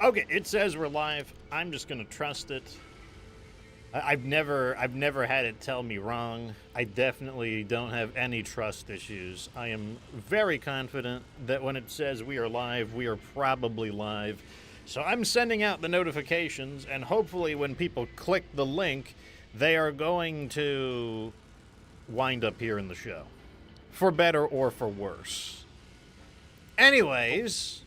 Okay, it says we're live. I'm just gonna trust it. I've never had it tell me wrong. I definitely don't have any trust issues. I am very confident that when it says we are live, we are probably live. So I'm sending out the notifications, and hopefully when people click the link, they are going to wind up here in the show. For better or for worse. Anyways,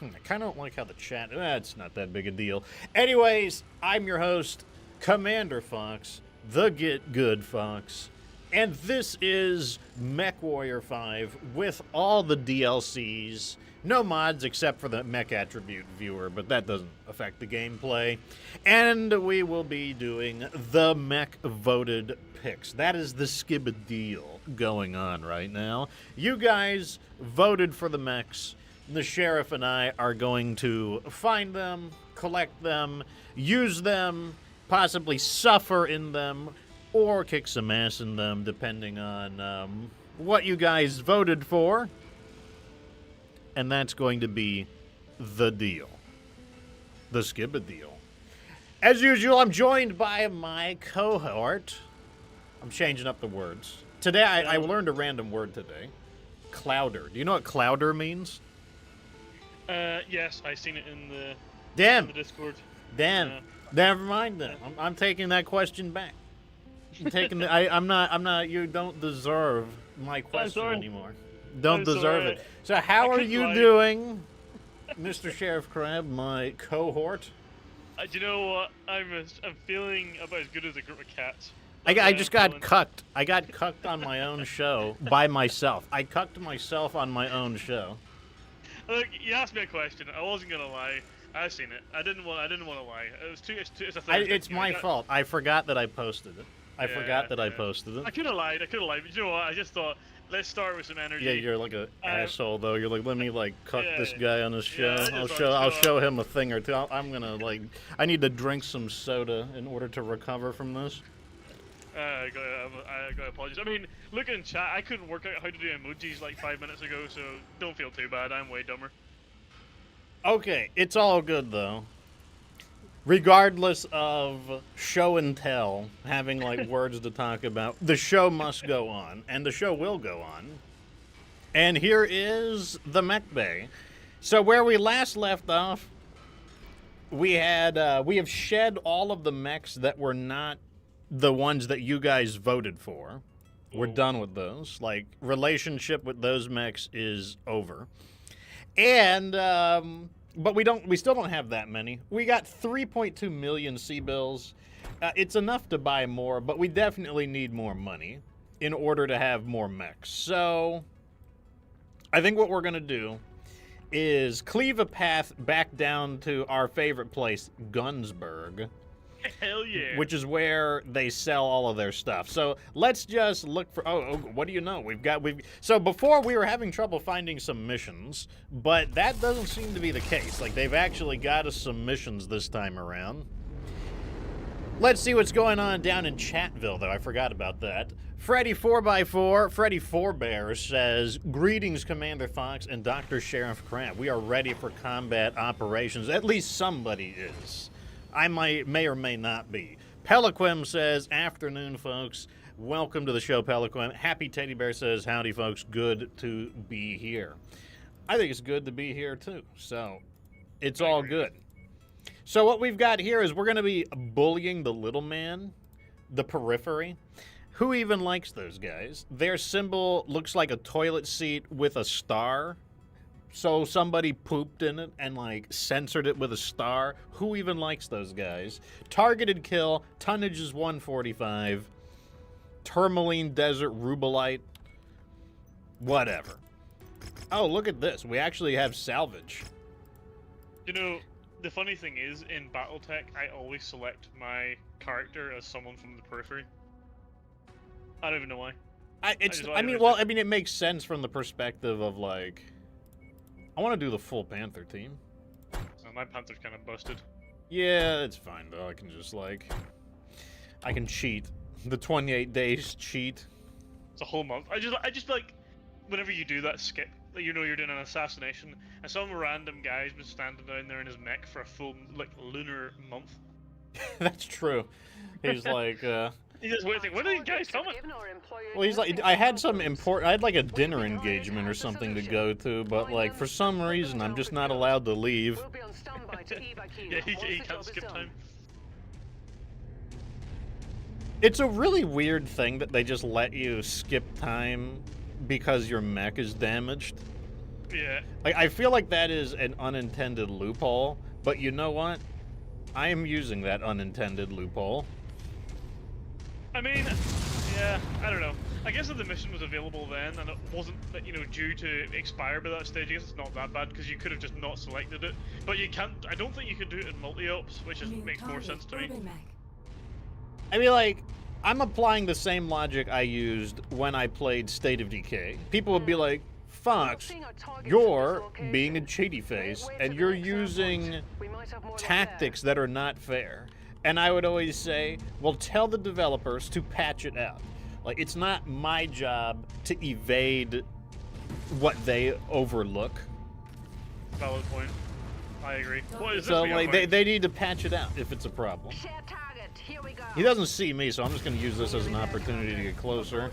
I kind of don't like how the chat... It's not that big a deal. Anyways, I'm your host, Commander Fox, the Get Good Fox, and this is MechWarrior 5 with all the DLCs. No mods except for the mech attribute viewer, but that doesn't affect the gameplay. And we will be doing the mech voted picks. That is the skibba-deal going on right now. You guys voted for the mechs. The sheriff and I are going to find them, collect them, use them, possibly suffer in them, or kick some ass in them, depending on what you guys voted for. And that's going to be the deal. The skibba deal. As usual, I'm joined by my cohort. I'm changing up the words. Today, I learned a random word today. Clouder. Do you know what clouder means? Yes, I seen it in the Discord. Damn. Never mind then. I'm taking that question back. I'm not. You don't deserve my question anymore. Don't deserve it. So how are you doing, Mr. Sheriff Crab, my cohort? Do you know what? I'm feeling about as good as a group of cats. I just got cucked. I got cucked on my own show by myself. I cucked myself on my own show. Look, you asked me a question. I wasn't gonna lie. I seen it. I didn't want to lie. It's a Thursday. It's my fault. I forgot that I posted it. I forgot that I posted it. I could have lied. But you know what? I just thought, let's start with some energy. Yeah, you're like an asshole though. You're like, let me cuck this guy on his show. I'll show him a thing or two. I'm gonna I need to drink some soda in order to recover from this. I gotta apologize. I mean, look in chat. I couldn't work out how to do emojis like 5 minutes ago, so don't feel too bad. I'm way dumber. Okay, it's all good though. Regardless of show and tell, having words to talk about, the show must go on, and the show will go on. And here is the Mech Bay. So where we last left off, we have shed all of the mechs that were not the ones that you guys voted for. We're done with those. Relationship with those mechs is over. And but we still don't have that many. We got 3.2 million C-bills. It's enough to buy more, but we definitely need more money in order to have more mechs. So I think what we're going to do is cleave a path back down to our favorite place, Gunsburg. Hell yeah. Which is where they sell all of their stuff. So let's just look for... Oh, what do you know? So before we were having trouble finding some missions, but that doesn't seem to be the case. They've actually got us some missions this time around. Let's see what's going on down in Chatville, though. I forgot about that. Freddy 4x4, Freddy 4Bears says, "Greetings, Commander Fox and Dr. Sheriff Crab. We are ready for combat operations. At least somebody is. I may or may not be." Peliquim says, "Afternoon, folks. Welcome to the show, Peliquim." Happy Teddy Bear says, "Howdy, folks. Good to be here." I think it's good to be here, too. So, it's all good. So what we've got here is we're going to be bullying the little man, the periphery. Who even likes those guys? Their symbol looks like a toilet seat with a star. So somebody pooped in it and censored it with a star. Who even likes those guys? Targeted kill. Tonnage is 145. Tourmaline Desert Rubelite. Whatever. Oh, look at this. We actually have salvage. You know, the funny thing is, in Battletech, I always select my character as someone from the periphery. I don't even know why. It makes sense from the perspective of I want to do the full Panther team. My Panther's kind of busted. Yeah, it's fine though. I can just I can cheat. The 28 days cheat. It's a whole month. I just whenever you do that skip, like, you know you're doing an assassination, and some random guy's been standing down there in his mech for a full like lunar month. That's true. He's like, He's just waiting. When are these guys coming? well, he's like, I had like a dinner engagement or something to go to, but like for some reason I'm just not allowed to leave. Yeah, he can't skip time. It's a really weird thing that they just let you skip time because your mech is damaged. Yeah. Like, I feel like that is an unintended loophole, but you know what? I am using that unintended loophole. I mean, yeah, I don't know. I guess if the mission was available then and it wasn't, you know, due to expire by that stage, I guess it's not that bad because you could have just not selected it. But you can't. I don't think you could do it in multi-ops, which makes more sense to me. I mean, like, I'm applying the same logic I used when I played State of Decay. People would be like, Fox, you're being a cheaty face, and you're using tactics that are not fair. And I would always say, well, tell the developers to patch it out. Like, it's not my job to evade what they overlook. Valid point. I agree. What is So, this like, they need to patch it out if it's a problem. He doesn't see me, so I'm just going to use this as an opportunity to get closer.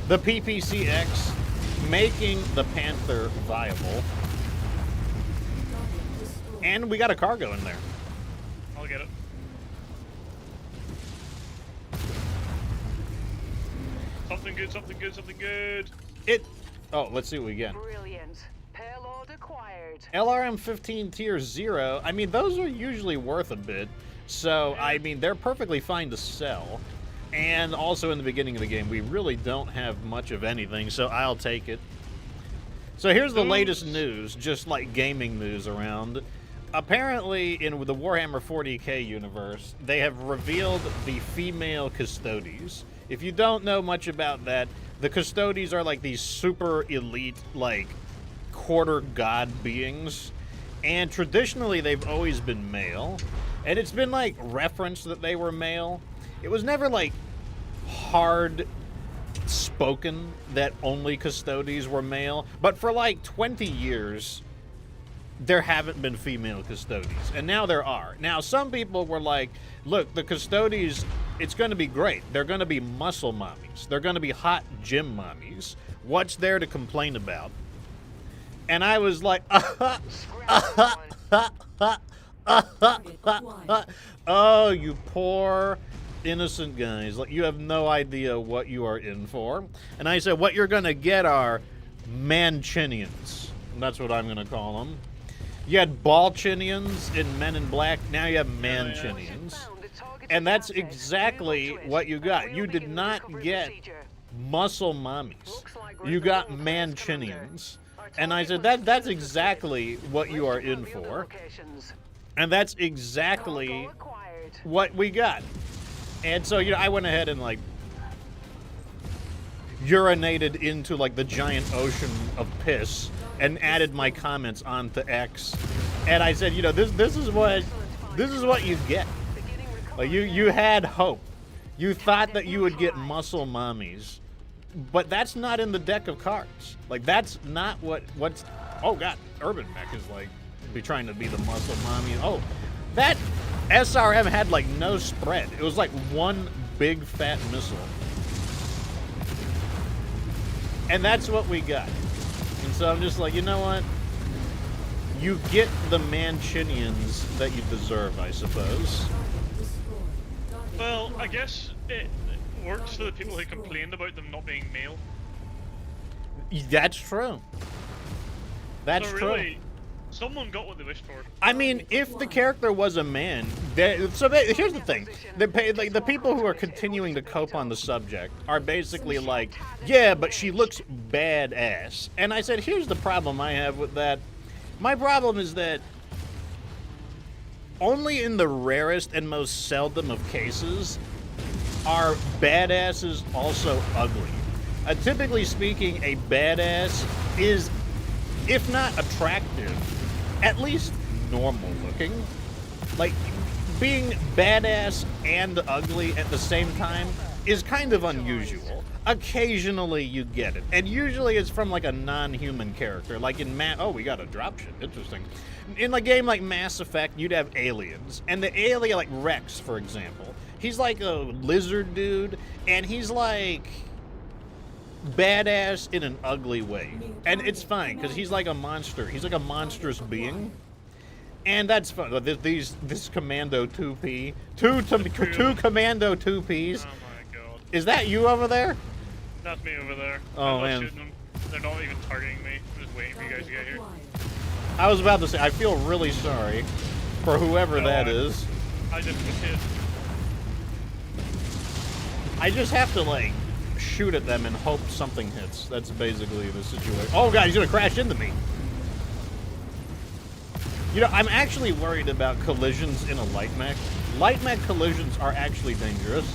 The PPCX making the Panther viable. And we got a cargo in there. I'll get it. Something good, something good, something good. Oh, let's see what we get. Brilliant. Payload acquired. LRM 15 tier 0. I mean, those are usually worth a bit. So, I mean, they're perfectly fine to sell. And also in the beginning of the game, we really don't have much of anything, so I'll take it. So here's the latest news, just like gaming news around. Apparently, in the Warhammer 40k universe, they have revealed the female Custodes. If you don't know much about that, the Custodes are like these super elite, like, quarter god beings. And traditionally, they've always been male. And it's been, like, referenced that they were male. It was never, like, hard spoken that only Custodes were male. But for, like, 20 years, there haven't been female Custodes. And now there are. Now, some people were like, look, the Custodes, it's going to be great. They're going to be muscle mommies. They're going to be hot gym mommies. What's there to complain about? And I was like, oh, you poor innocent guys. Like, you have no idea what you are in for. And I said, what you're going to get are Manchinians. That's what I'm going to call them. You had Balchinians in Men in Black. Now you have Manchinians. And that's exactly what you got. You did not get muscle mommies. You got Manchinians. And I said, that's exactly what you are in for. And that's exactly what we got. And so, you know, I went ahead and, like, urinated into, like, the giant ocean of piss and added my comments onto X. And I said, you know, this is what you get. Like, you had hope. You thought that you would get muscle mommies. But that's not in the deck of cards. Like, that's not what's... Oh, God. Urban Mech is, like, be trying to be the muscle mommy. Oh, that SRM had, like, no spread. It was, like, one big, fat missile. And that's what we got. And so I'm just like, you know what? You get the Manchinians that you deserve, I suppose. Well, I guess it works for the people who complained about them not being male. That's true. That's so really, true. Someone got what they wished for. I mean, if the character was a man, here's the thing: the people who are continuing to cope on the subject are basically like, yeah, but she looks badass. And I said, here's the problem I have with that. My problem is that only in the rarest and most seldom of cases are badasses also ugly. Typically speaking, a badass is, if not attractive, at least normal looking. Like, being badass and ugly at the same time is kind of unusual. Occasionally you get it, and usually it's from like a non-human character, like in oh, we got a dropship, interesting. In a game like Mass Effect, you'd have aliens, and the alien, like Rex, for example, he's like a lizard dude, and he's like badass in an ugly way, and it's fine because he's like a monster. He's like a monstrous being. And that's fun. This Commando 2P, two Commando 2Ps. Oh my god. Is that you over there? That's me over there. Oh, I'm not man. shooting them. They're not even targeting me. I'm just waiting for you guys to get here. I was about to say, I feel really sorry for whoever that is. I just hit. I just have to, like, shoot at them and hope something hits. That's basically the situation. Oh, God, he's going to crash into me. You know, I'm actually worried about collisions in a light mech. Light mech collisions are actually dangerous.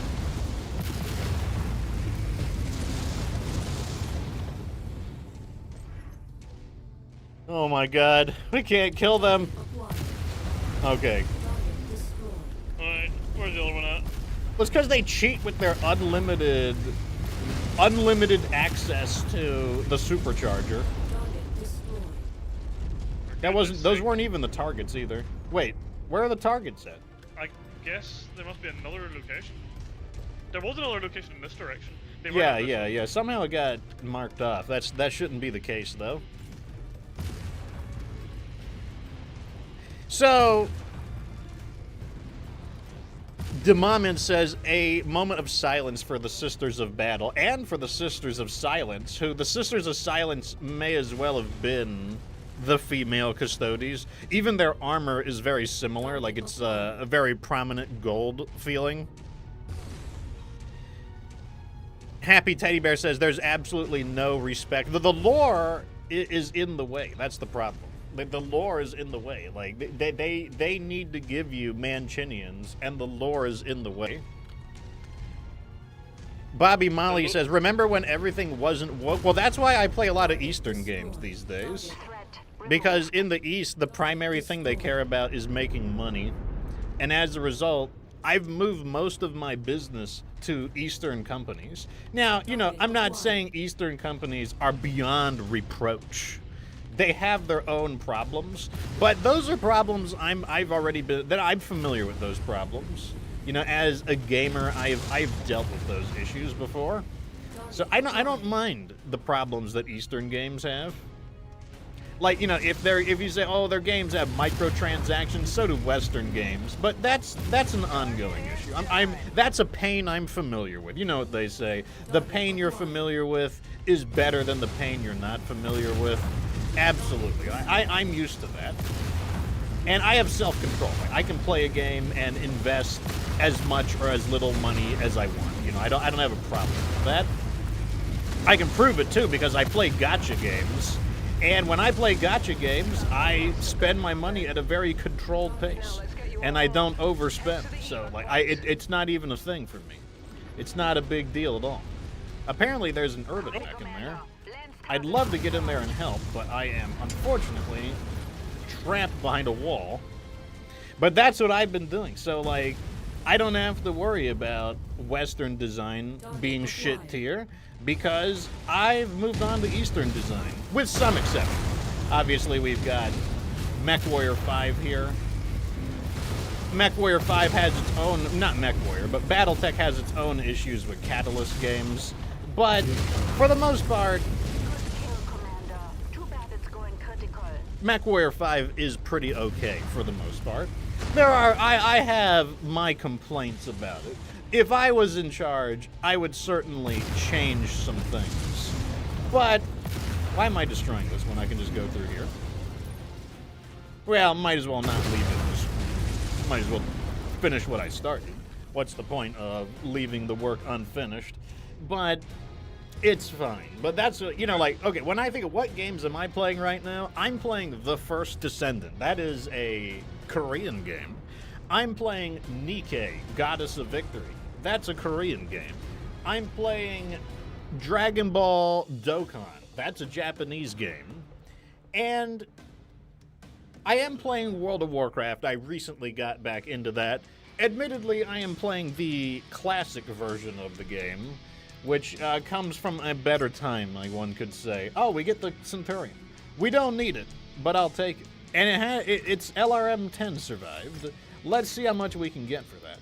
Oh my god, we can't kill them. Okay. Alright, where's the other one at? Well, it's because they cheat with their unlimited access to the supercharger. That wasn't. Those weren't even the targets either. Wait, where are the targets at? I guess there must be another location. There was another location in this direction. They Yeah, weren't in this yeah. Somehow it got marked off. That shouldn't be the case though. So, Demament says a moment of silence for the Sisters of Battle and for the Sisters of Silence, who the Sisters of Silence may as well have been the female custodies. Even their armor is very similar, like it's a very prominent gold feeling. Happy Teddy Bear says there's absolutely no respect. The lore is in the way. That's the problem. The lore is in the way. Like they need to give you Mancinians, and the lore is in the way. Bobby Molly says, remember when everything wasn't woke? Well, that's why I play a lot of Eastern games these days. Because in the East, the primary thing they care about is making money. And as a result, I've moved most of my business to Eastern companies. Now, you know, I'm not saying Eastern companies are beyond reproach. They have their own problems, but those are problems I'm familiar with those problems. You know, as a gamer, I've dealt with those issues before. So I don't mind the problems that Eastern games have. Like, you know, if you say, oh, their games have microtransactions, so do Western games. But that's an ongoing issue. That's a pain I'm familiar with. You know what they say: the pain you're familiar with is better than the pain you're not familiar with. Absolutely, I'm used to that, and I have self-control. I can play a game and invest as much or as little money as I want. You know, I don't have a problem with that. I can prove it too because I play gacha games. And when I play gacha games, I spend my money at a very controlled pace, and I don't overspend. So, like, it's not even a thing for me. It's not a big deal at all. Apparently, there's an urban mech in there. I'd love to get in there and help, but I am unfortunately trapped behind a wall. But that's what I've been doing. So, like, I don't have to worry about Western design being shit tier, because I've moved on to Eastern design, with some exceptions. Obviously, we've got MechWarrior 5 here. MechWarrior 5 has its own, not MechWarrior, but BattleTech has its own issues with Catalyst games. But for the most part, MechWarrior 5 is pretty okay for the most part. I have my complaints about it. If I was in charge, I would certainly change some things. But why am I destroying this when I can just go through here? Well, might as well not leave it. Just might as well finish what I started. What's the point of leaving the work unfinished? But it's fine. But that's, you know, like, okay, when I think of what games am I playing right now, I'm playing The First Descendant. That is a Korean game. I'm playing Nikkei, Goddess of Victory. That's a Korean game. I'm playing Dragon Ball Dokkan. That's a Japanese game. And I am playing World of Warcraft. I recently got back into that. admittedly, I am playing the classic version of the game, which comes from a better time, like one could say. Oh, we get the Centurion. We don't need it, but I'll take it. And it's LRM-10 survived. Let's see how much we can get for that.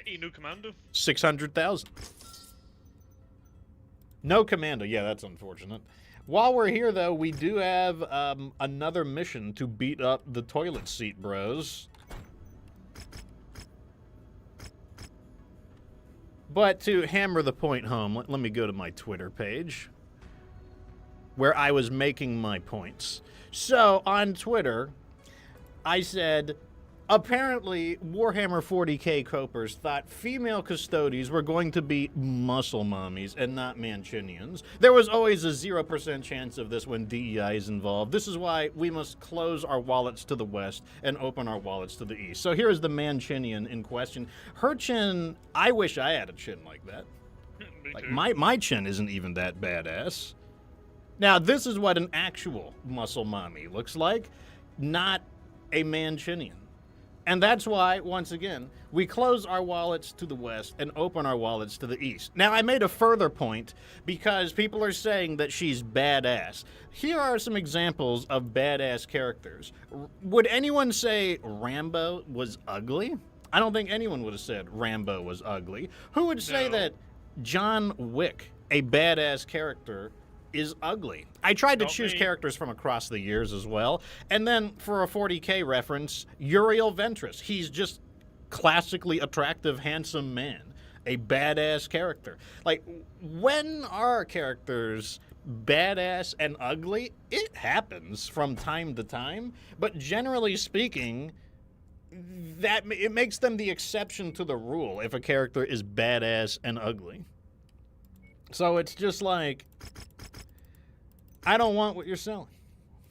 Hey, no commando. 600,000. No commando. Yeah, that's unfortunate. While we're here, though, we do have another mission to beat up the toilet seat bros. But to hammer the point home, let me go to my Twitter page, where I was making my points. So, on Twitter, I said, apparently, Warhammer 40k copers thought female custodies were going to be muscle mommies and not Mancinians. There was always a 0% chance of this when DEI is involved. This is why we must close our wallets to the west and open our wallets to the east. So here is the Mancinian in question. Her chin, I wish I had a chin like that. Like my chin isn't even that badass. Now, this is what an actual muscle mommy looks like, not a Mancinian. And that's why, once again, we close our wallets to the west and open our wallets to the east. Now, I made a further point because people are saying that she's badass. Here are some examples of badass characters. Would anyone say Rambo was ugly? I don't think anyone would have said Rambo was ugly. Who would say that John Wick, a badass character, is ugly? I tried to choose characters from across the years as well. And then for a 40k reference, Uriel Ventress. He's just classically attractive, handsome man. A badass character. Like, when are characters badass and ugly? It happens from time to time. But generally speaking, that it makes them the exception to the rule if a character is badass and ugly. So it's just like, I don't want what you're selling.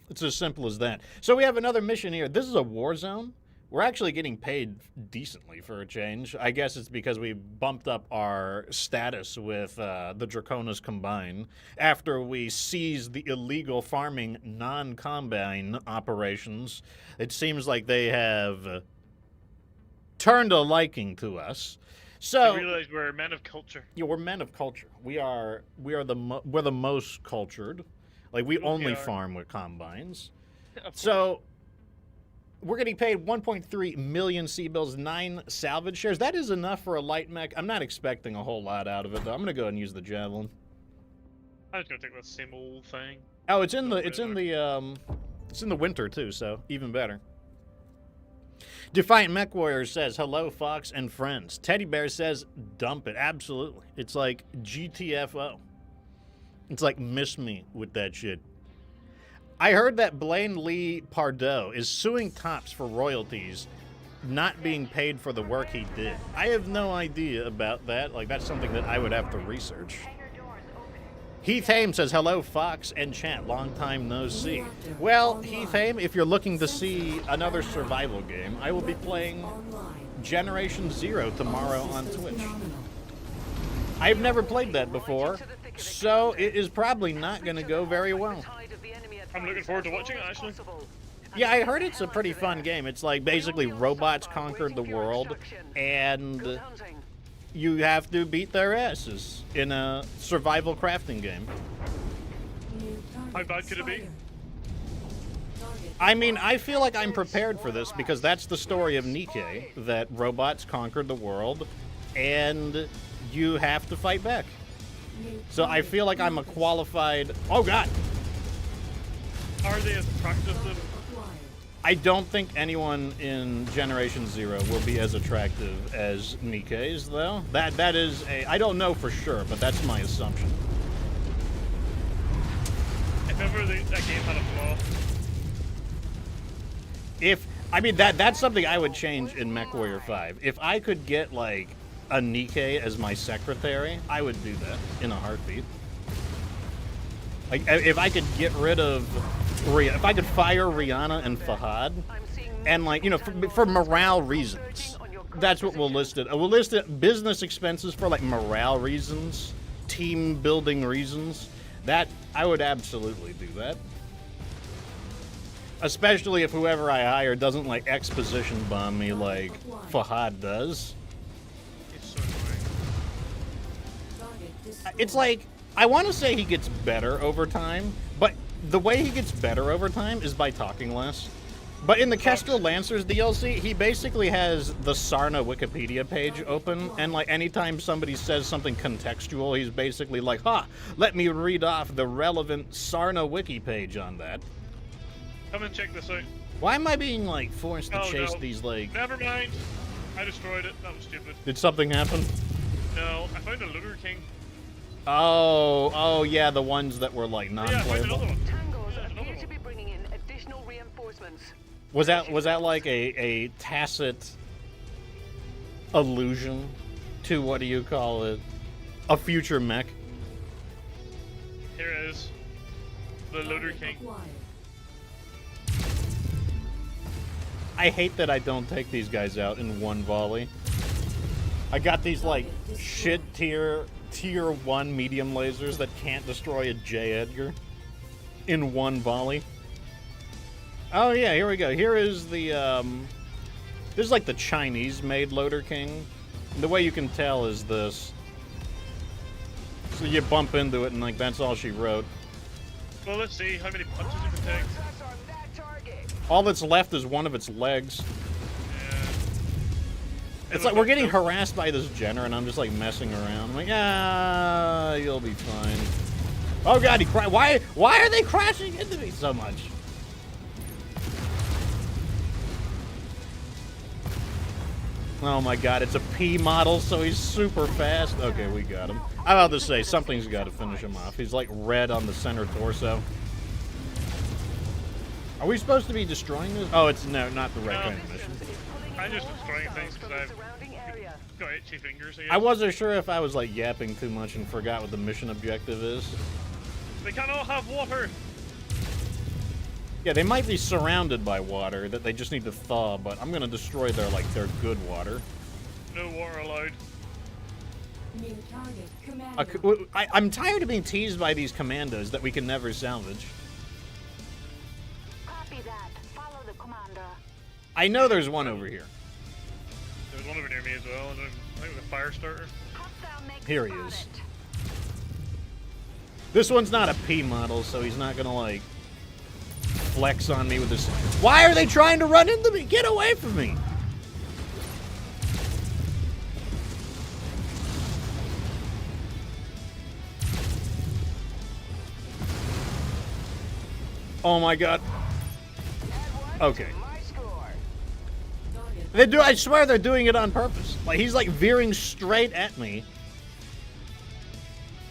It's as simple as that. So we have another mission here. This is a war zone. We're actually getting paid decently for a change. I guess it's because we bumped up our status with the Draconis Combine after we seized the illegal farming non-combine operations. It seems like they have turned a liking to us. So I realize we're men of culture. Yeah, we're men of culture. we're the most cultured. Like, we only farm with combines. So we're getting paid 1.3 million C-bills, 9 salvage shares. That is enough for a light mech. I'm not expecting a whole lot out of it, though. I'm gonna go ahead and use the javelin. I'm just gonna take that same old thing. Oh, it's in the winter too, so even better. Defiant MechWarrior says, hello, Fox and friends. Teddy Bear says, dump it. Absolutely. It's like GTFO. It's like, miss me with that shit. I heard that Blaine Lee Pardoe is suing Topps for royalties not being paid for the work he did. I have no idea about that. Like, that's something that I would have to research. Heath Haim says, hello, Fox and chat. Long time no see. Well, Heath Haim, if you're looking to see another survival game, I will be playing Generation Zero tomorrow on Twitch. I've never played that before, so it is probably not going to go very well. I'm looking forward to watching it, actually. Yeah, I heard it's a pretty fun game. It's like basically robots conquered the world, and you have to beat their asses in a survival crafting game. How bad could it be? I mean, I feel like I'm prepared for this because that's the story of Nikkei, that robots conquered the world, and you have to fight back. So I feel like I'm a qualified... Oh, God! Are they as attractive then? I don't think anyone in Generation Zero will be as attractive as Nikkei's, though. That is a... I don't know for sure, but that's my assumption. If ever that game had a flaw. I mean, that's something I would change in MechWarrior 5. If I could get, like, a Nikkei as my secretary, I would do that in a heartbeat. Like, if I could get rid of... If I could fire Rihanna and Fahad, and, like, you know, for morale reasons, that's what we'll list it. We'll list it business expenses for, like, morale reasons, team building reasons. That, I would absolutely do that. Especially if whoever I hire doesn't like exposition bomb me like Fahad does. It's so annoying. It's like, I want to say he gets better over time, but the way he gets better over time is by talking less. But in the Kestrel Lancers DLC, he basically has the Sarna Wikipedia page open, and like anytime somebody says something contextual, he's basically like, let me read off the relevant Sarna Wiki page on that. Come and check this out. Why am I being like forced to chase these like... Never mind. I destroyed it. That was stupid. Did something happen? No, I found a Looter King. Oh yeah, the ones that were like Yeah, I found non-playable. another one. Tangos There's another appear to one. be bringing in additional reinforcements. Was that like a tacit allusion to, what do you call it, a future mech? Here it is. The Looter King. I hate that I don't take these guys out in one volley. I got these like shit tier 1 medium lasers that can't destroy a J. Edgar in one volley. Oh yeah, here we go. Here is the this is like the Chinese made Loader King. The way you can tell is this. So you bump into it and like that's all she wrote. Well, let's see how many punches it can take. Shots on that target. All that's left is one of its legs. Yeah. It's like we're getting harassed by this Jenner, and I'm just like messing around. I'm like, you'll be fine. Oh god, he cried. Why are they crashing into me so much? Oh my god, it's a P model, so he's super fast. Okay, we got him. I'm about to say, something's got to finish him off. He's like red on the center torso. Are we supposed to be destroying this? Oh, it's no, not the right kind of mission. I'm just destroying things From because the I've surrounding area. got itchy fingers. I wasn't sure if I was like yapping too much and forgot what the mission objective is. They can't all have water. Yeah, they might be surrounded by water that they just need to thaw, but I'm gonna destroy their good water. No water allowed. New target, Commander. I'm tired of being teased by these commandos that we can never salvage. Copy that. Follow the commander. I know there's one over here. There's one over near me as well. I think with a fire starter. Hostile Mechs Here he spotted. is. This one's not a P model, so he's not gonna like flex on me with this. Why are they trying to run into me? Get away from me! Oh my god. Okay. My score. They do. I swear they're doing it on purpose. Like he's like veering straight at me.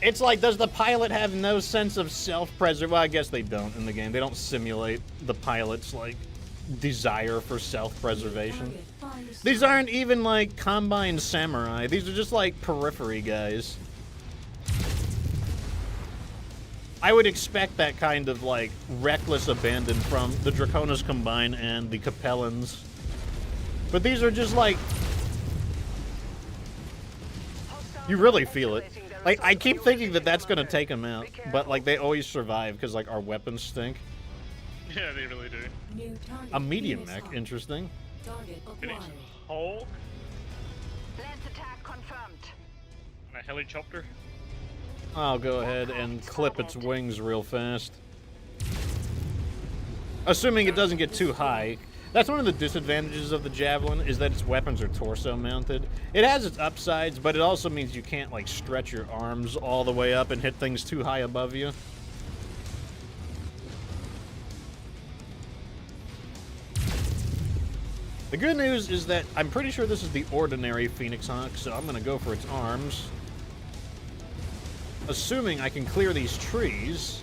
It's like, does the pilot have no sense of self-preservation? Well, I guess they don't in the game. They don't simulate the pilot's like desire for self-preservation. These aren't even like combined samurai. These are just like periphery guys. I would expect that kind of like reckless abandon from the Draconis Combine and the Capellans. But these are just like, you really feel it. Like, I keep thinking that that's gonna take them out, but like they always survive because like our weapons stink. Yeah, they really do. New target, A medium Phoenix mech, Hawk. interesting. Target Phoenix acquired. Hulk Last attack confirmed. and a helicopter. I'll go ahead and clip its wings real fast. Assuming it doesn't get too high. That's one of the disadvantages of the Javelin, is that its weapons are torso mounted. It has its upsides, but it also means you can't like stretch your arms all the way up and hit things too high above you. The good news is that I'm pretty sure this is the ordinary Phoenix Hawk, so I'm gonna go for its arms. Assuming I can clear these trees.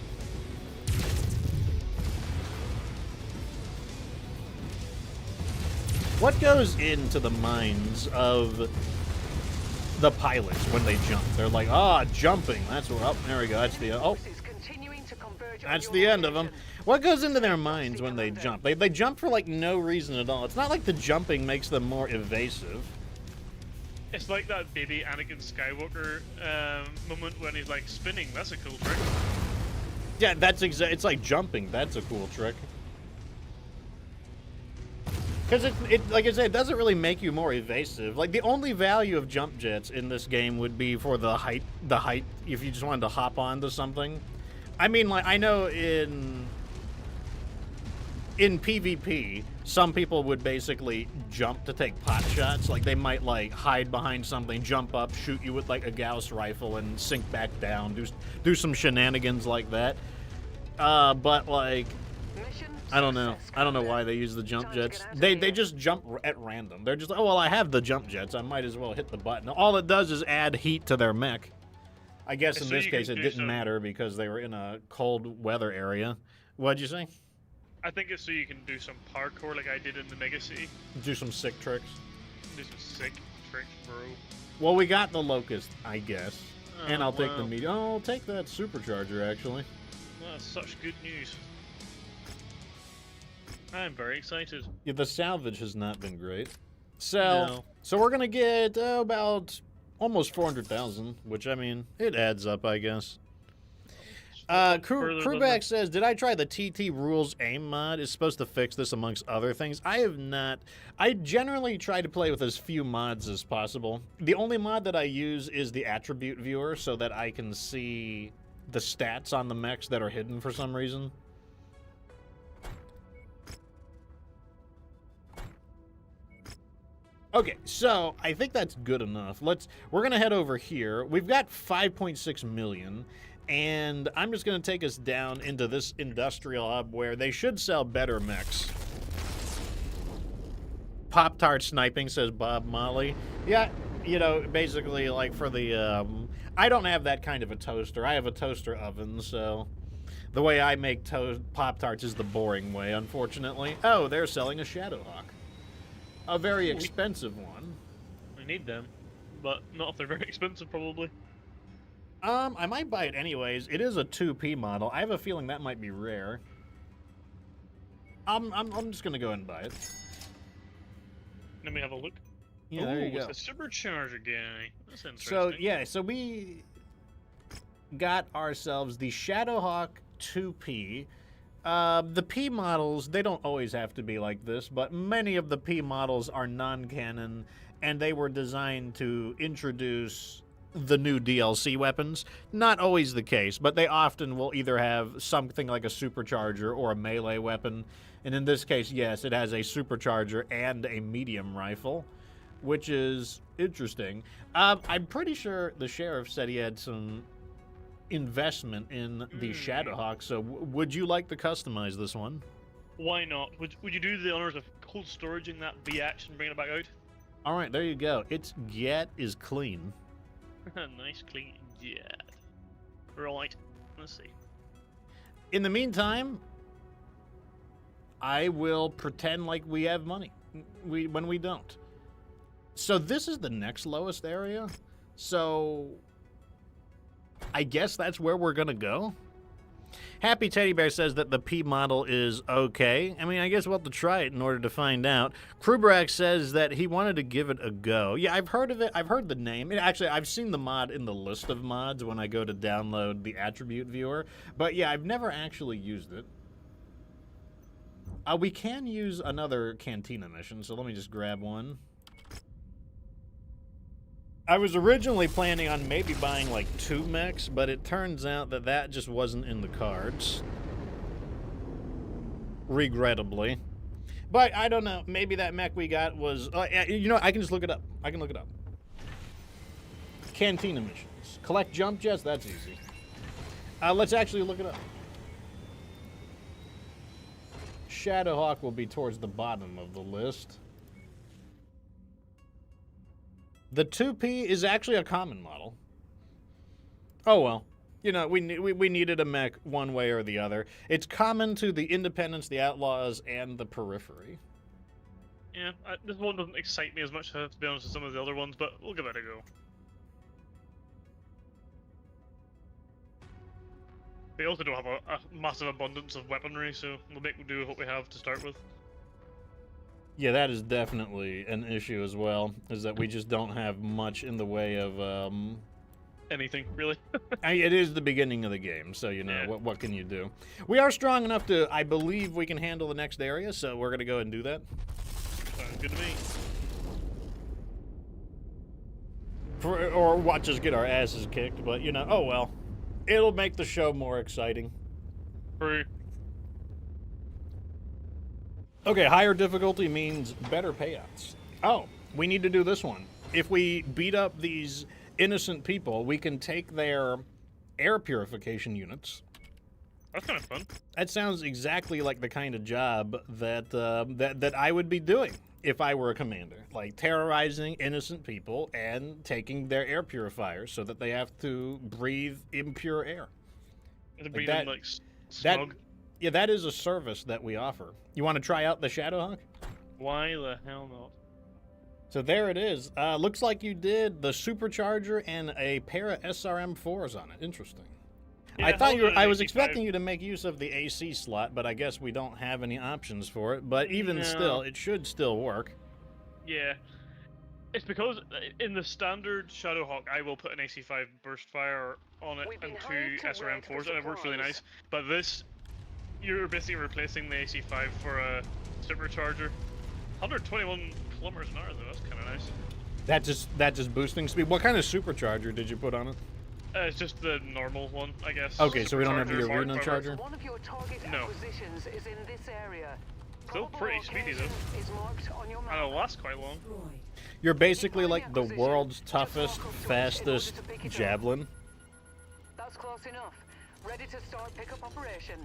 What goes into the minds of the pilots when they jump? They're like, jumping. That's where. Oh, there we go. That's the. Oh, Forces continuing to converge on that's your the end of them. location. What goes into their minds when they jump? They jump for like no reason at all. It's not like the jumping makes them more evasive. It's like that baby Anakin Skywalker moment when he's like spinning. That's a cool trick. Yeah, that's exact. It's like jumping. That's a cool trick. Because it, like I said, it doesn't really make you more evasive. Like, the only value of jump jets in this game would be for the height, if you just wanted to hop onto something. I mean, like, I know in PvP, some people would basically jump to take pot shots. Like, they might, like, hide behind something, jump up, shoot you with, like, a Gauss rifle and sink back down, do some shenanigans like that. But, like, Mission I don't know. success, I don't know Commander. why they use the jump Time to jets. get out of They here. just jump at random. They're just like, oh, well, I have the jump jets. I might as well hit the button. All it does is add heat to their mech. I guess in So this you case can it do didn't some- matter because they were in a cold weather area. What'd you say? I think it's so you can do some parkour like I did in the Mega City. Do some sick tricks. Do some sick tricks, bro. Well, we got the Locust, I guess. And Oh, I'll take the wow. medium. Oh, I'll take that supercharger, actually. That's such good news. I'm very excited. Yeah, the salvage has not been great. No. So we're going to get about almost 400,000, which, I mean, it adds up, I guess. Further than Crewback says, did I try the TT Rules AIM mod? It's supposed to fix this amongst other things. I have not. I generally try to play with as few mods as possible. The only mod that I use is the attribute viewer so that I can see the stats on the mechs that are hidden for some reason. Okay, so I think that's good enough. We're gonna head over here. We've got 5.6 million, and I'm just gonna take us down into this industrial hub where they should sell better mechs. Pop-Tart sniping, says Bob Molly. Yeah, you know, basically like for the I don't have that kind of a toaster. I have a toaster oven, so the way I make Pop-Tarts is the boring way, unfortunately. Oh, they're selling a Shadowhawk. A very expensive one. I need them, but not if they're very expensive, probably. I might buy it anyways. It is a 2P model. I have a feeling that might be rare. I'm just gonna go ahead and buy it. Let me have a look. Yeah, there you Ooh, go. It's a supercharger guy. That's interesting. So yeah, so we got ourselves the Shadowhawk 2P. The P models, they don't always have to be like this, but many of the P models are non-canon, and they were designed to introduce the new DLC weapons. Not always the case, but they often will either have something like a supercharger or a melee weapon. And in this case, yes, it has a supercharger and a medium rifle, which is interesting. I'm pretty sure the sheriff said he had some investment in the Shadowhawk, so would you like to customize this one? Why not? Would you do the honors of cold storaging that BX and bringing it back out? All right, there you go. Its jet is clean. Nice clean jet. Right. Let's see. In the meantime, I will pretend like we have money when we don't. So this is the next lowest area. So I guess that's where we're gonna go. Happy Teddy Bear says that the P model is okay. I mean, I guess we'll have to try it in order to find out. Krubrak says that he wanted to give it a go. Yeah, I've heard of it. I've heard the name. Actually, I've seen the mod in the list of mods when I go to download the attribute viewer. But yeah, I've never actually used it. We can use another Cantina mission, so let me just grab one. I was originally planning on maybe buying like 2 mechs, but it turns out that that just wasn't in the cards. Regrettably. But I don't know. Maybe that mech we got was... you know, I can just look it up. I can look it up. Cantina missions. Collect jump jets? That's easy. Let's actually look it up. Shadowhawk will be towards the bottom of the list. The 2P is actually a common model. Oh well. You know, we needed a mech one way or the other. It's common to the Independents, the Outlaws, and the Periphery. Yeah, this one doesn't excite me as much, to be honest, as some of the other ones, but we'll give it a go. We also don't have a massive abundance of weaponry, so we'll make do with what we have to start with. Yeah, that is definitely an issue as well, is that we just don't have much in the way of... Anything, really. it is the beginning of the game, so, you know, Yeah. what can you do? We are strong enough to, I believe we can handle the next area, so we're going to go ahead and do that. Sounds good to me. Or watch us get our asses kicked, but you know, oh well. It'll make the show more exciting. True. Okay, higher difficulty means better payouts. Oh, we need to do this one. If we beat up these innocent people, we can take their air purification units. That's kind of fun. That sounds exactly like the kind of job that that I would be doing if I were a commander, like terrorizing innocent people and taking their air purifiers so that they have to breathe impure air. It's Like breathing that- like That, smog. yeah, that is a service that we offer. You want to try out the Shadowhawk? Why the hell not? So there it is. Looks like you did the supercharger and a pair of SRM4s on it. Interesting. I Yeah, thought hold on, I was 85. expecting you to make use of the AC slot, but I guess we don't have any options for it. But even No. still, it should still work. Yeah. It's because in the standard Shadowhawk, I will put an AC5 burst fire on it We've been and hired two to work SRM4s, the and it works really supplies. nice. But this, you're basically replacing the AC5 for a supercharger. 121 kilometers an hour, though. That's kind of nice. That just boosting speed. What kind of supercharger did you put on it? It's just the normal one, I guess. Okay, so we don't have the Supercharger, arena mark- charger? One of your target No. acquisitions is in this area. Still Probable pretty speedy, though. location is marked on your map. And it'll last quite long. Destroyed. You're basically like the world's toughest, fastest javelin. That's close enough. Ready to start pickup operation.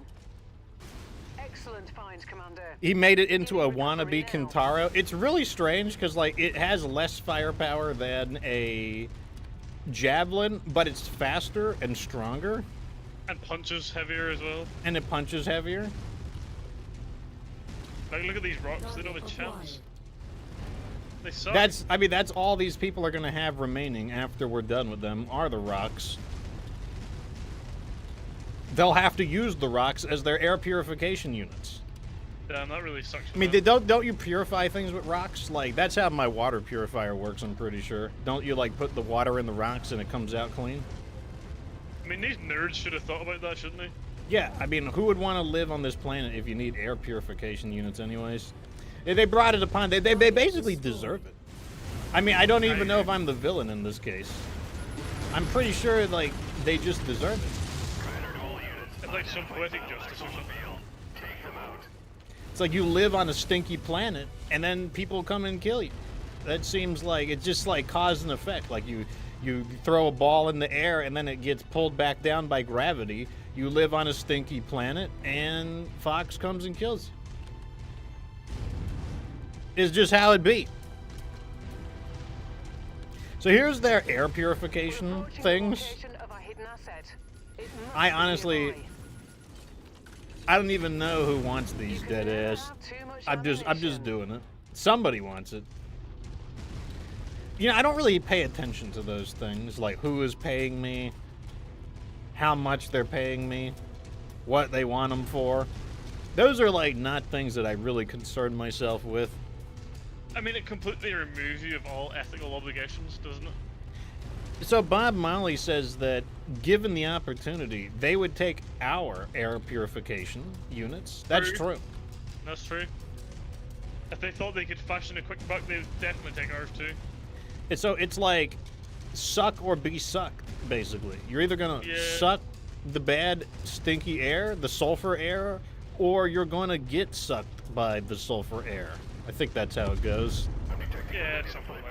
Excellent find, Commander. He made it into a wannabe Kintaro. It's really strange because like it has less firepower than a javelin, but it's faster and stronger, And punches heavier as well. and it punches heavier. Like, look at these rocks. They don't have a Target chance. acquired. They suck. That's all these people are gonna have remaining after we're done with them are the rocks. They'll have to use the rocks as their air purification units. Damn, that really sucks. I mean, don't you purify things with rocks? Like that's how my water purifier works. I'm pretty sure. Don't you like put the water in the rocks and it comes out clean? I mean, these nerds should have thought about that, shouldn't they? Yeah, I mean, who would want to live on this planet if you need air purification units anyways? They brought it upon, they basically deserve it. I mean, I don't even know if I'm the villain in this case. I'm pretty sure, like, they just deserve it. It's like some poetic justice or something. It's like you live on a stinky planet, and then people come and kill you. That seems like, it's just like cause and effect. Like you throw a ball in the air, and then it gets pulled back down by gravity. You live on a stinky planet, and Fox comes and kills you. Is just how it be. So here's their air purification things. I honestly, I don't even know who wants these dead ass. I'm just doing it. Somebody wants it. You know, I don't really pay attention to those things, like who is paying me, how much they're paying me, what they want them for. Those are like not things that I really concern myself with. I mean, it completely removes you of all ethical obligations, doesn't it? So Bob Molly says that given the opportunity, they would take our air purification units. That's true. That's true. If they thought they could fashion a quick buck, they would definitely take ours too. And so it's like suck or be sucked, basically. You're either gonna Yeah. suck the bad, stinky air, the sulfur air, or you're gonna get sucked by the sulfur air. I think that's how it goes. Yeah, something like that.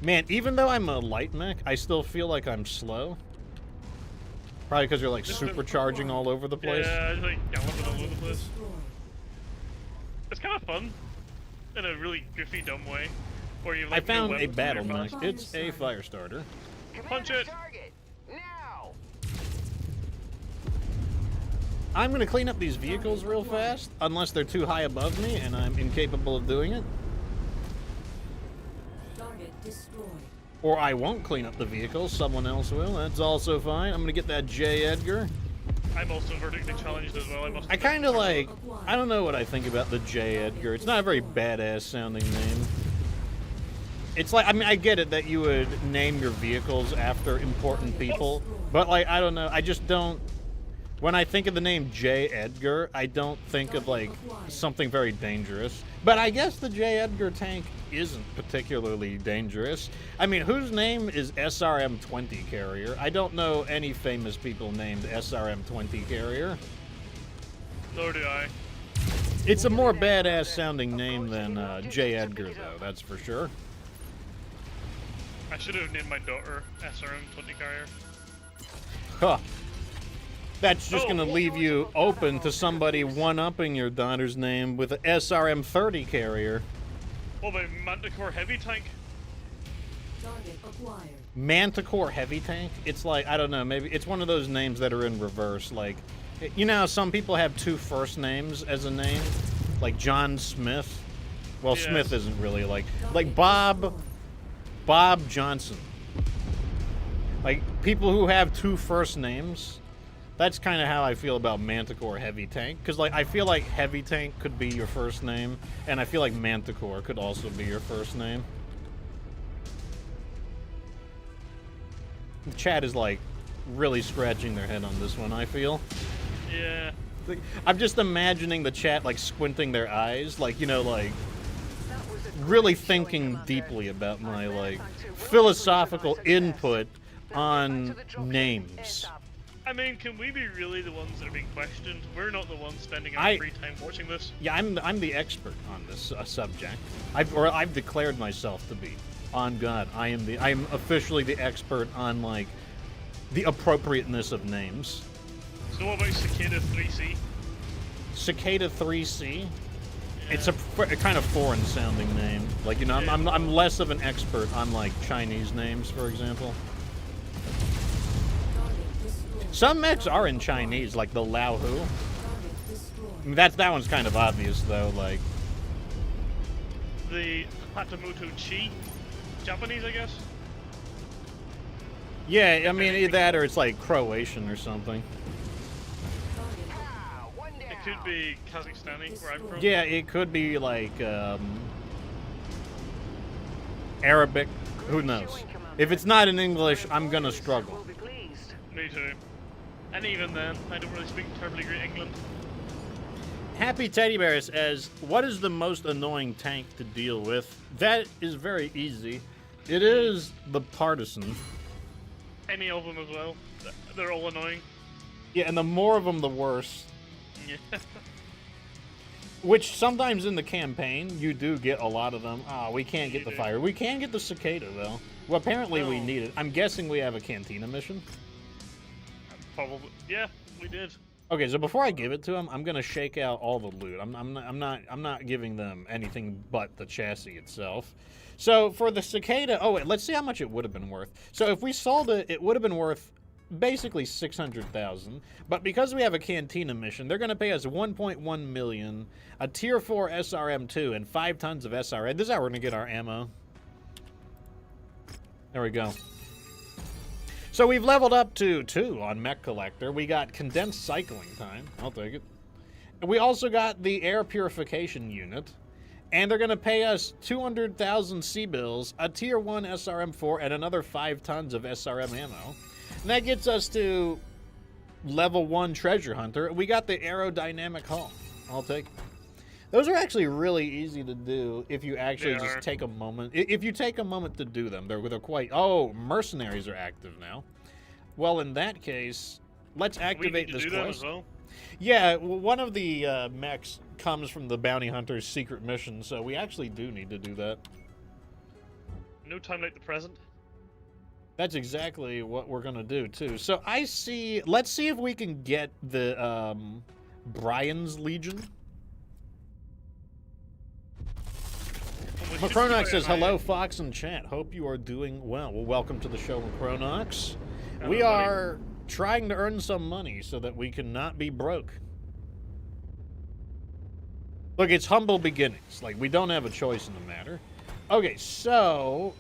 Man, even though I'm a light mech, I still feel like I'm slow. Probably because you're like supercharging all over the place. Yeah, just like galloping all over the place. Destroyed. It's kind of fun, in a really goofy, dumb way. Where you I like found no a weapons battle very mech. fast. It's a fire starter. Punch it. Target now. I'm gonna clean up these vehicles real fast, unless they're too high above me and I'm incapable of doing it. Target destroyed. Or I won't clean up the vehicles, someone else will. That's also fine. I'm gonna get that J. Edgar. I'm also vertically challenged as well. I must. I kind of like, I don't know what I think about the J. Edgar. It's not a very badass sounding name. It's like, I mean, I get it that you would name your vehicles after important people, but like, I don't know, I just don't, When I think of the name J. Edgar, I don't think of, like, something very dangerous. But I guess the J. Edgar tank isn't particularly dangerous. I mean, whose name is SRM-20 Carrier? I don't know any famous people named SRM-20 Carrier. Nor do I. It's a more badass sounding name than J. Edgar, though, that's for sure. I should have named my daughter SRM-20 Carrier. Huh. That's just Oh. gonna leave you open to somebody one-upping your daughter's name with an SRM-30 Carrier. What about Manticore Heavy Tank? Target acquired. Manticore Heavy Tank? It's like, I don't know, maybe it's one of those names that are in reverse. Like, you know how some people have two first names as a name? Like John Smith? Well, Yes. Smith isn't really like Bob Johnson. Like, people who have two first names, that's kind of how I feel about Manticore Heavy Tank. Because, like, I feel like Heavy Tank could be your first name, and I feel like Manticore could also be your first name. Chat is, like, really scratching their head on this one, I feel. Yeah. Like, I'm just imagining the chat, like, squinting their eyes, like, you know, like, really thinking deeply about my, like, philosophical input on names. I mean, can we be really the ones that are being questioned? We're not the ones spending our I- free time watching this. Yeah, I'm the expert on this subject. I've declared myself to be. On God, I'm officially the expert on, like, the appropriateness of names. So what about Cicada 3C? Cicada 3C. Yeah. It's a kind of foreign sounding name. Like, you know, I'm less of an expert on, like, Chinese names, for example. Target destroyed. Some mechs are in Chinese, like the Lao Hu. Target destroyed. I mean, that one's kind of obvious, though. Like, The Hatamoto Chi? Japanese, I guess? yeah, I mean, either that or it's like Croatian or something. It could be Kazakhstani, where I'm from. Yeah, it could be like Arabic. Who knows? If it's not in English, I'm gonna struggle. Me too. And even then, I don't really speak terribly great England. Happy Teddy Bear says, what is the most annoying tank to deal with? That is very easy. It is the Partisan. Any of them as well. They're all annoying. Yeah, and the more of them, the worse. Yeah. Which sometimes in the campaign, you do get a lot of them. Ah, we can't get You the do. fire. We can get the Cicada, though. Well, apparently we No. need it. I'm guessing we have a Cantina mission. Probably. Yeah, we did. Okay, so before I give it to them, I'm gonna shake out all the loot. I'm not giving them anything but the chassis itself. So for the Cicada, oh wait, let's see how much it would have been worth. So if we sold it, it would have been worth basically 600,000. But because we have a Cantina mission, they're gonna pay us 1.1 million, a Tier 4 SRM2, and 5 tons of SRM. This is how we're gonna get our ammo. There we go. So we've leveled up to 2 on Mech Collector. We got condensed cycling time. I'll take it. And we also got the air purification unit. And they're going to pay us 200,000 C-bills, a Tier 1 SRM4, and another 5 tons of SRM ammo. And that gets us to level 1 treasure hunter. We got the aerodynamic hull. I'll take it. Those are actually really easy to do if you actually They just are. take a moment. If you take a moment to do them, they're quite... Oh, mercenaries are active now. Well, in that case, let's We activate need to this do that quest. as well. Yeah, well, one of the mechs comes from the bounty hunter's secret mission, so we actually do need to do that. No time like the present. That's exactly what we're gonna do too. So I see. Let's see if we can get the Brian's Legion. We should Macronox keep says, an eye hello, out. Fox and chat. Hope you are doing well. Well, welcome to the show, Macronox. Hello, We buddy. are trying to earn some money so that we can not be broke. Look, it's humble beginnings. Like, we don't have a choice in the matter. Okay, so...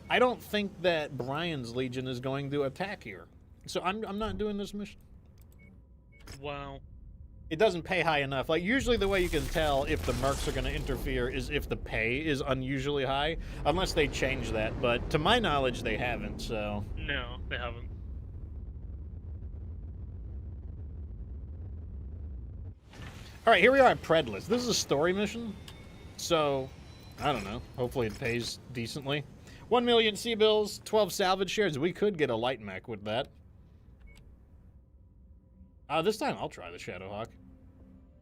I don't think that Brian's Legion is going to attack here. So I'm not doing this mission. Wow. It doesn't pay high enough. Like, usually the way you can tell if the mercs are going to interfere is if the pay is unusually high, unless they change that. But to my knowledge, they haven't, so... No, they haven't. All right, here we are at Predless. This is a story mission, so I don't know. Hopefully it pays decently. 1 million sea bills, 12 salvage shares. We could get a light mech with that. This time I'll try the Shadowhawk.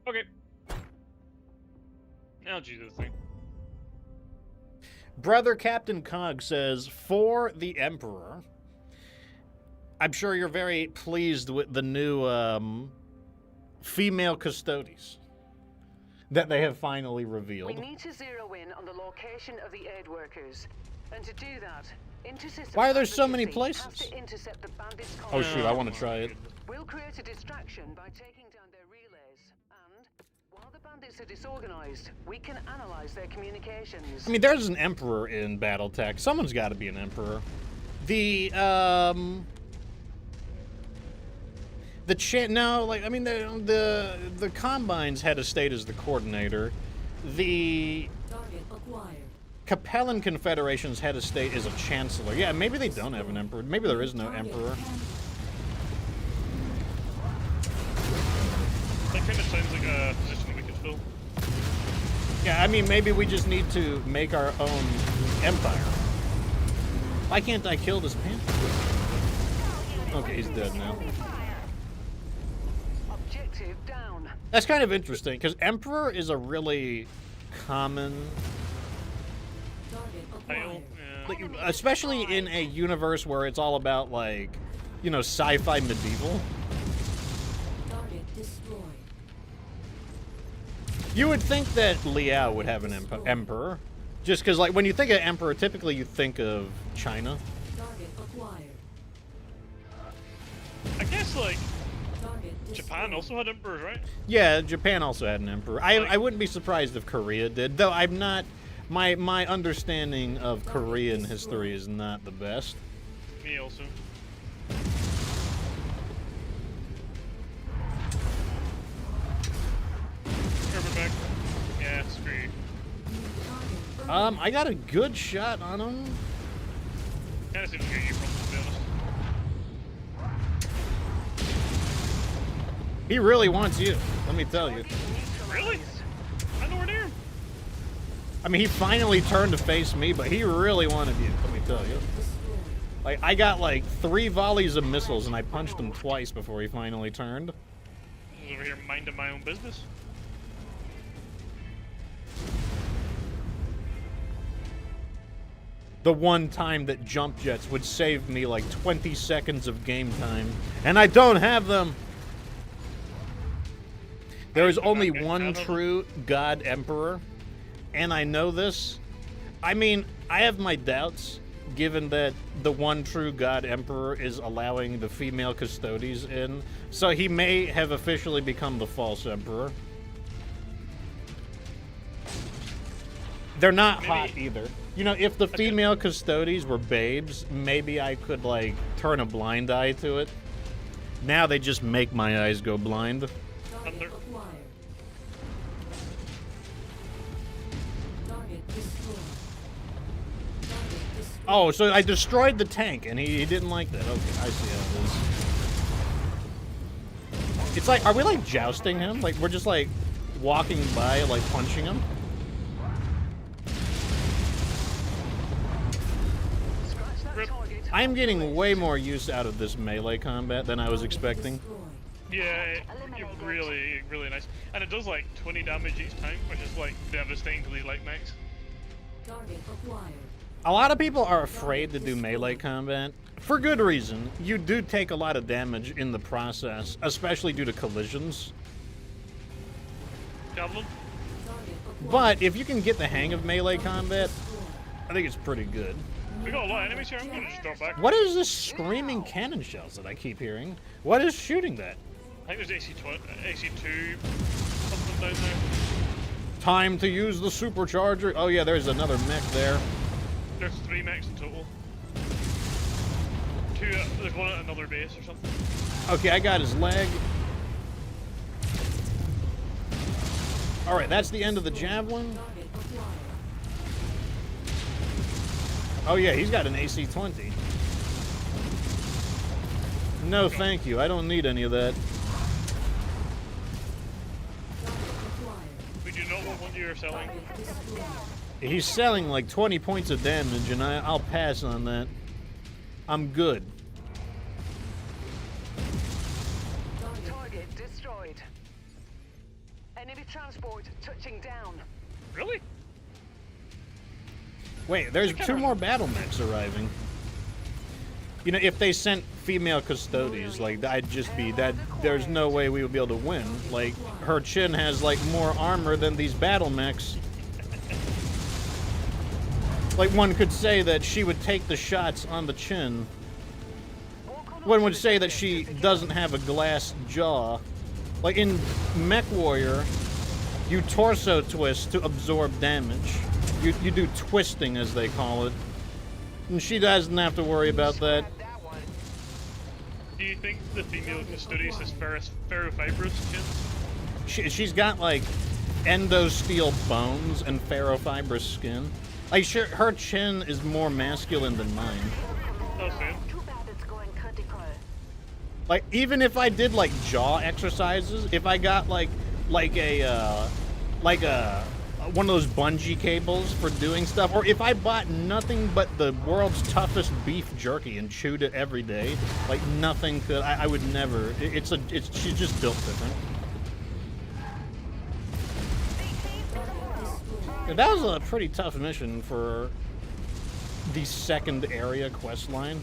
Okay. Now do the thing. Brother Captain Cog says, for the Emperor, I'm sure you're very pleased with the new female custodies that they have finally revealed. We need to zero in on the location of the aid workers. And to do that, intersystem Why are there so many advocacy places? has to intercept the bandits' Oh comms. shoot, I want to try it. We'll create a distraction by taking down their relays. And while the bandits are disorganized, we can analyze their communications. I mean, there's an Emperor in BattleTech. Someone's got to be an Emperor. The Combines head of state is the coordinator. The Target acquired. Capellan Confederation's head of state is a chancellor. Yeah, maybe they don't have an emperor. Maybe there is no emperor. That kind of sounds like a position that we could fill. Yeah, I mean, maybe we just need to make our own empire. Why can't I kill this panther? Okay, he's dead now. Objective down. That's kind of interesting, because emperor is a really common... Target Title, acquired. yeah. Especially in a universe where it's all about, like, you know, sci-fi medieval. Target destroyed. You would think that Liao would have an emperor. Just because, like, when you think of emperor, typically you think of China. Target acquired. I guess, like, Target Japan destroyed. also had emperors, right? Yeah, Japan also had an emperor. I wouldn't be surprised if Korea did, though I'm not... My understanding of Korean history is not the best. Me also. Back. Yeah, screw you. I got a good shot on him. Kinda seems like you from, to be honest. He really wants you, let me tell you. Really? I'm nowhere near him. I mean, he finally turned to face me, but he really wanted you, let me tell you. Like, I got like 3 volleys of missiles, and I punched him twice before he finally turned. I was over here minding my own business. The one time that jump jets would save me like 20 seconds of game time, and I don't have them. There is only one true God Emperor, and I know this. I mean, I have my doubts, given that the one true God Emperor is allowing the female custodies in, so he may have officially become the false Emperor. They're not hot either. You know, if the female custodies were babes, maybe I could, like, turn a blind eye to it. Now they just make my eyes go blind. Target Under. acquired. Target destroyed. Target destroyed. Oh, so I destroyed the tank, and he didn't like that. Okay, I see how it is. It's like, are we, like, jousting him? Like, we're just, like, walking by, like, punching him? Scratch that target. I'm getting way more use out of this melee combat than I was expecting. Destroyed. Yeah, it's really, really nice. And it does like 20 damage each time, which is like devastating to these light mechs. Target acquired. A lot of people are afraid to do melee combat. For good reason. You do take a lot of damage in the process, especially due to collisions. Javelin? Target acquired. But if you can get the hang of melee combat, I think it's pretty good. We got a lot of enemies here. I'm gonna just drop back. What is this screaming cannon shells that I keep hearing? What is shooting that? I think there's AC2 something down there. Time to use the supercharger. Oh yeah, there's another mech there. There's 3 mechs in total. 2, there's one at another base or something. Okay, I got his leg. Alright, that's the end of the javelin. Target acquired. Oh yeah, he's got an AC-20. No, thank you. I don't need any of that. what you're selling. Target destroyed. He's selling like 20 points of damage, and I'll pass on that. I'm good. Target destroyed. Enemy transport touching down. Really? Wait, there's 2 more battle mechs arriving. You know, if they sent female custodies, like, I'd just be that. There's no way we would be able to win. Like, her chin has like more armor than these battle mechs. Like, one could say that she would take the shots on the chin. One would say that she doesn't have a glass jaw. Like in MechWarrior, you torso twist to absorb damage. You do twisting, as they call it. And she doesn't have to worry about that. Do you think the female custodies has ferrofibrous chins? She's got, like, endosteel bones and ferrofibrous skin. Like, her chin is more masculine than mine. Oh, same. Too bad it's going critical. Like, even if I did, like, jaw exercises, if I got, like a one of those bungee cables for doing stuff, or if I bought nothing but the world's toughest beef jerky and chewed it every day, like, nothing could, I would never, she's just built different. Yeah, that was a pretty tough mission for the second area quest line.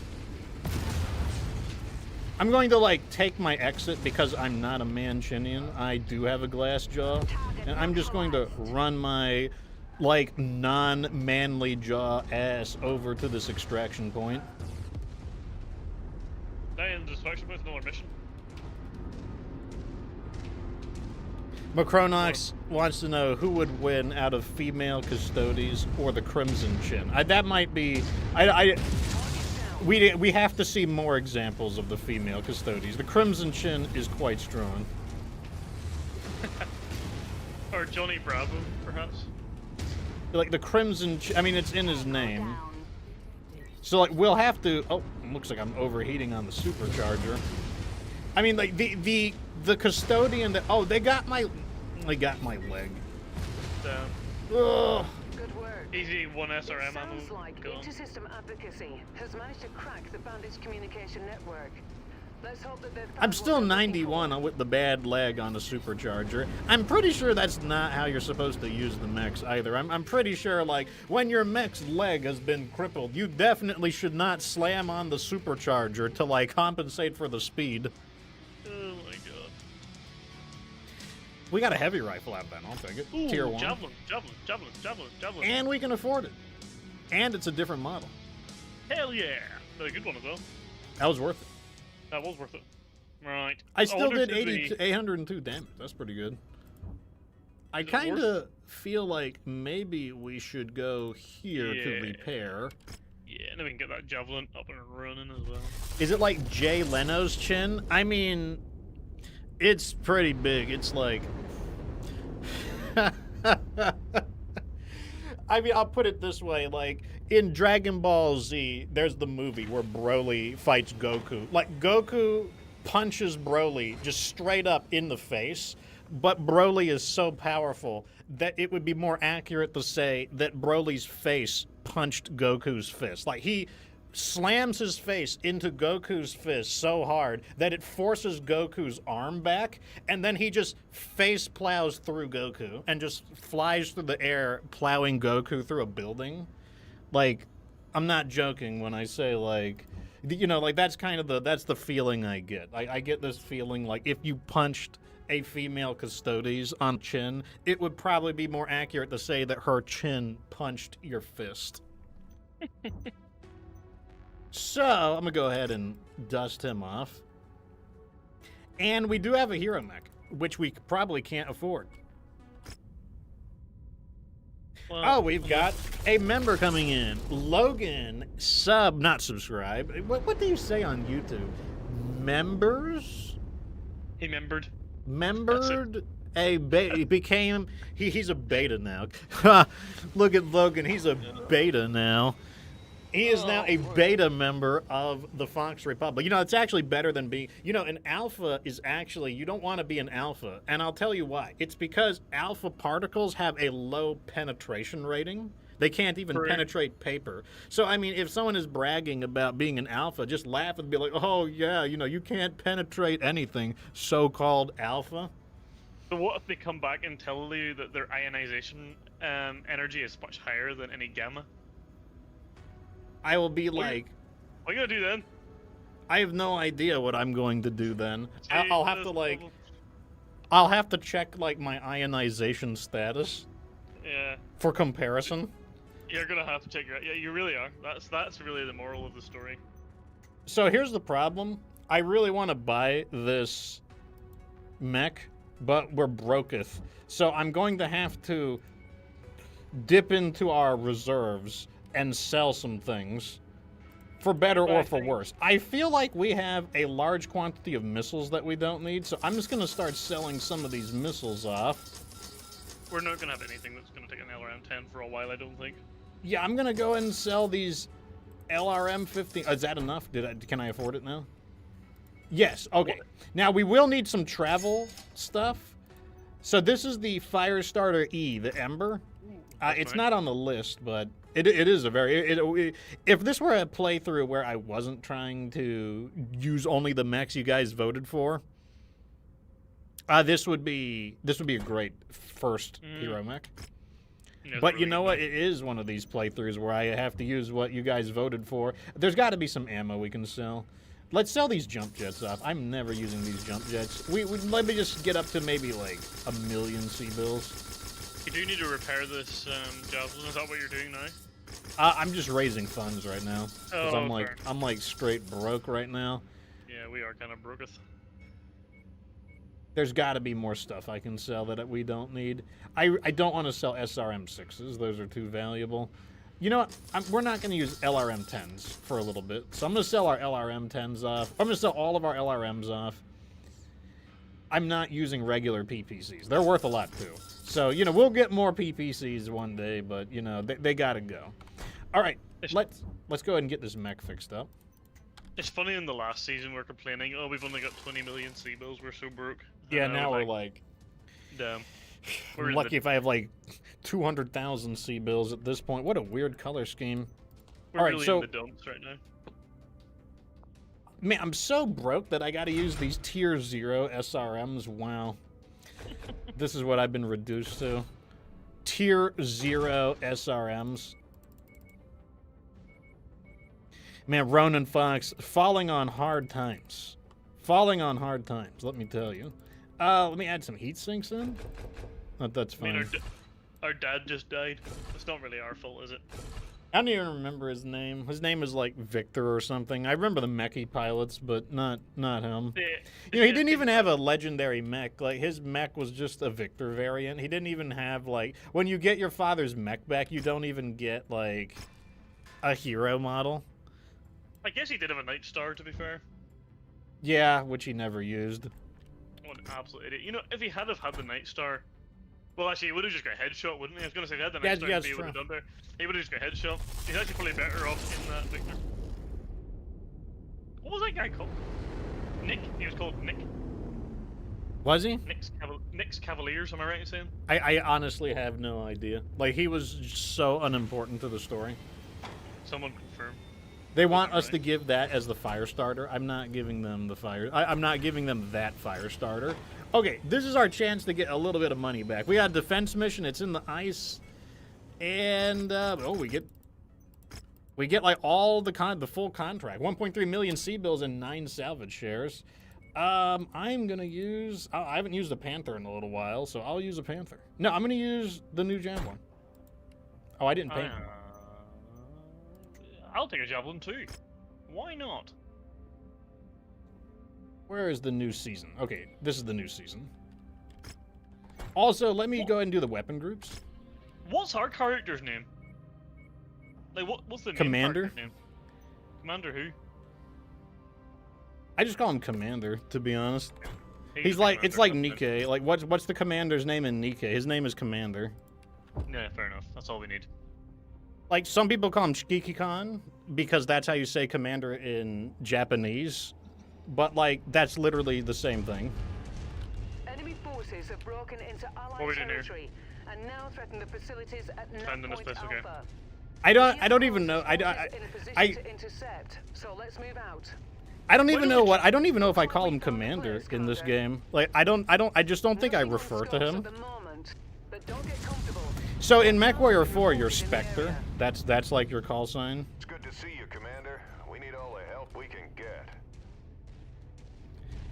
I'm going to, like, take my exit because I'm not a Manchinian. I do have a glass jaw. And I'm just going to run my, like, non-manly jaw ass over to this extraction point. And the extraction point's another mission. Macronox wants to know who would win out of female custodies or the Crimson Chin. That might be... We have to see more examples of the female custodies. The Crimson Chin is quite strong. Or Johnny Bravo, perhaps. Like, the Crimson Chin... I mean, it's in his name. So, like, we'll have to... Oh, looks like I'm overheating on the supercharger. I mean, like, the custodian that... Oh, they got my leg. Down. Ugh. Good work. Easy 1 SRM ammo. Sounds like Go on. inter-system advocacy has managed to crack the bandits' communication network. Let's hope that they've found I'm what still they're looking 91 for. with the bad leg on the supercharger. I'm pretty sure that's not how you're supposed to use the mechs either. I'm pretty sure, like, when your mech's leg has been crippled, you definitely should not slam on the supercharger to, like, compensate for the speed. Oh my god. We got a heavy rifle out of that, I'll take it. Ooh, Tier 1. javelin. And we can afford it. And it's a different model. Hell yeah. That's a good one as well. That was worth it. That was worth it. Right. I still wonder did if the- 802 damage. That's pretty good. I Is it kind worth of feel like maybe we should go here to Yeah. repair. Yeah, and then we can get that javelin up and running as well. Is it like Jay Leno's chin? I mean, it's pretty big. It's like... I mean, I'll put it this way, like, in Dragon Ball Z, there's the movie where Broly fights Goku. Like, Goku punches Broly just straight up in the face, but Broly is so powerful that it would be more accurate to say that Broly's face punched Goku's fist. Like, he slams his face into Goku's fist so hard that it forces Goku's arm back, and then he just face plows through Goku and just flies through the air, plowing Goku through a building. Like, I'm not joking when I say, like, you know, like, that's kind of that's the feeling I get. I get this feeling like if you punched a female custodes on chin, it would probably be more accurate to say that her chin punched your fist. So, I'm going to go ahead and dust him off. And we do have a hero mech, which we probably can't afford. Well, Oh, we've got a member coming in. Logan, not subscribe. What do you say on YouTube? Members? he membered. Membered? He became... He's a beta now. Look at Logan, he's a beta now. He is now a beta member of the Fox Republic. You know, it's actually better than being... You know, an alpha is actually... You don't want to be an alpha. And I'll tell you why. It's because alpha particles have a low penetration rating. They can't even penetrate paper. So, I mean, if someone is bragging about being an alpha, just laugh and be like, oh, yeah, you know, you can't penetrate anything, so-called alpha. So what if they come back and tell you that their ionization energy is much higher than any gamma? I will be like... What are you gonna do then? I have no idea what I'm going to do then. I'll have to, like... Jesus. I'll have to check, like, my ionization status Yeah. for comparison. You're gonna have to check your... Yeah, you really are. That's really the moral of the story. So here's the problem. I really want to buy this mech, but we're broketh. So I'm going to have to dip into our reserves and sell some things, for better or for worse. I feel like we have a large quantity of missiles that we don't need, so I'm just going to start selling some of these missiles off. We're not gonna have anything that's gonna take an LRM-10 for a while, I don't think. Yeah, I'm going to go and sell these LRM-15. Is that enough? Can I afford it now? Yes, okay. Now, we will need some travel stuff. So this is the Firestarter E, the Ember. It's not on the list, but it is a very... if this were a playthrough where I wasn't trying to use only the mechs you guys voted for, this would be a great first hero mech. Yeah, But really you know what? It is one of these playthroughs where I have to use what you guys voted for. There's got to be some ammo we can sell. Let's sell these jump jets off. I'm never using these jump jets. Let me just get up to maybe like 1 million C-bills. You do need to repair this javelin. Is that what you're doing now? I'm just raising funds right now. 'Cause Oh, I'm like straight broke right now. Yeah, we are kind of broketh. There's got to be more stuff I can sell that we don't need. I don't want to sell SRM6s. Those are too valuable. You know what? We're not going to use LRM10s for a little bit. So I'm going to sell our LRM10s off. I'm going to sell all of our LRMs off. I'm not using regular PPCs. They're worth a lot, too. So, you know, we'll get more PPCs one day, but, you know, they got to go. All right, let's go ahead and get this mech fixed up. It's funny, in the last season we're complaining, oh, we've only got 20 million C-bills, we're so broke. Yeah, now we're like... Damn. I'm lucky if I have like 200,000 C-bills at this point. What a weird color scheme. We're really in the dumps right now. Man, I'm so broke that I got to use these tier 0 SRMs. Wow. This is what I've been reduced to. Tier 0 SRMs. Man, Ronan Fox, falling on hard times. Falling on hard times, let me tell you. Let me add some heat sinks in. That's fine. I mean, our dad just died. It's not really our fault, is it? I don't even remember his name. His name is like Victor or something. I remember the Mechie pilots, but not him. Yeah, You know, he didn't even have a legendary mech. Like, his mech was just a Victor variant. He didn't even have, like... When you get your father's mech back, you don't even get, like, a hero model. I guess he did have a Night Star, to be fair. Yeah, which he never used. What an absolute idiot. You know, if he had had the Night Star... Well, actually, he would have just got headshot, wouldn't he? I was going to say, if he had the Night Star, he would have done better. He would have just got headshot. He's actually probably better off in that, Victor. What was that guy called? Nick? He was called Nick. Was he? Nick's Cavaliers, am I right in saying? I honestly have no idea. Like, he was so unimportant to the story. Someone confirm. They want us to give that as the fire starter. I'm not giving them the fire. I'm not giving them that fire starter. Okay, this is our chance to get a little bit of money back. We got a defense mission. It's in the ice, and we get like all the full contract. 1.3 million C-bills and 9 salvage shares. I'm gonna use. I haven't used a Panther in a little while, so I'll use a Panther. No, I'm gonna use the new Javelin. Oh, I didn't paint. I'll take a Javelin too. Why not? Where is the new season? Okay, this is the new season. Also, let me go ahead and do the weapon groups. What's our character's name? Like, what's the Commander? name? Commander who? I just call him Commander, to be honest. He's like, it's like Nikkei. Like, what's the commander's name in Nikkei? His name is Commander. Yeah, fair enough. That's all we need. Like, some people call him Shikikan because that's how you say commander in Japanese. But, like, that's literally the same thing. Enemy forces have broken into What are we Allied doing here? territory and now threaten the facilities at Defend in this Point place, okay. Alpha. I don't even know. In a position to intercept, so let's move out. I don't even know what. I don't even know if I call him commander in this game. Like, I just don't think I Nothing on refer to scopes him. at the moment, but don't get comfortable. So in MechWarrior 4, you're Spectre. That's like your call sign. It's good to see you, Commander. We need all the help we can get.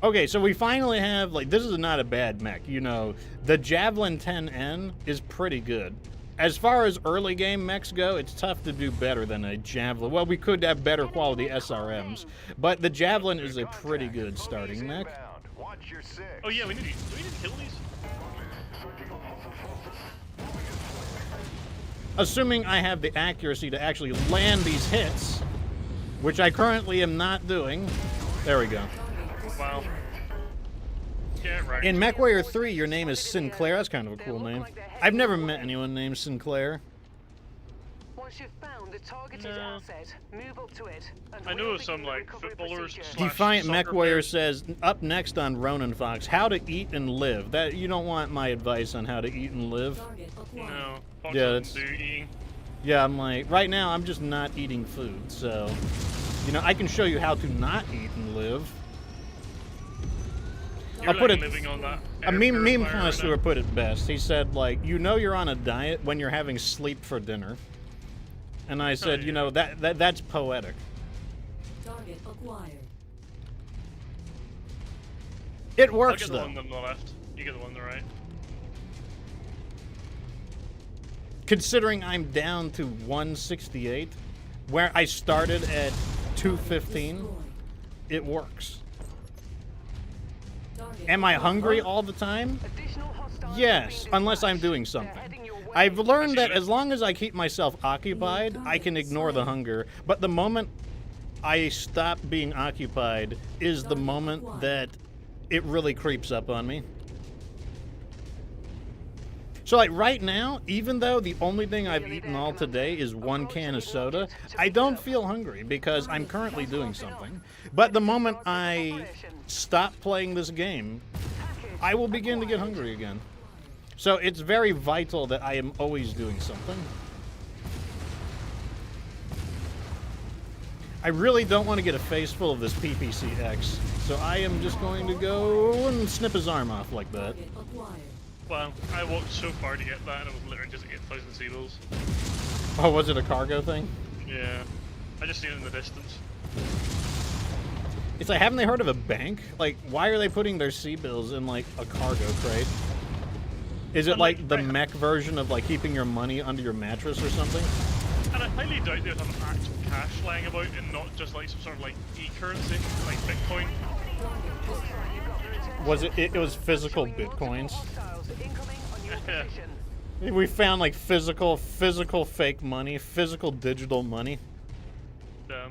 Okay, so we finally have, like, this is not a bad mech. You know, the Javelin 10N is pretty good. As far as early game mechs go, it's tough to do better than a Javelin. Well, we could have better quality SRMs, but the Javelin is a pretty good starting mech. Inbound. Watch your six. Oh yeah, do we need to kill these? Assuming I have the accuracy to actually land these hits, which I currently am not doing. There we go. Wow. Yeah, right. In MechWarrior 3, your name is Sinclair. That's kind of a cool name. I've never met anyone named Sinclair. Once you've found the targeted No. asset, move up to it. And I know we'll of some, begin the like, recovery footballers procedure. slash Defiant soccer MechWarrior players. says, up next on Ronin Fox, how to eat and live. That you don't want my advice on how to eat and live. Target acquired. No. Fox Yeah, doesn't that's- do eating. Yeah, I'm like, right now I'm just not eating food, so, you know, I can show you how to not eat and live. You're I'll put like it- living on that A air meme purifier right connoisseur now. put it best. He said, like, you know you're on a diet when you're having sleep for dinner. And I said, you know, that's poetic. Target acquired. It I'll works, get the though. one on the left. You get the one on the right. Considering I'm down to 168, where I started at 215, Destroyed. it works. Target Am I acquired. hungry all the time? Additional hostiles Yes, being unless I'm dispatched. doing They're something. heading your way. I've learned that as long as I keep myself occupied, I can ignore the hunger. But the moment I stop being occupied is the moment that it really creeps up on me. So, like, right now, even though the only thing I've eaten all today is one can of soda, I don't feel hungry because I'm currently doing something. But the moment I stop playing this game, I will begin to get hungry again. So it's very vital that I am always doing something. I really don't want to get a face full of this PPCX, so I am just going to go and snip his arm off like that. Target acquired. Well, I walked so far to get that, and it was literally just to get 1,000 seagulls. Oh, was it a cargo thing? Yeah. I just seen it in the distance. It's like, haven't they heard of a bank? Like, why are they putting their C-bills in, like, a cargo crate? Is it I'm like like, the right. mech version of, like, keeping your money under your mattress or something? And I highly doubt there's an actual cash lying about and not just like some sort of like e-currency, like Bitcoin. Was it was physical bitcoins? Hostiles incoming on your Yeah. position. We found, like, physical fake money, physical digital money. Damn.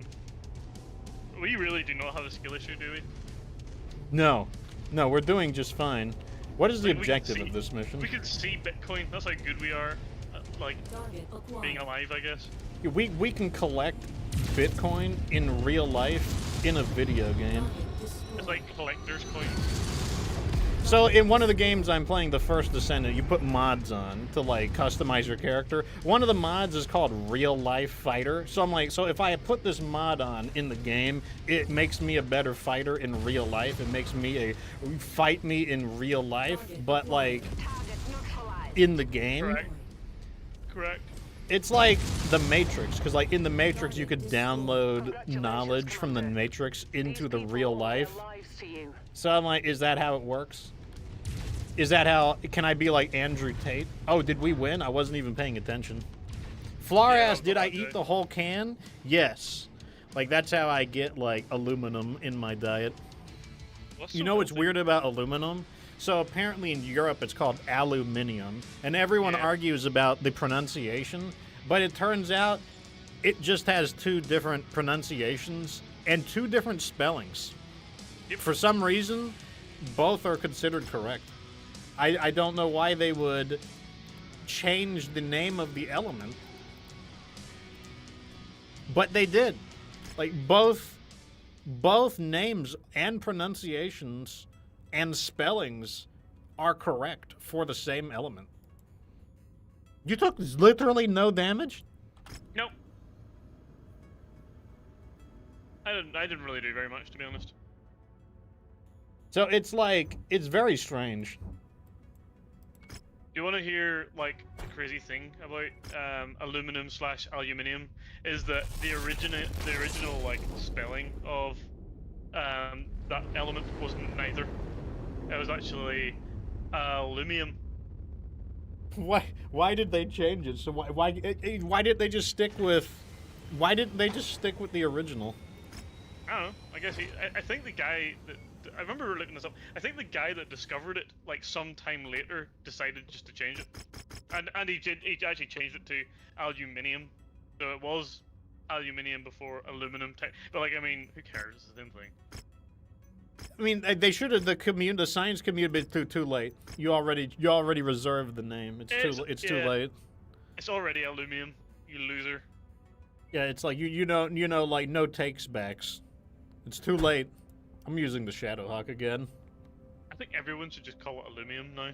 We really do not have a skill issue, do we? No, we're doing just fine. What is the Like, we can objective see- of this mission? We could see Bitcoin. That's how good we are at, like, Target acquired. being alive, I guess. We can collect Bitcoin in real life in a video game. Target destroyed. It's like collector's coins. So in one of the games I'm playing, The First Descendant, you put mods on to, like, customize your character. One of the mods is called Real Life Fighter. So I'm like, so if I put this mod on in the game, it makes me a better fighter in real life. It makes me fight me in real life, but, like, in the game. Correct. Correct. It's like The Matrix, because, like, in The Matrix you could download knowledge from The Matrix into the real life. So I'm like, is that how it works? Is that how, can I be like Andrew Tate? Oh, did we win? I wasn't even paying attention. Flar Yeah, asked, did I okay. eat the whole can? Yes. Like, that's how I get, like, aluminum in my diet. What's You so know what's healthy? weird about aluminum? So apparently in Europe it's called aluminium, and everyone Yeah. argues about the pronunciation, but it turns out it just has two different pronunciations and two different spellings. Yep. For some reason, both are considered correct. I don't know why they would change the name of the element. But they did. Like, both names and pronunciations and spellings are correct for the same element. You took literally no damage? Nope. I didn't really do very much, to be honest. So it's like, it's very strange. You want to hear like the crazy thing about aluminum/aluminium is that the original like spelling of that element wasn't neither. It was actually aluminum. Why did they change it? So why didn't they just stick with the original? I don't know. I guess I think the guy that I remember looking this up. I think the guy that discovered it like some time later decided just to change it, and he actually changed it to aluminium. So it was aluminium before aluminum. But like, I mean, who cares? It's the same thing. I mean, they should have the science community too late. You already reserved the name. It's too late. It's already aluminum, you loser. Yeah, it's like you know like no takes backs. It's too late. I'm using the Shadowhawk again. I think everyone should just call it aluminum now.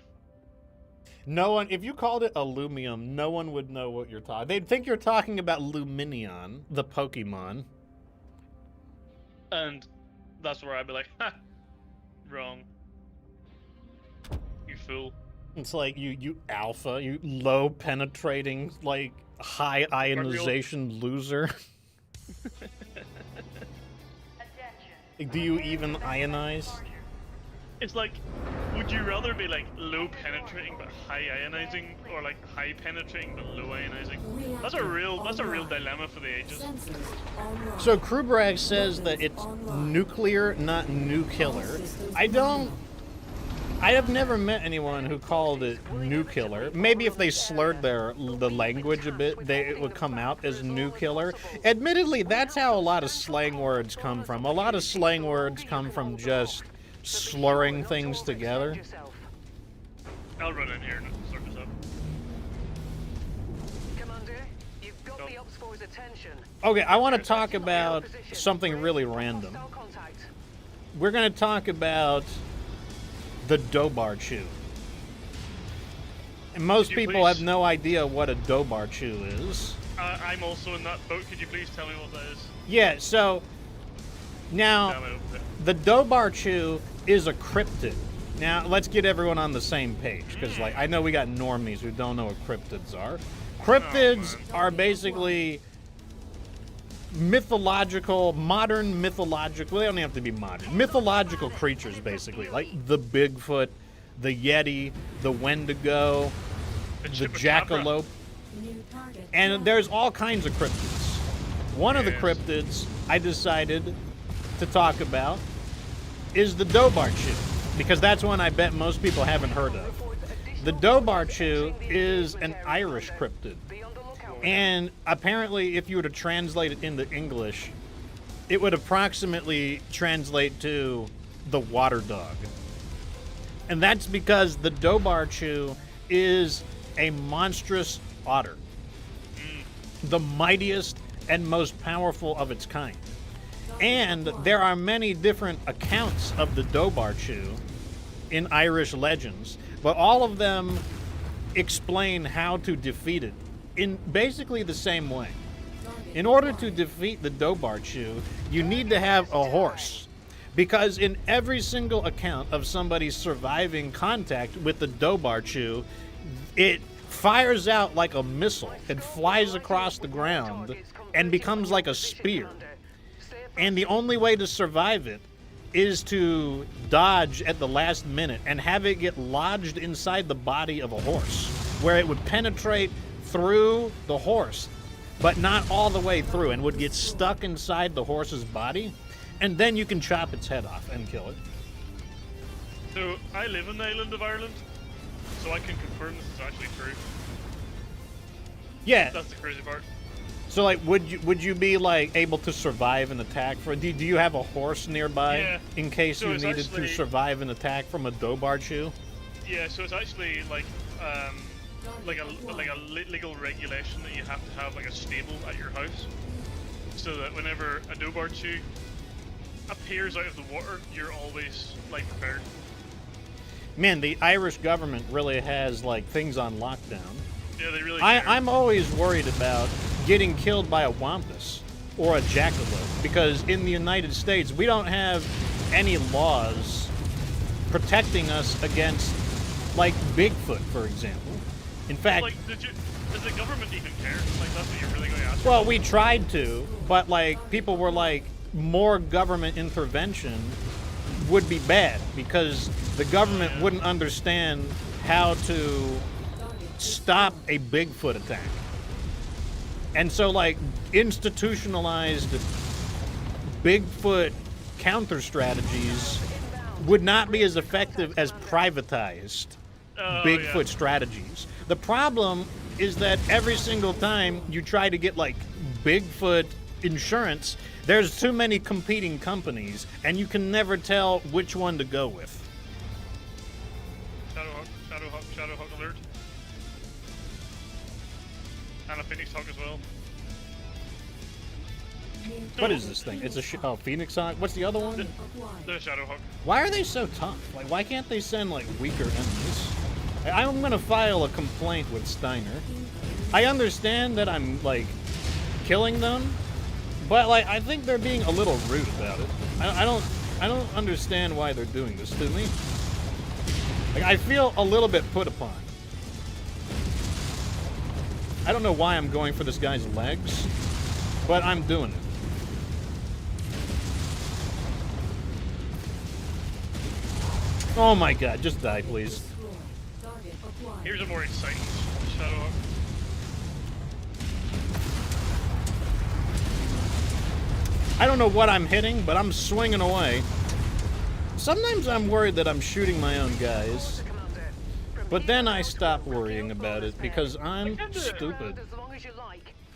No one, if you called it aluminum, no one would know what you're talking. They'd think you're talking about Luminion, the Pokemon. And that's where I'd be like, ha, wrong. You fool. It's like you alpha, you low penetrating, like high ionization loser. Do you even ionize? It's like, would you rather be like low penetrating but high ionizing, or like high penetrating but low ionizing? That's a real dilemma for the ages. Sensors online. So Krubrag says that it's nuclear, not nuclear. I have never met anyone who called it nuclear. Maybe if they slurred the language a bit, it would come out as nuclear. Admittedly, that's how a lot of slang words come from. A lot of slang words come from just slurring things together. I'll run in here and sort this up. Commander, you've got the Ops Force's attention. Okay, I want to talk about something really random. Hostile contact. We're going to talk about the Dobarchu. And most Could you people please- have no idea what a Dobarchu is. I'm also in that boat. Could you please tell me what that is? Yeah, so now Damn it. the Dobarchu is a cryptid. Now let's get everyone on the same page, because like I know we got normies who don't know what cryptids are. Cryptids are basically modern mythological, they don't have to be modern, mythological creatures basically, like the Bigfoot, the Yeti, the Wendigo, the Jackalope, New target. and there's all kinds of cryptids. One of the cryptids I decided to talk about is the Dobarchu, because that's one I bet most people haven't heard of. The Dobarchu is an Irish cryptid. And apparently, if you were to translate it into English, it would approximately translate to the water dog. And that's because the Dobarchu is a monstrous otter, the mightiest and most powerful of its kind. And there are many different accounts of the Dobarchu in Irish legends, but all of them explain how to defeat it in basically the same way. In order to defeat the Dobarchu, you need to have a horse, because in every single account of somebody surviving contact with the Dobarchu, it fires out like a missile and flies across the ground and becomes like a spear. And the only way to survive it is to dodge at the last minute and have it get lodged inside the body of a horse, where it would penetrate through the horse, but not all the way through, and would get stuck inside the horse's body, and then you can chop its head off and kill it. So, I live in the island of Ireland, so I can confirm this is actually true. Yeah. That's the crazy part. So, like, would you be like able to survive an attack for? Do you have a horse nearby Yeah. in case So you it's needed actually- to survive an attack from a Dobarchu? Yeah, so it's actually like a legal regulation that you have to have like a stable at your house. so that whenever a Nobarchu appears out of the water, you're always like prepared. Man, the Irish government really has like things on lockdown. Yeah, they really. I'm always worried about getting killed by a wampus or a jackalope because in the United States we don't have any laws protecting us against like Bigfoot, for example. In fact, like, does the government even care? Like, that's what you're really going to ask. well, we tried to, but like people were like, more government intervention would be bad because the government wouldn't understand how to stop a Bigfoot attack. And so like institutionalized Bigfoot counter strategies would not be as effective as privatized Bigfoot strategies. The problem is that every single time you try to get like Bigfoot insurance, there's too many competing companies and you can never tell which one to go with. Shadowhawk alert. And a Phoenix Hawk as well. What is this thing? It's a Phoenix Hawk? What's the other one? The Shadowhawk. Why are they so tough? Like, why can't they send like weaker enemies? I'm gonna file a complaint with Steiner. I understand that I'm like killing them, but like I think they're being a little rude about it. I don't understand why they're doing this to me. Like I feel a little bit put upon. I don't know why I'm going for this guy's legs, but I'm doing it. Oh my god, just die, please. Here's a more exciting Shadowhawk. I don't know what I'm hitting, but I'm swinging away. Sometimes I'm worried that I'm shooting my own guys, but then I stop worrying about it because I'm stupid.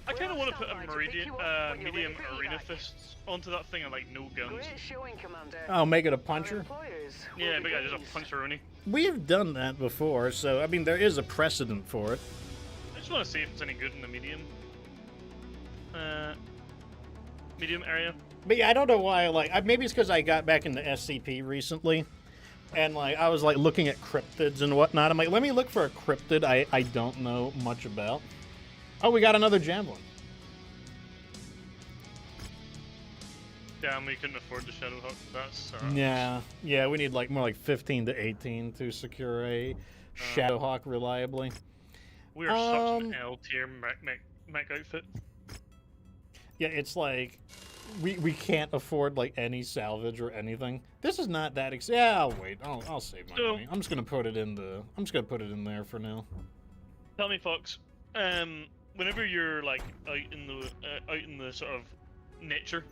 I kind of want to put a medium arena fists onto that thing and like no guns. I'll make it a puncher. Yeah, big guy just a puncher-oni. We've done that before, so I mean there is a precedent for it. I just want to see if it's any good in the medium. Medium area. But yeah, I don't know why. Like maybe it's because I got back into SCP recently, and like I was like looking at cryptids and whatnot. I'm like, let me look for a cryptid I don't know much about. Oh, we got another javelin. Damn, we couldn't afford the Shadowhawk. That sucks. Yeah, we need like more like 15 to 18 to secure a Shadowhawk reliably. We are such an L tier mech outfit. Yeah, it's like we can't afford like any salvage or anything. This is not that yeah, I'll wait. I'll save my money. I'm just gonna put it in there for now. Tell me, Fox. Whenever you're like out in the sort of nature,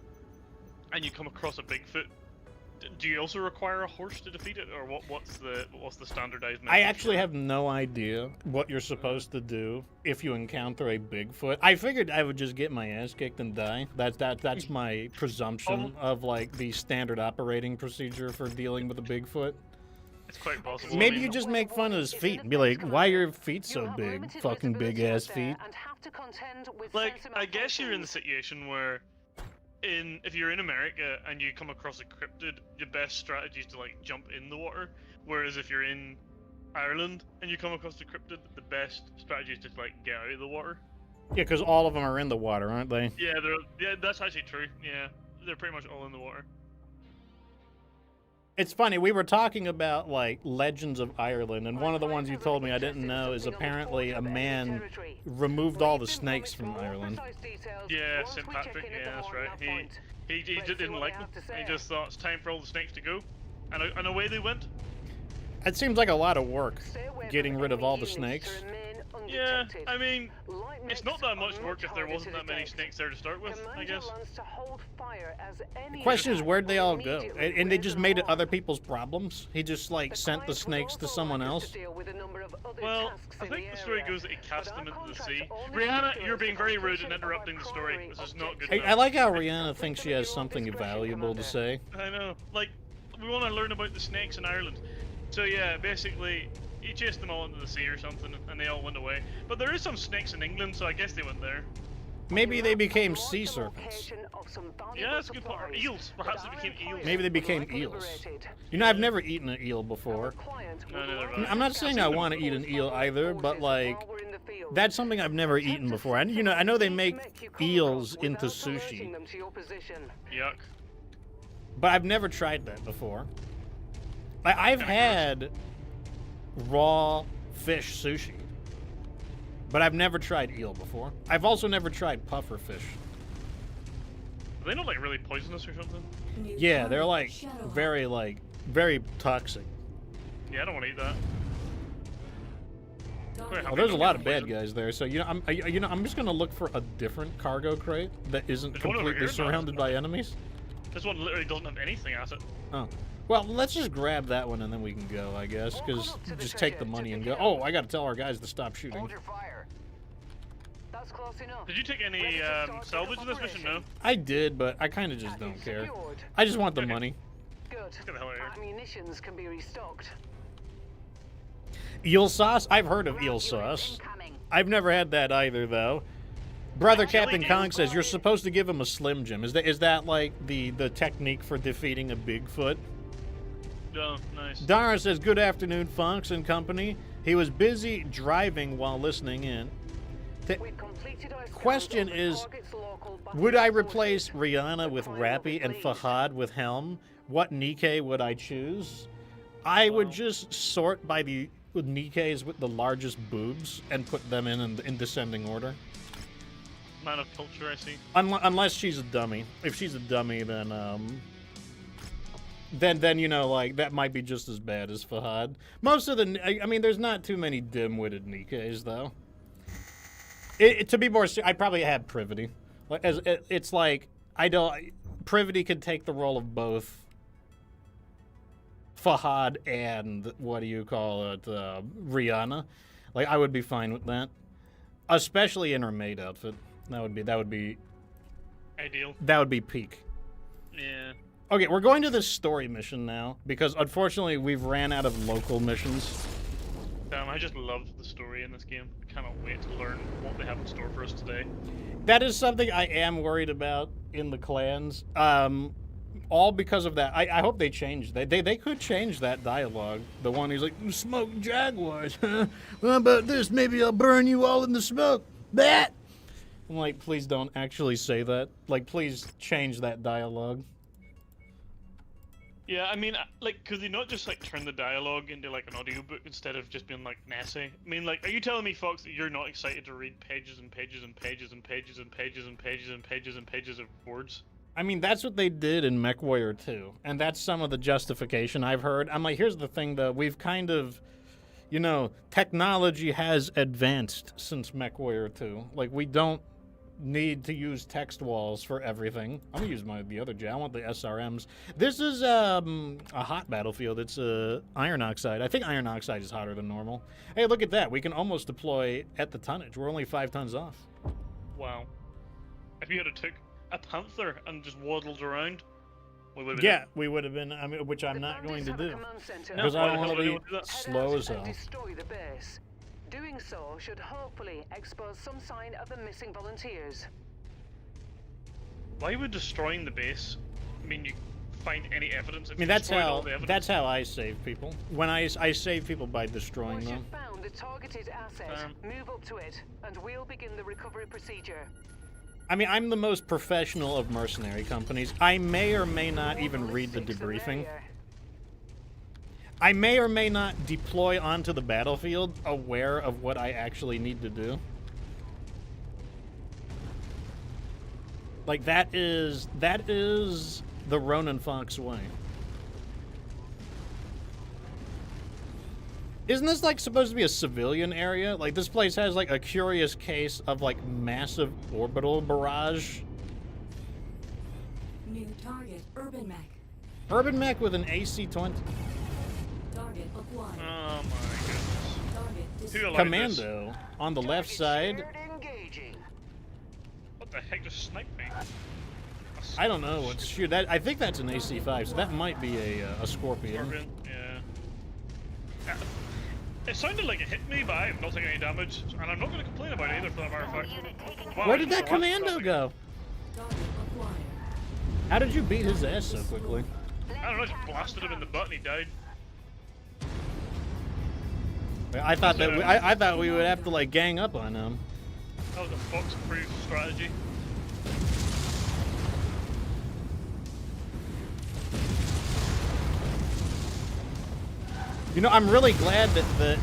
and you come across a Bigfoot, do you also require a horse to defeat it, or what's the standardized method? I actually have no idea what you're supposed to do if you encounter a Bigfoot. I figured I would just get my ass kicked and die. That's my presumption of like the standard operating procedure for dealing with a Bigfoot. It's quite possible. Maybe you just make fun of his feet and be like, why are your feet so big? Fucking big ass feet. Like, I guess you're in the situation where if you're in America and you come across a cryptid, your best strategy is to like jump in the water. Whereas if you're in Ireland and you come across a cryptid, the best strategy is to like get out of the water. Yeah, because all of them are in the water, aren't they? Yeah, that's actually true. Yeah, they're pretty much all in the water. It's funny, we were talking about like legends of Ireland, and one of the ones you told me I didn't know is apparently a man removed all the snakes from Ireland. Yeah, St. Patrick, yeah, that's right. He just didn't like them. He just thought it's time for all the snakes to go. And away they went. It seems like a lot of work, getting rid of all the snakes. Yeah, I mean, it's not that much work if there wasn't that many snakes there to start with, I guess. The question is, where'd they all go? And they just made it other people's problems? He just, like, sent the snakes to someone else? Well, I think the story goes that he cast them into the sea. Rihanna, you're being very rude and interrupting the story. This is not good enough. I like how Rihanna thinks she has something valuable to say. I know. Like, we want to learn about the snakes in Ireland. So yeah, basically, he chased them all into the sea or something, and they all went away. But there is some snakes in England, so I guess they went there. Maybe they became sea serpents. Yeah, that's a good point. Or eels. Perhaps they became eels. Maybe they became eels. You know, I've never eaten an eel before. No, neither have I. I'm not saying I want to eat an eel either, but like, that's something I've never eaten before. And you know, I know they make eels into sushi, Yuck. but I've never tried that before. I've had raw fish sushi, but I've never tried eel before. I've also never tried puffer fish. Are they not like really poisonous or something? New Yeah, they're target, like very toxic. Yeah, I don't want to eat that. Target Well, there's a lot of bad guys there, so you know, I'm just gonna look for a different cargo crate that isn't There's one over completely here, no, surrounded by enemies. This one literally doesn't have anything at it. Oh, well, let's just grab that one and then we can go, I guess, because just take the money and go. Oh, I gotta tell our guys to stop shooting. Hold your fire. That's close enough. Did you take any salvage in this mission? No. I did, but I kind of just don't care. I just want the money. Good. Get the hell out of here. Ammunitions can be restocked. Eel sauce? I've heard of eel sauce. I've never had that either, though. Brother Captain Kong says you're supposed to give him a Slim Jim. Is that like the technique for defeating a Bigfoot? Oh, nice. Dara says, good afternoon, Funks and company. He was busy driving while listening in. We've completed our Question scans on the is, target's local would I battle replace forces. Rihanna with The client Rappy will and be Fahad with Helm? What Nikkei would I choose? I would just sort by the Nikkeis with the largest boobs and put them in descending order. Man of culture, I see. Unless she's a dummy. If she's a dummy, then you know, like, that might be just as bad as Fahad. Most of the, I mean, there's not too many dim-witted Nikkeis, though. To be more serious, I'd probably have Privity. It's like, Privity could take the role of both Fahad and, what do you call it, Rihanna. Like, I would be fine with that. Especially in her maid outfit. That would be Ideal. That would be peak. Yeah. Okay, we're going to this story mission now, because unfortunately we've ran out of local missions. Damn, I just love the story in this game. I cannot wait to learn what they have in store for us today. That is something I am worried about in the clans. All because of that. I hope they change. They could change that dialogue. The one who's like, smoke jaguars, huh? How about this? Maybe I'll burn you all in the smoke. That. I'm like, please don't actually say that. Like, please change that dialogue. Yeah, I mean, like, could they not just, like, turn the dialogue into, like, an audiobook instead of just being, like, Nessie? I mean, like, are you telling me, Fox, that you're not excited to read pages and pages and pages and pages and pages and pages and pages and pages of words? I mean, that's what they did in MechWarrior 2, and that's some of the justification I've heard. I'm like, here's the thing, though. We've kind of, you know, technology has advanced since MechWarrior 2. Like, we don't need to use text walls for everything. I'm gonna use the other J. I want the SRMs. This is a hot battlefield. It's iron oxide. I think iron oxide is hotter than normal. Hey, look at that. We can almost deploy at the tonnage. We're only 5 tons off. Wow. If you had took a Panther and just waddled around, we would have Yeah, we would have been, I mean, which I'm not going to do. Because I don't want to be slow as hell. Destroy the base. Doing so should hopefully expose some sign of the missing volunteers. Why would destroying the base mean you find any evidence? I mean, that's how I save people. When I save people by destroying Once them. you've found the targeted asset, move up to it, and we'll begin the recovery procedure. I mean, I'm the most professional of mercenary companies. I may or may not even read the debriefing. I may or may not deploy onto the battlefield aware of what I actually need to do. Like, that is the Ronan Fox way. Isn't this, like, supposed to be a civilian area? Like, this place has, like, a curious case of, like, massive orbital barrage. New target, Urban Mech. Urban Mech with an AC-20. Target acquired. Oh my goodness. Target Who destroyed. allowed Commando on the left side. Engaging. What the heck just sniped me? I don't know what's shoot. That I think that's an AC-5, so that might be a Scorpion. Scorpion? Yeah. It sounded like it hit me, but I'm not taking any damage, and I'm not going to complain about it either, for that matter of fact. Wow, Where did that so commando go? Target acquired. How did you beat his ass so quickly? I don't know, I just blasted him in the butt and he died. I thought that I thought we would have to like gang up on him. That was a Fox-approved strategy. You know, I'm really glad that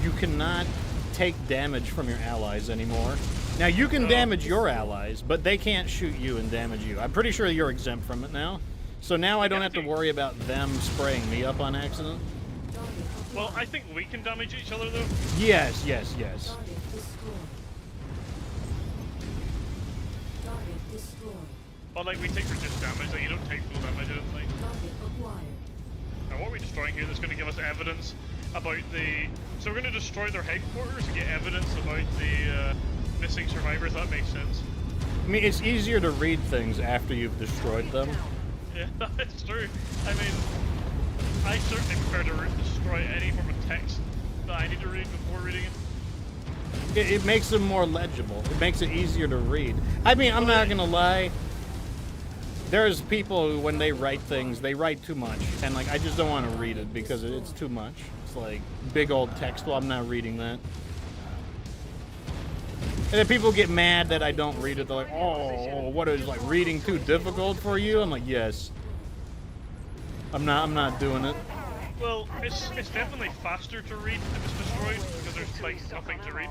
you cannot take damage from your allies anymore. Now, you can damage your allies, but they can't shoot you and damage you. I'm pretty sure you're exempt from it now. So now I don't have to worry about them spraying me up on accident. Well, I think we can damage each other, though. Yes, yes, yes. Target destroyed. Target destroyed. Or, like, we take reduced damage, like, you don't take full damage, I don't think. Target acquired. Now, what are we destroying here that's going to give us evidence about the... So we're going to destroy their headquarters to get evidence about the missing survivors, that makes sense. I mean, it's easier to read things after you've destroyed them. Yeah, that's true. I mean, I certainly prefer to destroy any form of text that I need to read before reading it. It makes them more legible. It makes it easier to read. I mean, I'm not gonna lie. There's people who, when they write things, they write too much, and like I just don't want to read it because it's too much. It's like big old text. Well, I'm not reading that. And then people get mad that I don't read it. They're like, "Oh, what is like reading too difficult for you?" I'm like, "Yes." I'm not doing it. Well, it's definitely faster to read if it's destroyed because there's like nothing to read.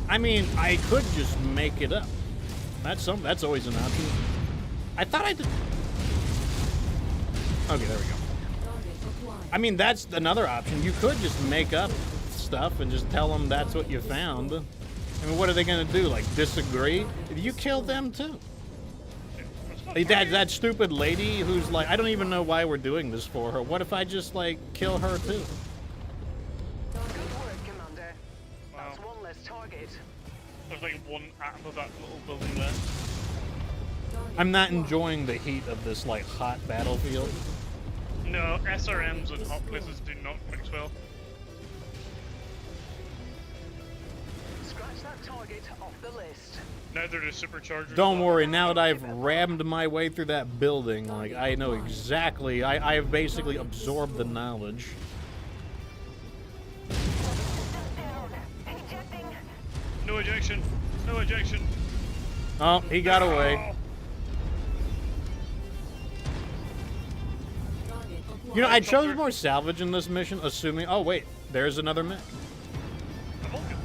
I mean, I could just make it up. That's always an option. I thought I did. Okay, there we go. Target acquired. I mean, that's another option. You could just make up stuff and just tell them that's what you found. I mean, what are they gonna do? Like disagree? You kill them too. Like, that stupid lady who's like, I don't even know why we're doing this for her. What if I just like kill her too? Good work, Commander. Wow. That's one less target. There's like one atom of that little building there. I'm not enjoying the heat of this like hot battlefield. No, SRMs and hot places do not mix well. Scratch that target off the list. Now they're just superchargers. Don't worry, now that I've rammed my way through that building, like I know exactly, I have basically absorbed the knowledge. No ejection. No ejection. Oh, he got away. Target acquired. You know, I chose more salvage in this mission, assuming, oh wait, there's another mech.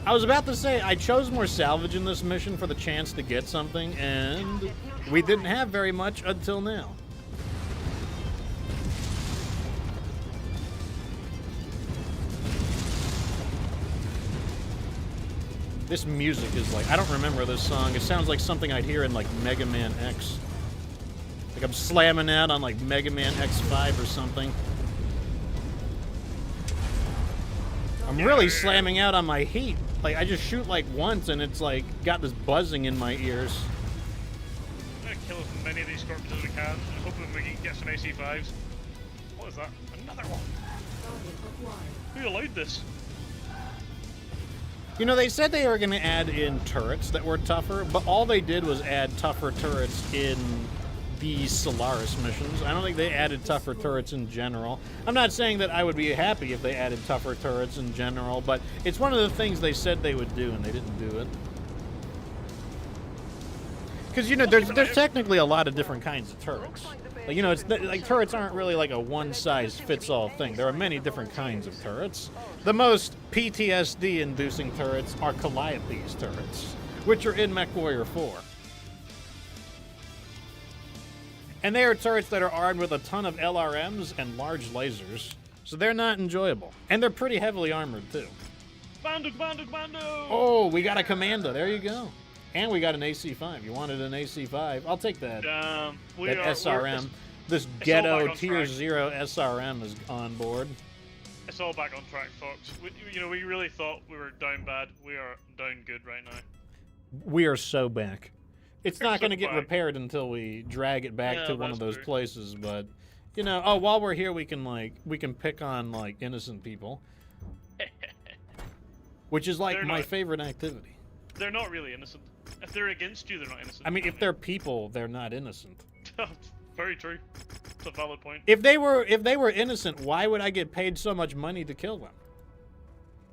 I was about to say, I chose more salvage in this mission for the chance to get something, and we didn't have very much until now. This music is like, I don't remember this song. It sounds like something I'd hear in like Mega Man X. Like I'm slamming out on like Mega Man X5 or something. I'm really slamming out on my heat. Like I just shoot like once and it's like got this buzzing in my ears. I'm gonna kill as many of these scorpions as we can and hoping we can get some AC5s. What is that? Another one. Target acquired. Who allowed this? You know, they said they were going to add in turrets that were tougher, but all they did was add tougher turrets in the Solaris missions. I don't think they added tougher turrets in general. I'm not saying that I would be happy if they added tougher turrets in general, but it's one of the things they said they would do, and they didn't do it. Because, you know, there's technically a lot of different kinds of turrets. Like, you know, it's like turrets aren't really like a one-size-fits-all thing. There are many different kinds of turrets. The most PTSD-inducing turrets are Calliope's turrets, which are in MechWarrior 4. And they are turrets that are armed with a ton of LRMs and large lasers, so they're not enjoyable. And they're pretty heavily armored, too. Bando, bando, bando! Oh, we got a commando. There you go. And we got an AC5. You wanted an AC5. I'll take that. That SRM. This ghetto tier 0 SRM is on board. It's all back on track, Fox. We really thought we were down bad. We are down good right now. We are so back. It's not so going to get back. repaired until we drag it back Yeah, to one of that's those true. places, but You know, oh, while we're here, we can pick on like innocent people, which is like They're my not- favorite activity. They're not really innocent. If they're against you, they're not innocent. I mean, if they're people, they're not innocent. Very true. It's a valid point. If they were innocent, why would I get paid so much money to kill them?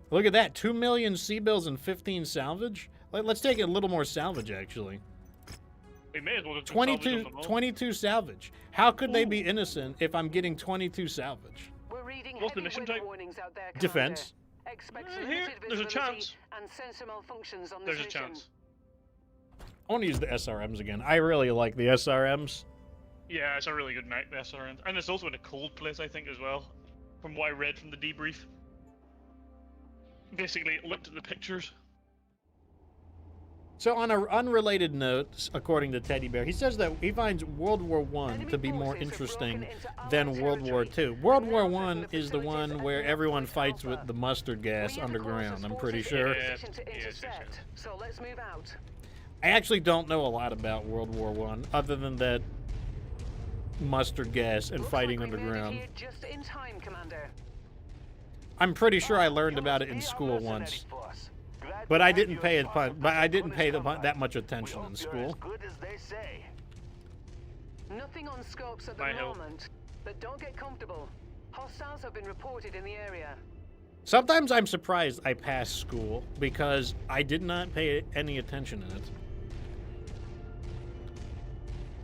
Look at that, 2 million C-bills and 15 salvage. Let's take a little more salvage, actually. We may as well just salvage 22, them all. 22 salvage. How could they be innocent if I'm getting 22 salvage? We're reading What's the heavy mission weather type? warnings out there, Commander. Defense. Expect Here, limited there's a visibility chance. and sensor malfunctions on There's this a mission. chance. I want to use the SRMs again. I really like the SRMs. Yeah, it's a really good mech, the SRN. And it's also in a cold place, I think, as well. From what I read from the debrief. Basically, looked at the pictures. So on an unrelated note, according to Teddy Bear, he says that he finds World War I to be more interesting than World War II. World War I is the one where everyone fights with the mustard gas underground, I'm pretty sure. Yes, To yes, yes, intercept. yes. So let's move out. I actually don't know a lot about World War I, other than that mustard gas and Looks fighting like we made it underground. here just in time, Commander. I'm pretty sure I learned about it in school once, but I didn't pay it. But I didn't pay that much attention in school. Good as they say. Nothing on scopes at the My help. moment, but don't get comfortable. Hostiles have been reported in the area. Sometimes I'm surprised I passed school because I did not pay any attention in it.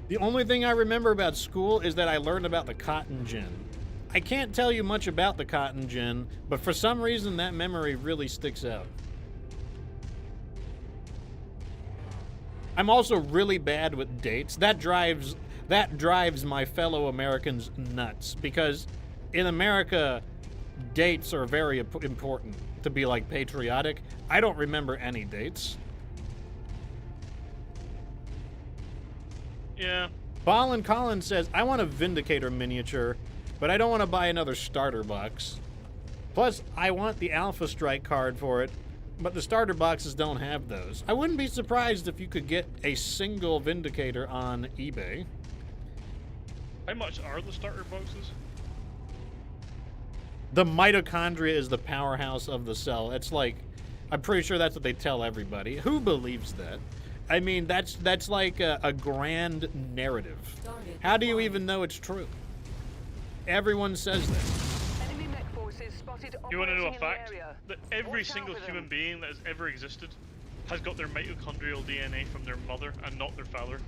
The only thing I remember about school is that I learned about the cotton gin. I can't tell you much about the cotton gin, but for some reason that memory really sticks out. I'm also really bad with dates. That drives my fellow Americans nuts because in America, dates are very important to be like patriotic. I don't remember any dates. Yeah. Ballin Collins says, I want a Vindicator miniature, but I don't want to buy another starter box. Plus, I want the Alpha Strike card for it, but the starter boxes don't have those. I wouldn't be surprised if you could get a single Vindicator on eBay. How much are the starter boxes? The mitochondria is the powerhouse of the cell. It's like, I'm pretty sure that's what they tell everybody. Who believes that? I mean, that's like a grand narrative. How do you even know it's true? Everyone says that. Enemy mech forces spotted You want to know a operating in the fact? area. That every Watch out single for them. human being that has ever existed has got their mitochondrial DNA from their mother and not their father.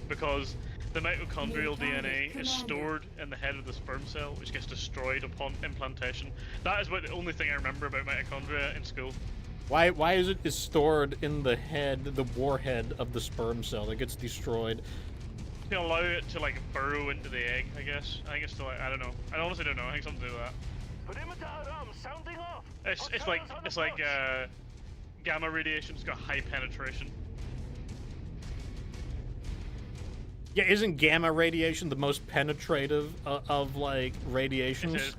Because the mitochondrial DNA is stored in the head of the sperm cell, which gets destroyed upon implantation. That is what the only thing I remember about mitochondria in school. Why is it stored in the head, the warhead of the sperm cell that gets destroyed? To allow it to like burrow into the egg, I guess. I think it's to like, I don't know. I honestly don't know. I think something to do with that. Perimeter alarm sounding off. It's like gamma radiation. It's got high penetration. Yeah, isn't gamma radiation the most penetrative of like It radiations? is.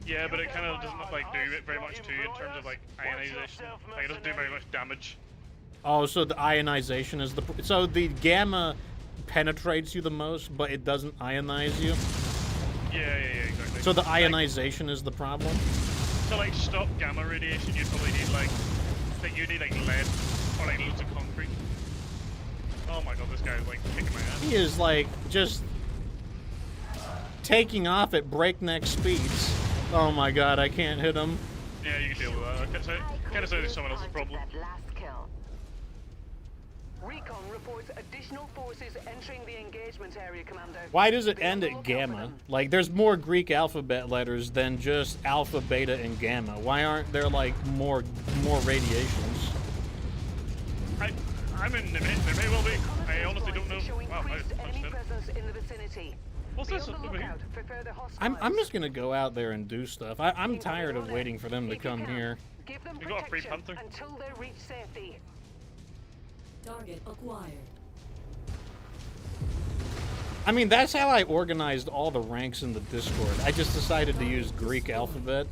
Yeah, but it kind of doesn't like do it very much too in terms of like ionization. Like it doesn't do very much damage. Oh, so the ionization is so the gamma penetrates you the most, but it doesn't ionize you. Yeah, exactly. So the ionization is the problem. To like stop gamma radiation, you'd probably need like you need like lead or like loads of concrete. Oh my god, this guy's like kicking my ass. He is like just taking off at breakneck speeds. Oh my god, I can't hit him. Yeah, you can deal with that. Kind of sounds like someone else's problem. Recon reports additional forces entering the engagement area, Commander. Why does it Be end on the at lookout for gamma? them. Like, there's more Greek alphabet letters than just alpha, beta, and gamma. Why aren't there like more radiations? I mean, there may well be. I honestly don't know. Show Wow, increased I enemy understand. presence in the vicinity. What's Be this on the over here? lookout for further hostiles. I'm just gonna go out there and do stuff. I'm tired of waiting for them to If you come can, here. Give them You got a free protection Panther? until they reach safety. Target acquired. I mean, that's how I organized all the ranks in the Discord. I just decided to use Greek alphabet.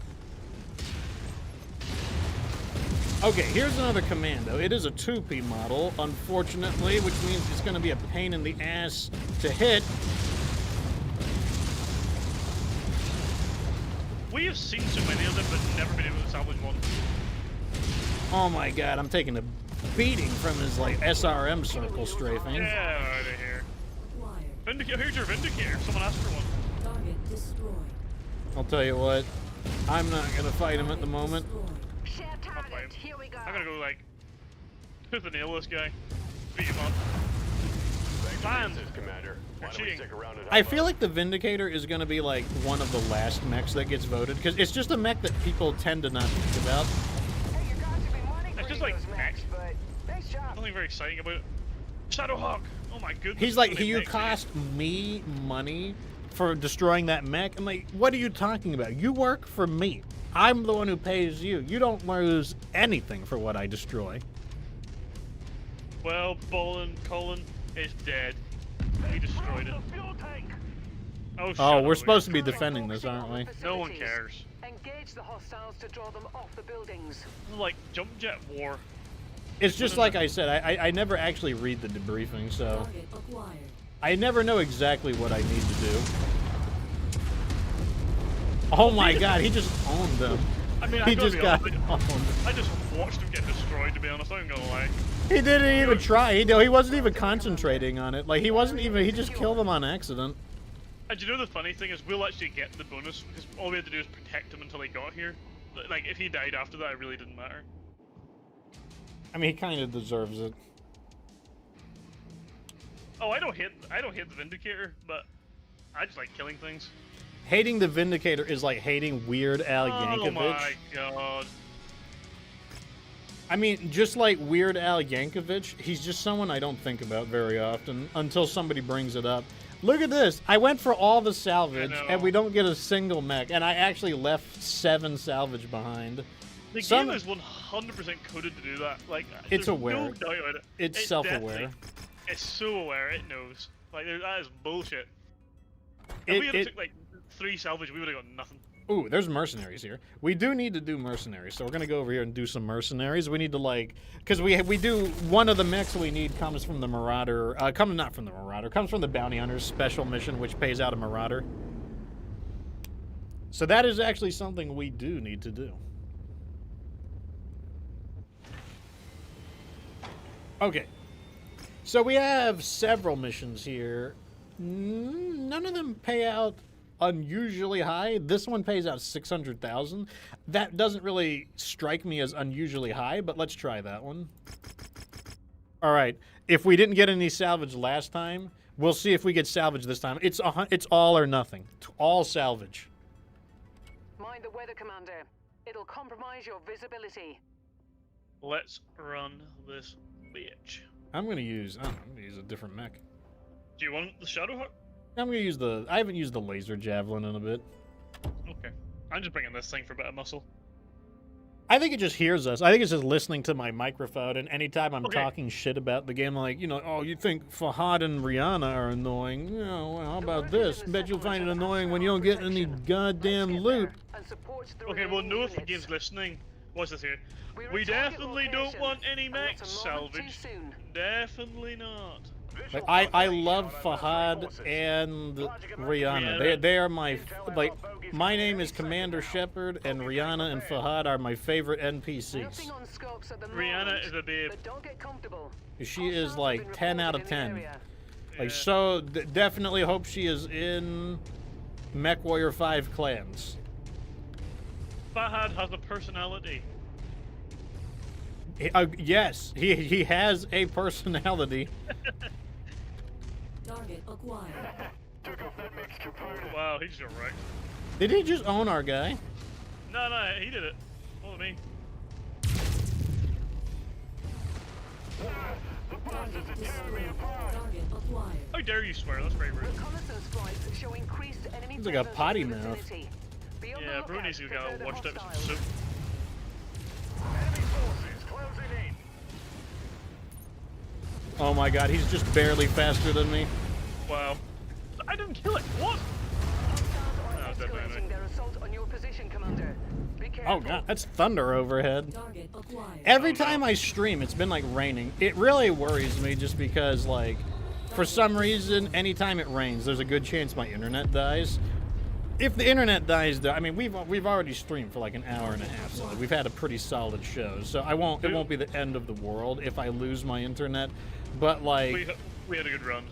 Okay, here's another commando. It is a 2P model, unfortunately, which means it's going to be a pain in the ass to hit. We have seen so many of them, but never been able to salvage one. Oh my god, I'm taking a beating from his, like, SRM circle strafing. Get out of here. Acquired. Vindicator, here's your Vindicator. Someone asked for one. Target destroyed. I'll tell you what, I'm not gonna fight him at the moment. Destroyed. Share I'll fight target. him. Here we go. I'm gonna go, like, tooth and nail this guy. Beat him up. Thanks Man. for the assist, Commander. Why don't we cheating. stick around and I help feel out? like the Vindicator is gonna be, like, one of the last mechs that gets voted, because it's just a mech that people tend to not think about. Hey, you guys have been money It's just breeding like those Mechs. mechs, but nice job. Nothing very exciting about it. Shadowhawk! Oh my goodness. He's like, so many you Mechs. cost me money for destroying that mech? I'm like, what are you talking about? You work for me. I'm the one who pays you. You don't lose anything for what I destroy. Well, Colin is dead. He destroyed it. Oh, Oh, we're supposed to be defending this, Focusing aren't on we? the No one facilities. cares. Engage the hostiles to draw them off the buildings. This is like jump jet war. It's just like I said, I never actually read the debriefing, so Target acquired. I never know exactly what I need to do. Oh my god, he just owned them. I mean, He I gotta just be got honest, owned. I just watched him get destroyed, to be honest. I'm not gonna lie. He didn't even try. He wasn't even concentrating on it. Like, he wasn't even, he just killed them on accident. And you know the funny thing is, we'll actually get the bonus because all we had to do is protect him until he got here. Like, if he died after that, it really didn't matter. I mean, he kind of deserves it. Oh, I don't hate the Vindicator, but I just like killing things. Hating the Vindicator is like hating Weird Al Oh Yankovic. my god. I mean, just like Weird Al Yankovic, he's just someone I don't think about very often until somebody brings it up. Look at this. I went for all the salvage, I know. and we don't get a single mech, and I actually left 7 salvage behind. The Some- game is 100% coded to do that. Like, It's there's aware. No doubt about it. It's self-aware. definitely- It's so aware. It knows. Like, that is bullshit. If It- we had it- took like 3 salvage, we would have got nothing. Ooh, there's mercenaries here. We do need to do mercenaries, so we're gonna go over here and do some mercenaries. We need to, like, because we do one of the mechs we need comes from the Marauder. Not from the Marauder. Comes from the Bounty Hunter's special mission, which pays out a Marauder. So that is actually something we do need to do. Okay. So we have several missions here. None of them pay out unusually high. This one pays out 600,000. That doesn't really strike me as unusually high, but let's try that one. All right. If we didn't get any salvage last time, we'll see if we get salvage this time. It's all or nothing. All salvage. Mind the weather, Commander. It'll compromise your visibility. Let's run this bitch. I'm gonna use a different mech. Do you want the Shadowhawk? I'm gonna use I haven't used the laser javelin in a bit. Okay. I'm just bringing this thing for a bit of muscle. I think it just hears us. I think it's just listening to my microphone, and anytime I'm Okay. talking shit about the game, like, oh, you think Fahad and Rihanna are annoying? Well, how about this? Bet you'll find it annoying when you don't get any goddamn loot. Okay, well, know if the game's listening. What's this here? We definitely don't want any Mechs salvage. Definitely not. Like, I love Fahad and Rihanna. They are my, like, my name is Commander Shepard, and Rihanna and Fahad are my favorite NPCs. Rihanna is a babe. She is like 10 out of 10. Like, so definitely hope she is in MechWarrior 5 clans. Fahad has a personality. Yes, he has a personality. Target acquired. Wow, he's just wrecked. Did he just own our guy? No, he did it. Not me. Target destroyed. Target acquired. How dare you swear? That's very rude. He's like a potty mouth. Yeah, bro needs to get all washed up with some soup. Enemy forces closing in. Oh my god, he's just barely faster than me. Wow. I didn't kill it. What? Oh god, that's thunder overhead. Target acquired. Every time I stream, it's been like raining. It really worries me just because, like, for some reason, anytime it rains, there's a good chance my internet dies. If the internet dies, though, I mean, we've already streamed for like an hour and a half, so we've had a pretty solid show. So it won't be the end of the world if I lose my internet, but like We had a good run.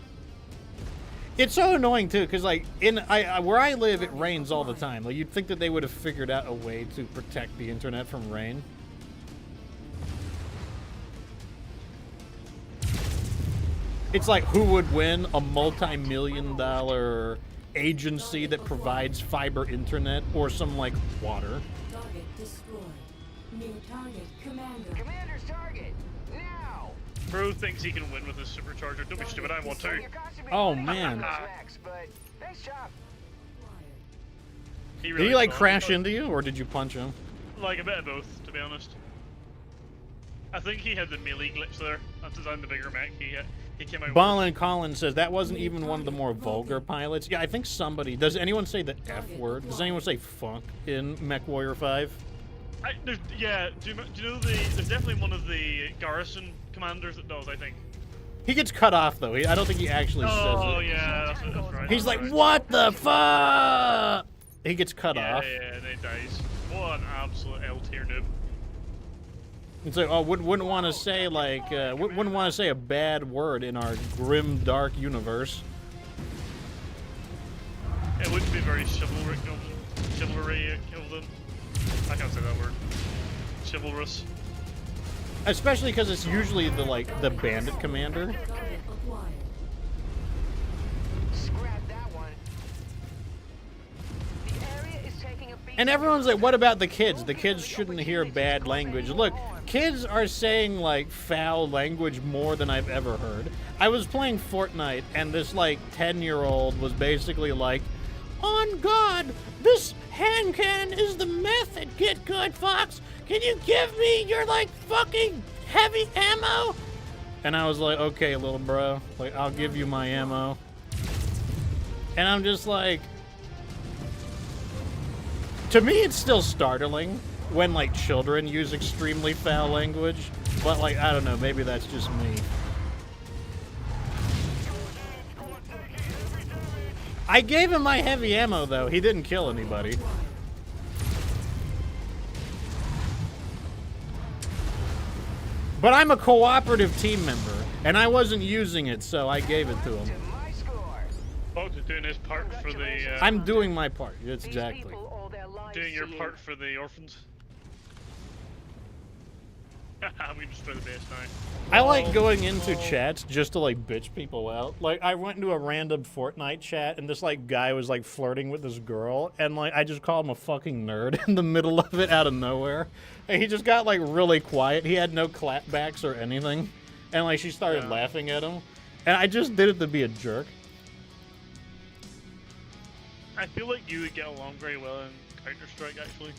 it's so annoying too, because like where I live, it rains all the time. Like you'd think that they would have figured out a way to protect the internet from rain. It's like who would win a multi-million-dollar agency that provides fiber internet or some like water. Target destroyed. New target, Commander. Commander's target, now! Bro thinks he can win with his supercharger. Don't be stupid, I want to. Your cost should be Oh, pretty man. high, Mechs, but nice job. Acquired. He Did he like thought- crash into you, or did you punch him? Like a bit of both, to be honest. I think he had the melee glitch there. That's designed the bigger mech. He came out. Ballin Collins says that wasn't even one of the more vulgar pilots. Yeah, I think somebody. Does anyone say the F word? Does anyone say funk in MechWarrior 5? Yeah, do you know there's definitely one of the garrison commanders that does, I think. He gets cut off though. I don't think he actually says Oh it. yeah, that's right. He's like, right. what the fuck? He gets cut off. Yeah, and then he dies. What an absolute L tier noob. It's like, oh, wouldn't want to say like, wouldn't want to say a bad word in our grim, dark universe. It wouldn't be very chivalry killed him. I can't say that word. Chivalrous. Especially because it's usually the bandit commander. Target acquired. Scrap that one. The area is taking a beat. And everyone's like, what about the kids? The kids shouldn't hear bad language. Look, kids are saying like foul language more than I've ever heard. I was playing Fortnite and this like 10-year-old was basically like, on God, this hand cannon is the method. Get good, Fox. Can you give me your like fucking heavy ammo? And I was like, okay, little bro, like I'll give you my ammo. And I'm just like, to me, it's still startling when like children use extremely foul language, but like I don't know, maybe that's just me. I gave him my heavy ammo though. He didn't kill anybody. But I'm a cooperative team member, and I wasn't using it, so I gave it to him. To my score. Fox is doing his part for the. I'm doing my part. That's These exactly. people owe their lives Doing your to you. part for the orphans. We can destroy the base now. I like going into chats just to like bitch people out. Like I went into a random Fortnite chat and this like guy was like flirting with this girl and like I just called him a fucking nerd in the middle of it out of nowhere. And he just got like really quiet. He had no clapbacks or anything. And like she started laughing at him. And I just did it to be a jerk. I feel like you would get along very well in Counter-Strike, actually.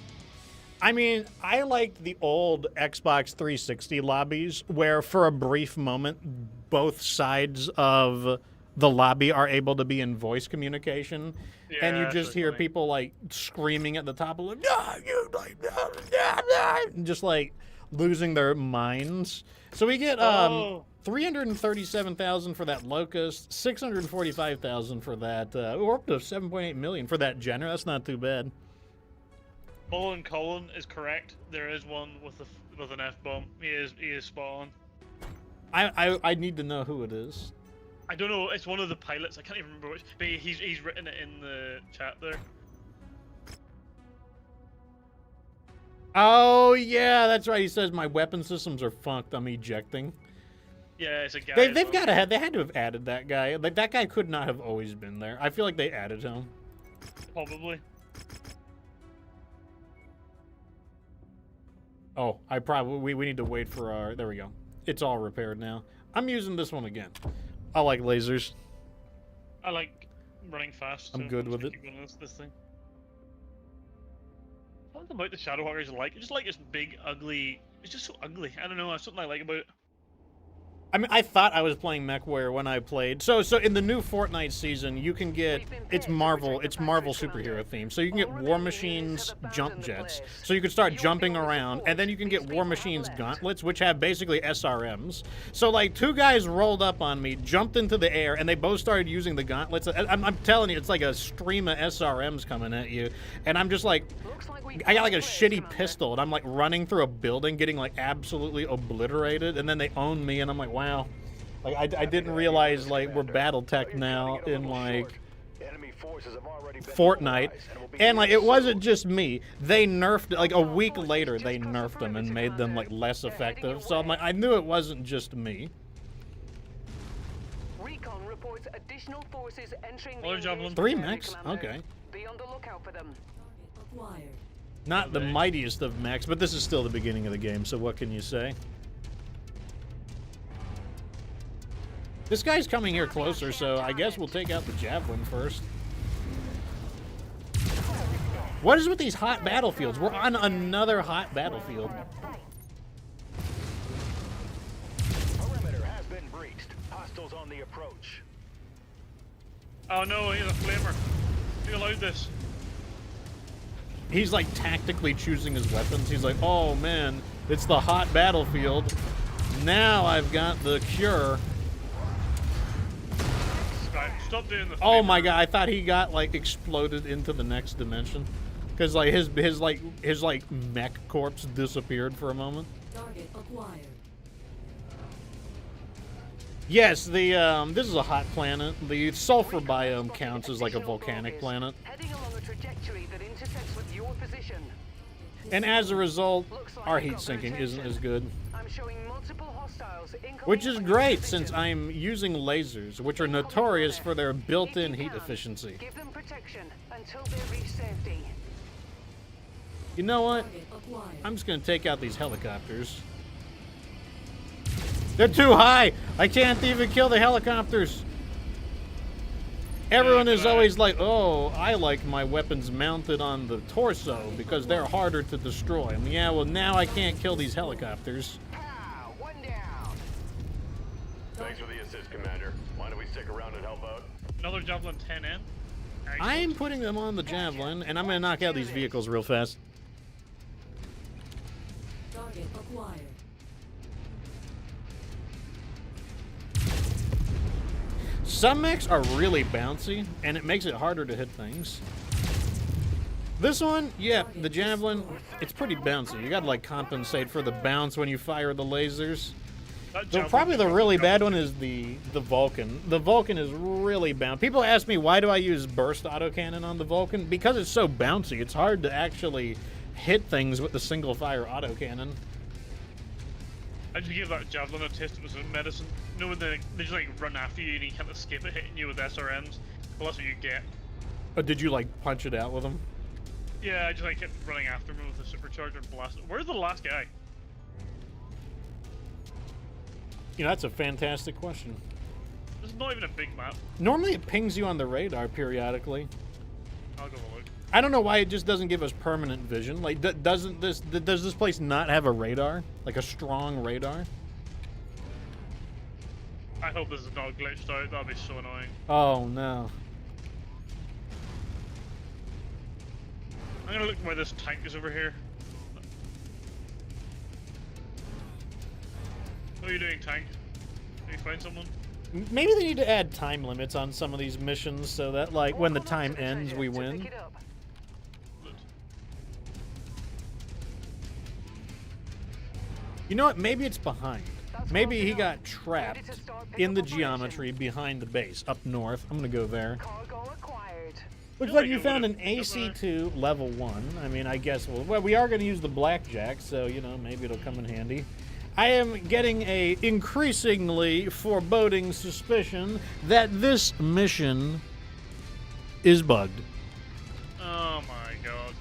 I mean, I liked the old Xbox 360 lobbies where for a brief moment both sides of the lobby are able to be in voice communication and you Yeah, just hear certainly. people people like screaming at the top of like, "No, you like no," and just like losing their minds. So we get 337,000 for that Locust, 645,000 for that we're up to 7.8 million for that Jenner. That's not too bad. Colin is correct. There is one with an F-bomb. He is spot on. I need to know who it is. I don't know. It's one of the pilots. I can't even remember which. But he's written it in the chat there. Oh yeah, that's right. He says my weapon systems are funked. I'm ejecting. Yeah, it's a guy. They've as well. got to have. They had to have added that guy. Like that guy could not have always been there. I feel like they added him. Probably. Oh, we need to wait for our. There we go. It's all repaired now. I'm using this one again. I like lasers. I like running fast. I'm so good just with gonna it. keep running this thing. Something about the Shadowhunters I like. I just like this big, ugly. It's just so ugly. I don't know. There's something I like about it. I mean, I thought I was playing MechWarrior when I played. So in the new Fortnite season, you can get it's Marvel superhero theme. So you can get War Machine's jump jets. So you can start jumping around, and then you can get War Machine's gauntlets, which have basically SRMs. So like 2 guys rolled up on me, jumped into the air, and they both started using the gauntlets. I'm telling you, it's like a stream of SRMs coming at you, and I'm just like, I got like a shitty pistol, and I'm like running through a building, getting like absolutely obliterated, and then they own me, and I'm like, wow. Like I didn't realize like we're BattleTech now in like Fortnite, and like it wasn't just me. They nerfed like a week later. They nerfed them and made them like less effective. So I'm like, I knew it wasn't just me. Recon reports additional forces entering Another the javelin. 3 mechs, okay. Be on the lookout for them. Acquired. Not the mightiest of mechs, but this is still the beginning of the game. So what can you say? This guy's coming here closer, so I guess we'll take out the javelin first. What is with these hot battlefields? We're on another hot battlefield. Perimeter has been breached. Hostiles on the approach. Oh no, he's a flamer. Who allowed this? He's like tactically choosing his weapons. He's like, oh man, it's the hot battlefield. Now I've got the cure. Right, stop doing the Oh flamer. my god, I thought he got like exploded into the next dimension. Cause like his mech corpse disappeared for a moment. Target acquired. Yes, the this is a hot planet. The sulfur biome counts as like a volcanic planet. Heading along a trajectory that intersects with your position. And as a result, Looks like our we've heat got sinking isn't protection. as good. I'm showing multiple hostiles incoming Which is on your great position. since I'm using lasers, which are notorious for their built-in If you heat can, efficiency. Give them protection until they reach safety. You know what? Target acquired. I'm just gonna take out these helicopters. They're too high! I can't even kill the helicopters! Everyone is always like, oh, I like my weapons mounted on the torso because they're harder to destroy. I mean, yeah, well, now I can't kill these helicopters. Pow! One down. Thanks for the assist, Commander. Why don't we stick around and help out? Another javelin 10N. I'm putting them on the javelin, and I'm gonna knock out these vehicles real fast. Target acquired. Some mechs are really bouncy, and it makes it harder to hit things. This one, yeah, the javelin, it's pretty bouncy. You gotta like compensate for the bounce when you fire the lasers. Probably the really bad one is the Vulcan. The Vulcan is really bouncy. People ask me, why do I use burst autocannon on the Vulcan? Because it's so bouncy. It's hard to actually hit things with the single fire autocannon. I just give that javelin a taste of some medicine. You know when they just like run after you and you can't escape it hitting you with SRMs? Well, that's what you get. Did you like punch it out with them? Yeah, I just like kept running after him with a supercharger and blast. Where's the last guy? You know, that's a fantastic question. This is not even a big map. Normally it pings you on the radar periodically. I'll go look. I don't know why it just doesn't give us permanent vision. Like, does this place not have a radar? Like a strong radar? I hope this is not glitched out. That'd be so annoying. Oh no. I'm gonna look where this tank is over here. What are you doing, tank? Did you find someone? Maybe they need to add time limits on some of these missions so that, like, when the time ends, we To pick win. it up. Good. You know what? Maybe it's behind. That's Maybe close he enough. got Ready trapped to start in the pickup operation. geometry behind the base, up north. I'm gonna go there. Cargo acquired. Looks Feel like like you it found an would've- AC2 level 1. I mean, I guess well, we are going to use the blackjack, so, you know, maybe it'll come in handy. I am getting a increasingly foreboding suspicion that this mission is bugged. Oh my god.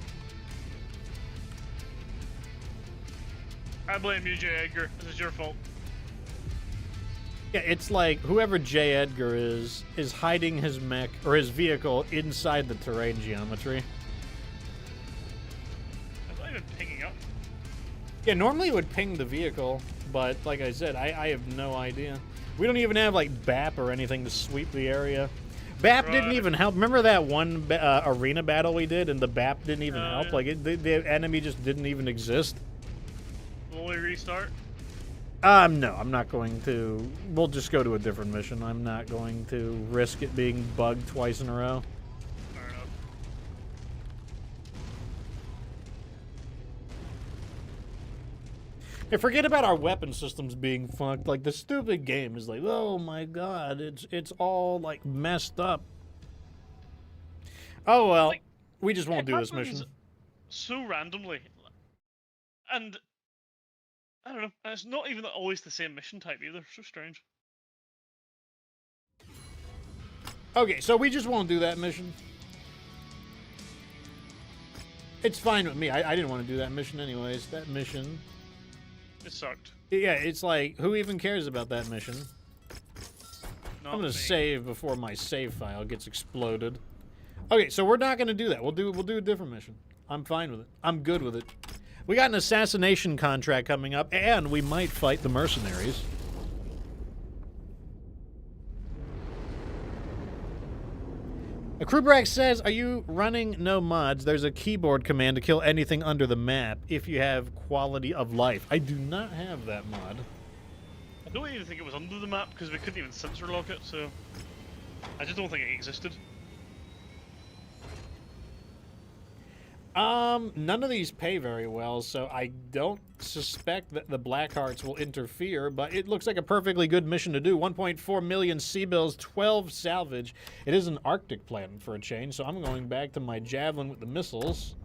I blame you, J. Edgar. This is your fault. Yeah, it's like whoever J. Edgar is hiding his mech or his vehicle inside the terrain geometry. I'm not even picking up. Yeah, normally it would ping the vehicle, but like I said, I have no idea. We don't even have like BAP or anything to sweep the area. BAP didn't even help. Remember that one arena battle we did, and the BAP didn't even help? Yeah. Like the enemy just didn't even exist. Will we restart? No, I'm not going to. We'll just go to a different mission. I'm not going to risk it being bugged twice in a row. Fair enough. Hey, forget about our weapon systems being fucked. Like, the stupid game is like, oh my god, it's all, like, messed up. Oh, well, Like, we just won't it do this happens mission. So randomly, and I don't know. And it's not even always the same mission type either. So strange. Okay, so we just won't do that mission. It's fine with me. I didn't want to do that mission anyways. That mission... It sucked. Yeah, it's like, who even cares about that mission? Not I'm gonna me. save before my save file gets exploded. Okay, so we're not gonna do that. We'll do a different mission. I'm fine with it. I'm good with it. We got an assassination contract coming up, and we might fight the mercenaries. A Krubrax says, are you running no mods? There's a keyboard command to kill anything under the map if you have quality of life. I do not have that mod. I don't even think it was under the map because we couldn't even sensor lock it. So I just don't think it existed. None of these pay very well, so I don't suspect that the Blackhearts will interfere, but it looks like a perfectly good mission to do. 1.4 million sea bills, 12 salvage. It is an Arctic planet for a change, so I'm going back to my Javelin with the missiles.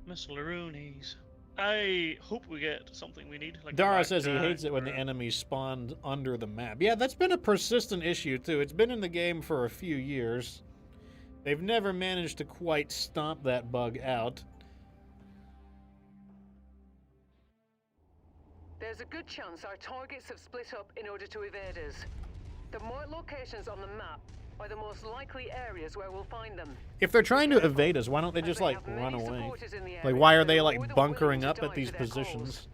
Missileroonies. I hope we get something we need. Like Dara blackjack says he hates it when the or- enemies spawned under the map. Yeah, that's been a persistent issue, too. It's been in the game for a few years. They've never managed to quite stomp that bug out. There's a good chance our targets have split up in order to evade us. The more locations on the map are the most likely areas where we'll find them. If they're trying to evade us, why don't they As just, they like, have run many away? supporters in the Like, area, why are they're they, more like, than bunkering willing to up at die these for their cause. positions?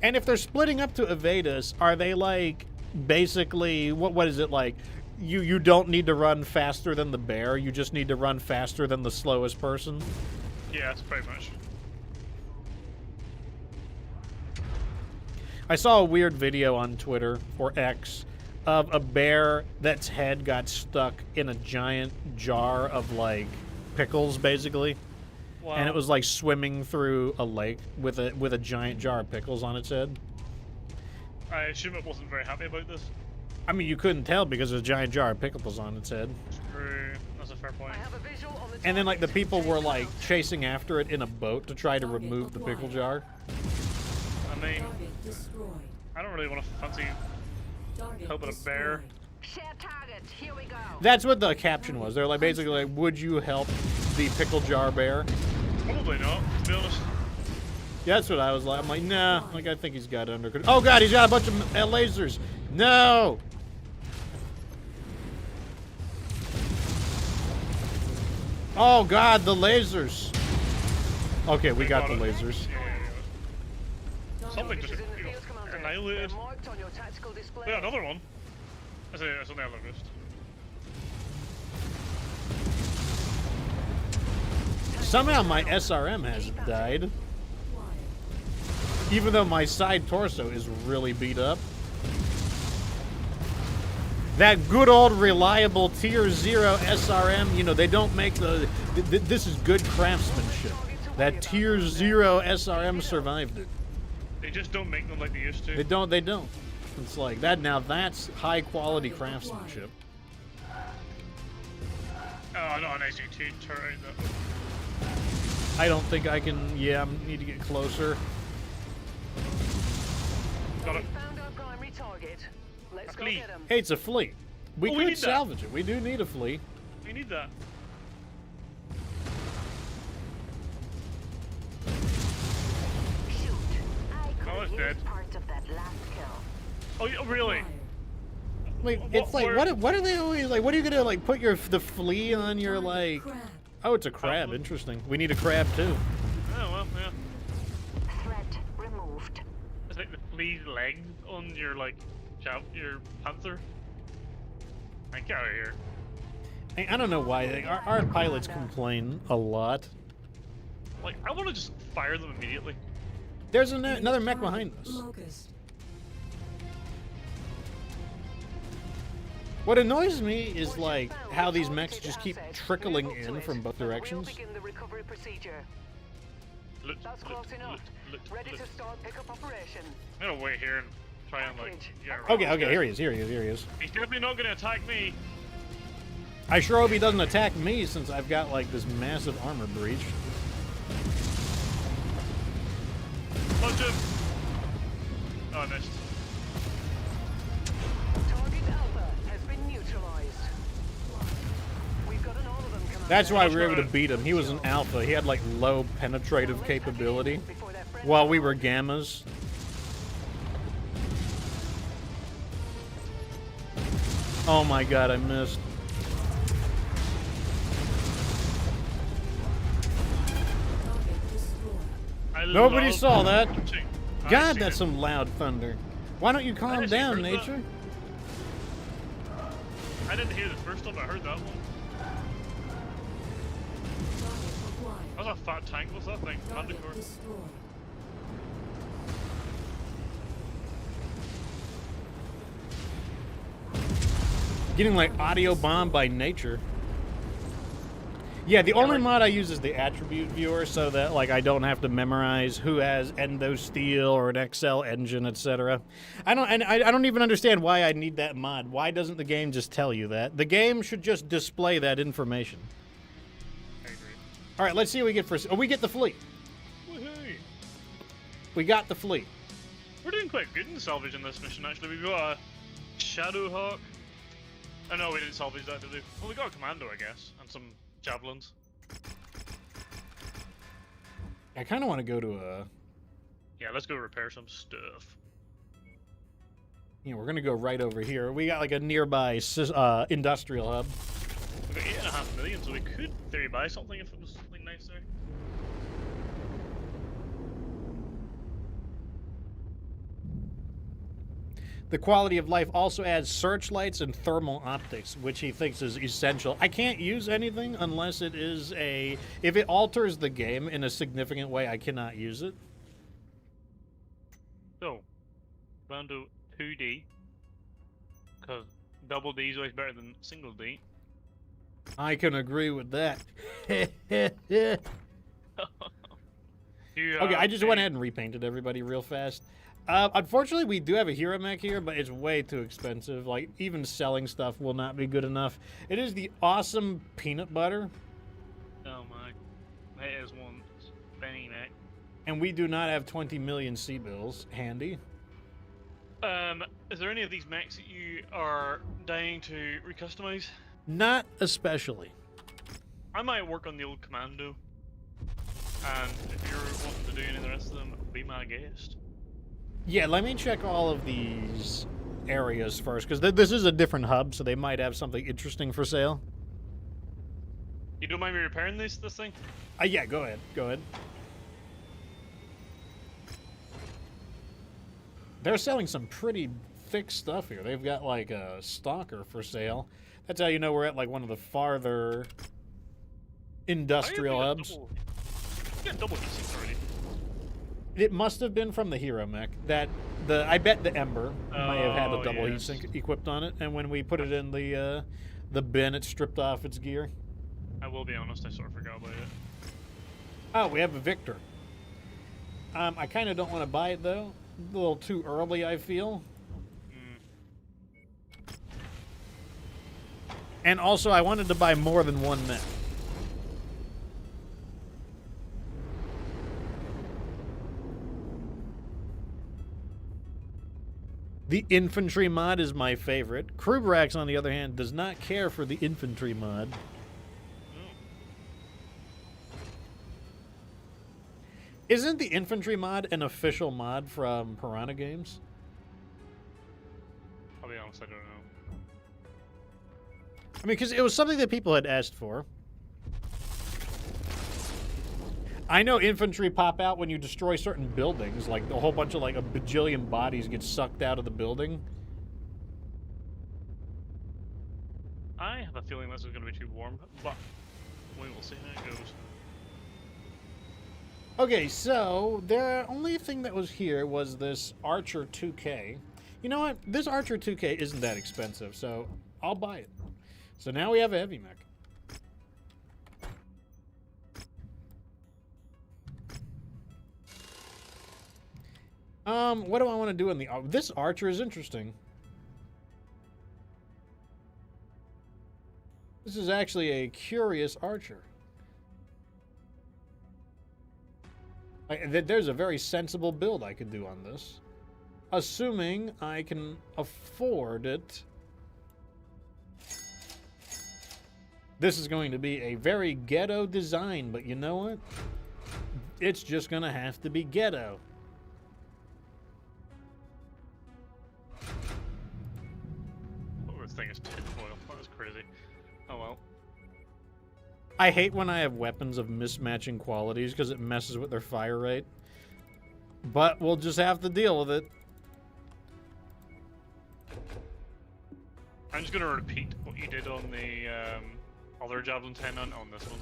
And if they're splitting up to evade us, are they, like, basically, what is it, like, you don't need to run faster than the bear, you just need to run faster than the slowest person? Yeah, it's pretty much. I saw a weird video on Twitter, or X, of a bear that's head got stuck in a giant jar of, like, pickles, basically. Wow. And it was, like, swimming through a lake with a giant jar of pickles on its head. I assume it wasn't very happy about this. I mean, you couldn't tell because there's a giant jar of pickles on its head. True. That's a fair point. I have a visual on the And then, like, the target. people were, Take like, them out. chasing after it in a boat to try to remove the pickle jar. I mean, Target destroyed. I don't really want to fancy Target helping a bear. destroyed. Share target. Here we go. That's what the caption was. They're, like, basically like, would you help the pickle jar bear? Probably not, to be honest. Yeah, that's what I was like. I'm like, nah. Like, I think he's got it under control. Oh, God, he's got a bunch of lasers. No! Oh, God, the lasers. Okay, we got the lasers. Yeah. Something just Target is in the field, Commander. annihilated. They're marked on your tactical display. Yeah, another one. That's on the other list. Somehow my SRM hasn't died. Even though my side torso is really beat up. That good old reliable tier 0 SRM, you know, they don't make the... This is good craftsmanship. That tier 0 SRM survived it. They just don't make them like they used to. They don't. It's like that. Now that's high quality craftsmanship. Oh, not an ACT turret. Though. I don't think I can... Yeah, I need to get closer. Got We it. found our primary target. Let's A go flea. get 'em. Hey, it's a flea. We Oh, we could need that. salvage it. We do need a flea. We need that. Shoot. I Oh, could it's use dead. part of that last kill. Oh, really? Like, What- it's like, where- what are they always like? What are you gonna like put the flea on your like? Crab. Oh, it's a crab. Probably. Interesting. We need a crab too. lead legs on your like your Panther? Like, get out of here. I don't know why. Like, our pilots complain a lot. Like, I want to just fire them immediately. There's another mech behind us. Locust. What annoys me is like how these mechs just keep trickling in from both directions. We'll begin the recovery procedure. Look, That's close enough. Ready to start pickup operation. I'm gonna wait here and try and like get around Okay, this okay, guy. here he is, here he is, here he is. He's definitely not gonna attack me. I sure hope he doesn't attack me since I've got like this massive armor breach. Punch him. Oh, I missed. Target Alpha has been neutralized. We've gotten all of them, Commander. That's why we were able to beat him. He was an alpha. He had like low penetrative capability while we were gammas. Oh my god, I missed. Target destroyed. I Nobody love saw that. punching. I God, seen that's it. some loud thunder. Why don't you calm actually down, heard that. nature? I didn't hear the first one, but I heard that one. Target acquired. That was a fat tank. What's that thing? Target Manticore. destroyed. Getting like audio bombed by nature. Yeah, the only mod I use is the attribute viewer, so that like I don't have to memorize who has endo steel or an XL engine, etc. I don't even understand why I need that mod. Why doesn't the game just tell you that? The game should just display that information. I agree. All right, let's see what we get first. Oh, we get the fleet. Woohoo! We got the fleet. We're doing quite good in salvage in this mission, actually. We've got a Shadowhawk. Oh no, we didn't salvage that, did we? Well, we got a Commando, I guess, and some Javelins. I kind of want to go to a. Yeah, let's go repair some stuff. You know, we're gonna go right over here. We got like a nearby industrial hub. We've got 8.5 million, so we could in theory buy something if it was something nice there. The quality of life also adds searchlights and thermal optics, which he thinks is essential. I can't use anything unless it is a... If it alters the game in a significant way, I cannot use it. So, round to 2D. Because double D is always better than single D. I can agree with that. You, Okay, I just went ahead and repainted everybody real fast. Unfortunately, we do have a hero mech here, but it's way too expensive. Like, even selling stuff will not be good enough. It is the awesome peanut butter, Oh my. That is one spinning neck. and we do not have 20 million C-bills handy. Is there any of these mechs that you are dying to recustomize? Not especially. I might work on the old Commando. And if you're wanting to do any of the rest of them, be my guest. Yeah, let me check all of these areas first, because this is a different hub, so they might have something interesting for sale. You don't mind me repairing this thing? Yeah, go ahead. Go ahead. They're selling some pretty thick stuff here. They've got like a stalker for sale. That's how you know we're at like one of the farther industrial hubs. You got double heat already. It must have been from the hero mech. I bet the Ember may have had a Oh, double yes. heatsink equipped on it, and when we put it in the bin, it stripped off its gear. I will be honest, I sort of forgot about it. Oh, we have a Victor. I kind of don't want to buy it though. A little too early, I feel. And also, I wanted to buy more than one mech. The infantry mod is my favorite. Krubrax, on the other hand, does not care for the infantry mod. Isn't the infantry mod an official mod from Piranha Games? I'll be honest, I don't know. I mean, because it was something that people had asked for. I know infantry pop out when you destroy certain buildings, like a whole bunch of like a bajillion bodies get sucked out of the building. I have a feeling this is going to be too warm, but we will see how it goes. Okay, so the only thing that was here was this Archer 2K. You know what? This Archer 2K isn't that expensive, so I'll buy it. So now we have a heavy mech. What do I want to do in the... this Archer is interesting. This is actually a curious Archer. There's a very sensible build I could do on this. Assuming I can afford it. This is going to be a very ghetto design, but you know what? It's just going to have to be ghetto. Oh, this thing is tinfoil. That is crazy. Oh well. I hate when I have weapons of mismatching qualities because it messes with their fire rate. But we'll just have to deal with it. I'm just going to repeat what you did on the other Javelin 10 on this one.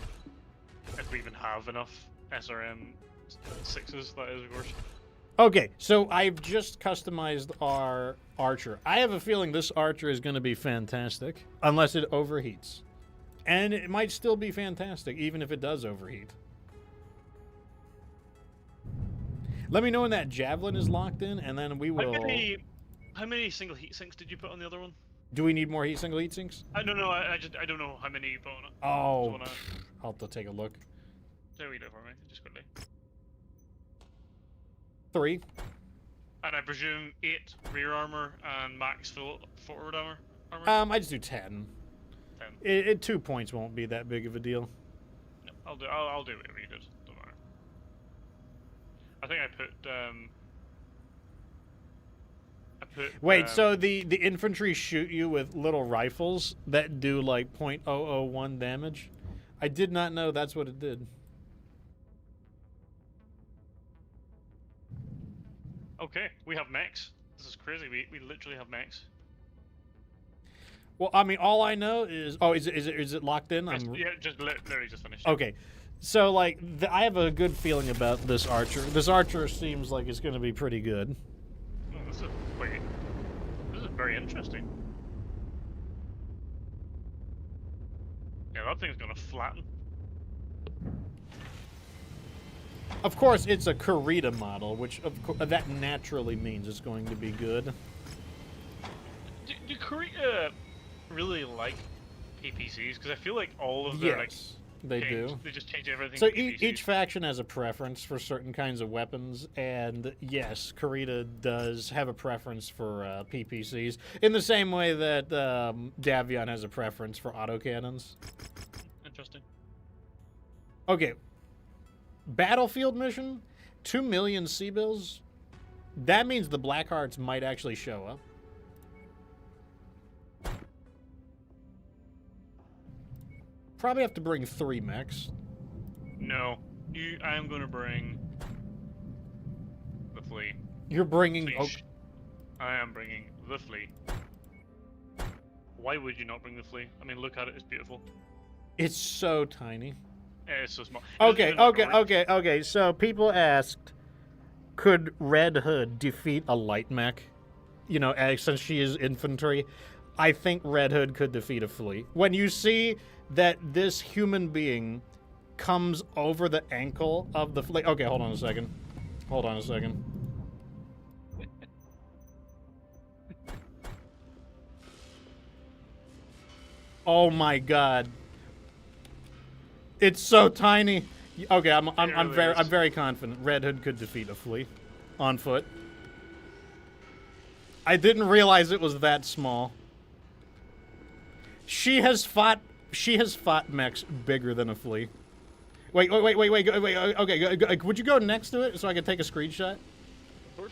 If we even have enough SRM 6s, that is, of course. Okay, so I've just customized our Archer. I have a feeling this Archer is going to be fantastic, unless it overheats. And it might still be fantastic, even if it does overheat. Let me know when that Javelin is locked in, and then we will... How many single heat sinks did you put on the other one? Do we need more single heat sinks? No, I don't know how many you put on it. Oh, I'll have to take a look. There we go for me, just quickly. 3. And I presume 8 rear armor and max forward armor? I just do 10. 10. 2 points won't be that big of a deal. No, I'll do whatever you did. Don't matter. I think I put. Wait, so the infantry shoot you with little rifles that do like .001 damage? I did not know that's what it did. Okay, we have mechs. This is crazy. We literally have mechs. Well, I mean, all I know is... Oh, is it locked in? Yeah, just literally just finished. Okay. So, like, I have a good feeling about this Archer. This Archer seems like it's going to be pretty good. Oh, this is very interesting. Yeah, that thing's going to flatten. Of course, it's a Kurita model, which that naturally means it's going to be good. Do Korea really like PPCs? Because I feel like all of their they do. They just change everything. So to PPCs. each faction has a preference for certain kinds of weapons, and yes, Kurita does have a preference for PPCs in the same way that Davion has a preference for autocannons. Interesting. Okay. Battlefield mission, 2 million C-bills. That means the Blackhearts might actually show up. Probably have to bring 3 mechs. No, I am going to bring the fleet. You're bringing... I am bringing the fleet. Why would you not bring the fleet? I mean, look at it, it's beautiful. It's so tiny. It's so small. Okay. So people asked, could Red Hood defeat a light mech? You know, since she is infantry, I think Red Hood could defeat a fleet. When you see that this human being comes over the ankle of the fleet... Okay, hold on a second. Oh my god. It's so tiny. Okay, I'm very confident Red Hood could defeat a fleet on foot. I didn't realize it was that small. She has fought mechs bigger than a flea. Wait. Okay, would you go next to it so I can take a screenshot? Of course.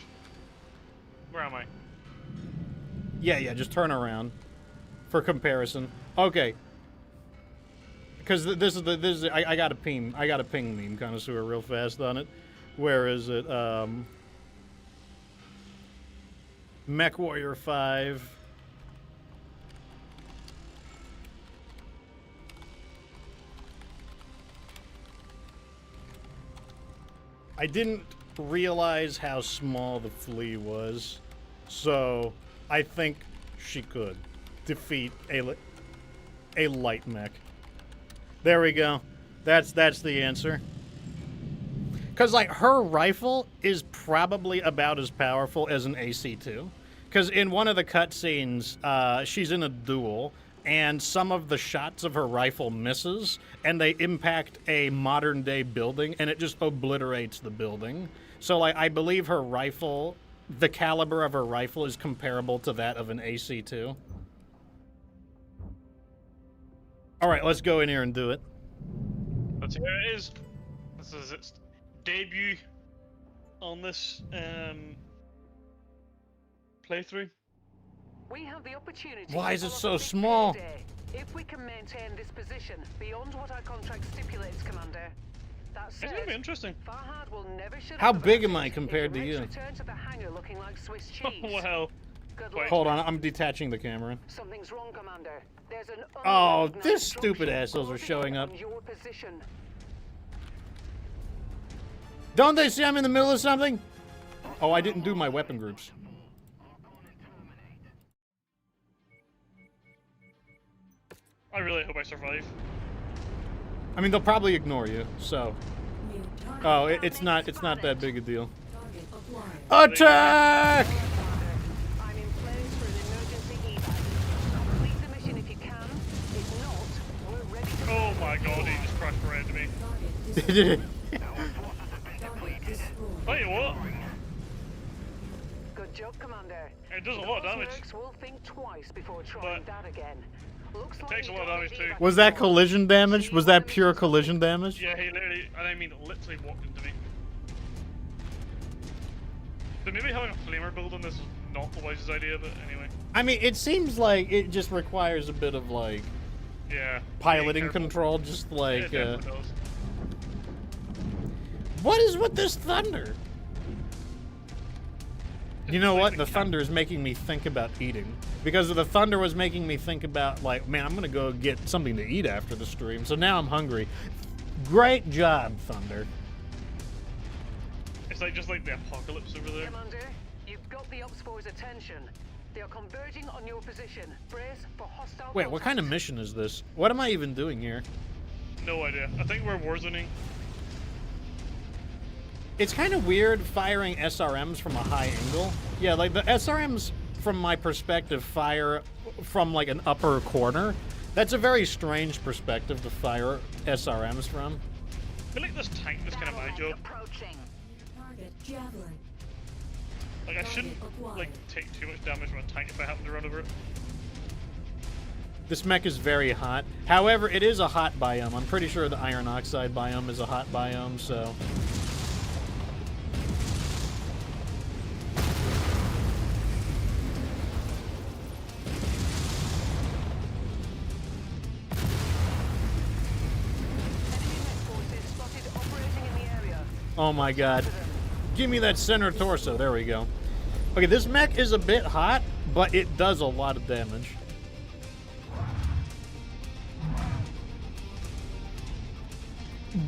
Where am I? Yeah, just turn around for comparison. Okay. because this is I got a ping meme connoisseur real fast on it. Where is it? MechWarrior 5. I didn't realize how small the flea was, so I think she could defeat a light mech. There we go. That's the answer. Because, like, her rifle is probably about as powerful as an AC-2. Because in one of the cutscenes, she's in a duel, and some of the shots of her rifle misses, and they impact a modern-day building, and it just obliterates the building. So, like, I believe her rifle, the caliber of her rifle is comparable to that of an AC-2. All right, let's go in here and do it. Let's see how it is. This is its debut on this playthrough. We have the opportunity. Why to is it follow so up this small? payday. If we can maintain this position beyond what our contract stipulates, Commander. That It's said, gonna be interesting. Farhad will never show How up big about am I it. compared It to makes you? Return to the hangar looking like Swiss cheese. Wow. Good Wait. luck. Hold on, I'm detaching the camera. Something's wrong, Commander. There's an Oh, unrecognized this stupid structure assholes are closing showing in up. on your position. Don't they see I'm in the middle of something? Oh, I didn't do my weapon groups. I really hope I survive. I mean, they'll probably ignore you, so. New target. Oh, it's not that big a deal. Target acquired. Attack! I'm in place for an emergency evac. Complete the mission if you can. If not, we're ready to Oh my god, he just crashed right into me. Target destroyed. Tell you what, Good job, Commander. it does a lot of Those damage. mercs will think twice before trying But that again. Looks like takes a lot of damage too. Was that collision damage? Was that pure collision damage? Yeah, he literally, and I mean literally walked into me. So maybe having a flamer build on this is not the wisest idea, but anyway. I mean, it seems like it just requires a bit of, like, Yeah. piloting being careful. control, just Yeah, like, it definitely does. What is with this thunder? You know what? The thunder is making me think about eating. Because the thunder was making me think about, like, man, I'm gonna go get something to eat after the stream, so now I'm hungry. Great job, Thunder. It's like just like the apocalypse over there. Commander, you've got the Ops Force's attention. They are converging on your position. Brace for hostile Wait, what kind of contact. mission is this? What am I even doing here? No idea. I think we're warzoning. It's kind of weird firing SRMs from a high angle. Yeah, like the SRMs, from my perspective, fire from like an upper corner. That's a very strange perspective to fire SRMs from. I feel like this tank is kind of my job. Approaching. Target javelin. Like I shouldn't like take too much damage from a tank if I happen to run over it. This mech is very hot. However, it is a hot biome. I'm pretty sure the iron oxide biome is a hot biome, so. Enemy Met forces spotted operating in the area. Oh my god. Give me that center torso. There we go. Okay, this mech is a bit hot, but it does a lot of damage.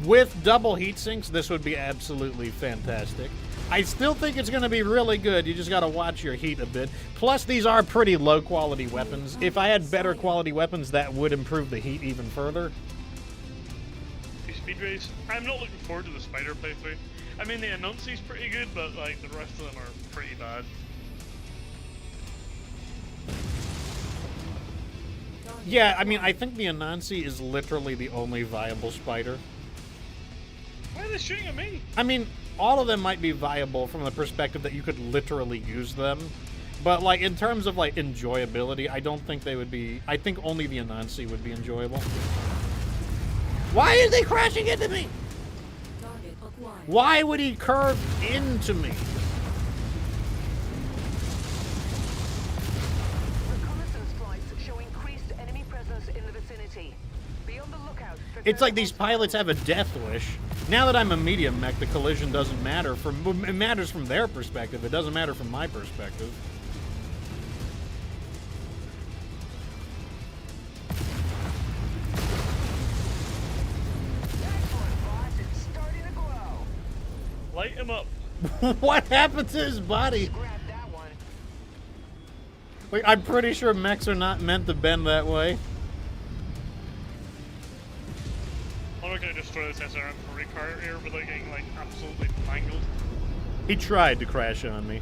With double heat sinks, this would be absolutely fantastic. I still think it's going to be really good. You just got to watch your heat a bit. Plus, these are pretty low quality weapons. If I had better quality weapons, that would improve the heat even further. These speed race. I'm not looking forward to the spider playthrough. I mean, the Anunzi's pretty good, but like the rest of them are pretty bad. Yeah, I mean, I think the Anansi is literally the only viable spider. Why are they shooting at me? I mean, all of them might be viable from the perspective that you could literally use them. But, like, in terms of, like, enjoyability, I don't think they would be... I think only the Anansi would be enjoyable. Why are they crashing into me? Target acquired. Why would he curve into me? Reconnaissance flights show increased enemy presence in the vicinity. Be on the lookout for It's like these thermal pilots have a death wish. Now that I'm a medium mech, the collision doesn't matter. It matters from their perspective. It doesn't matter from my perspective. Excellent, boss. It's starting to glow. Light him up. What happened to his body? Grab that one. Like, I'm pretty sure mechs are not meant to bend that way. I'm not gonna destroy this SRM parade car here without getting like absolutely mangled. He tried to crash on me.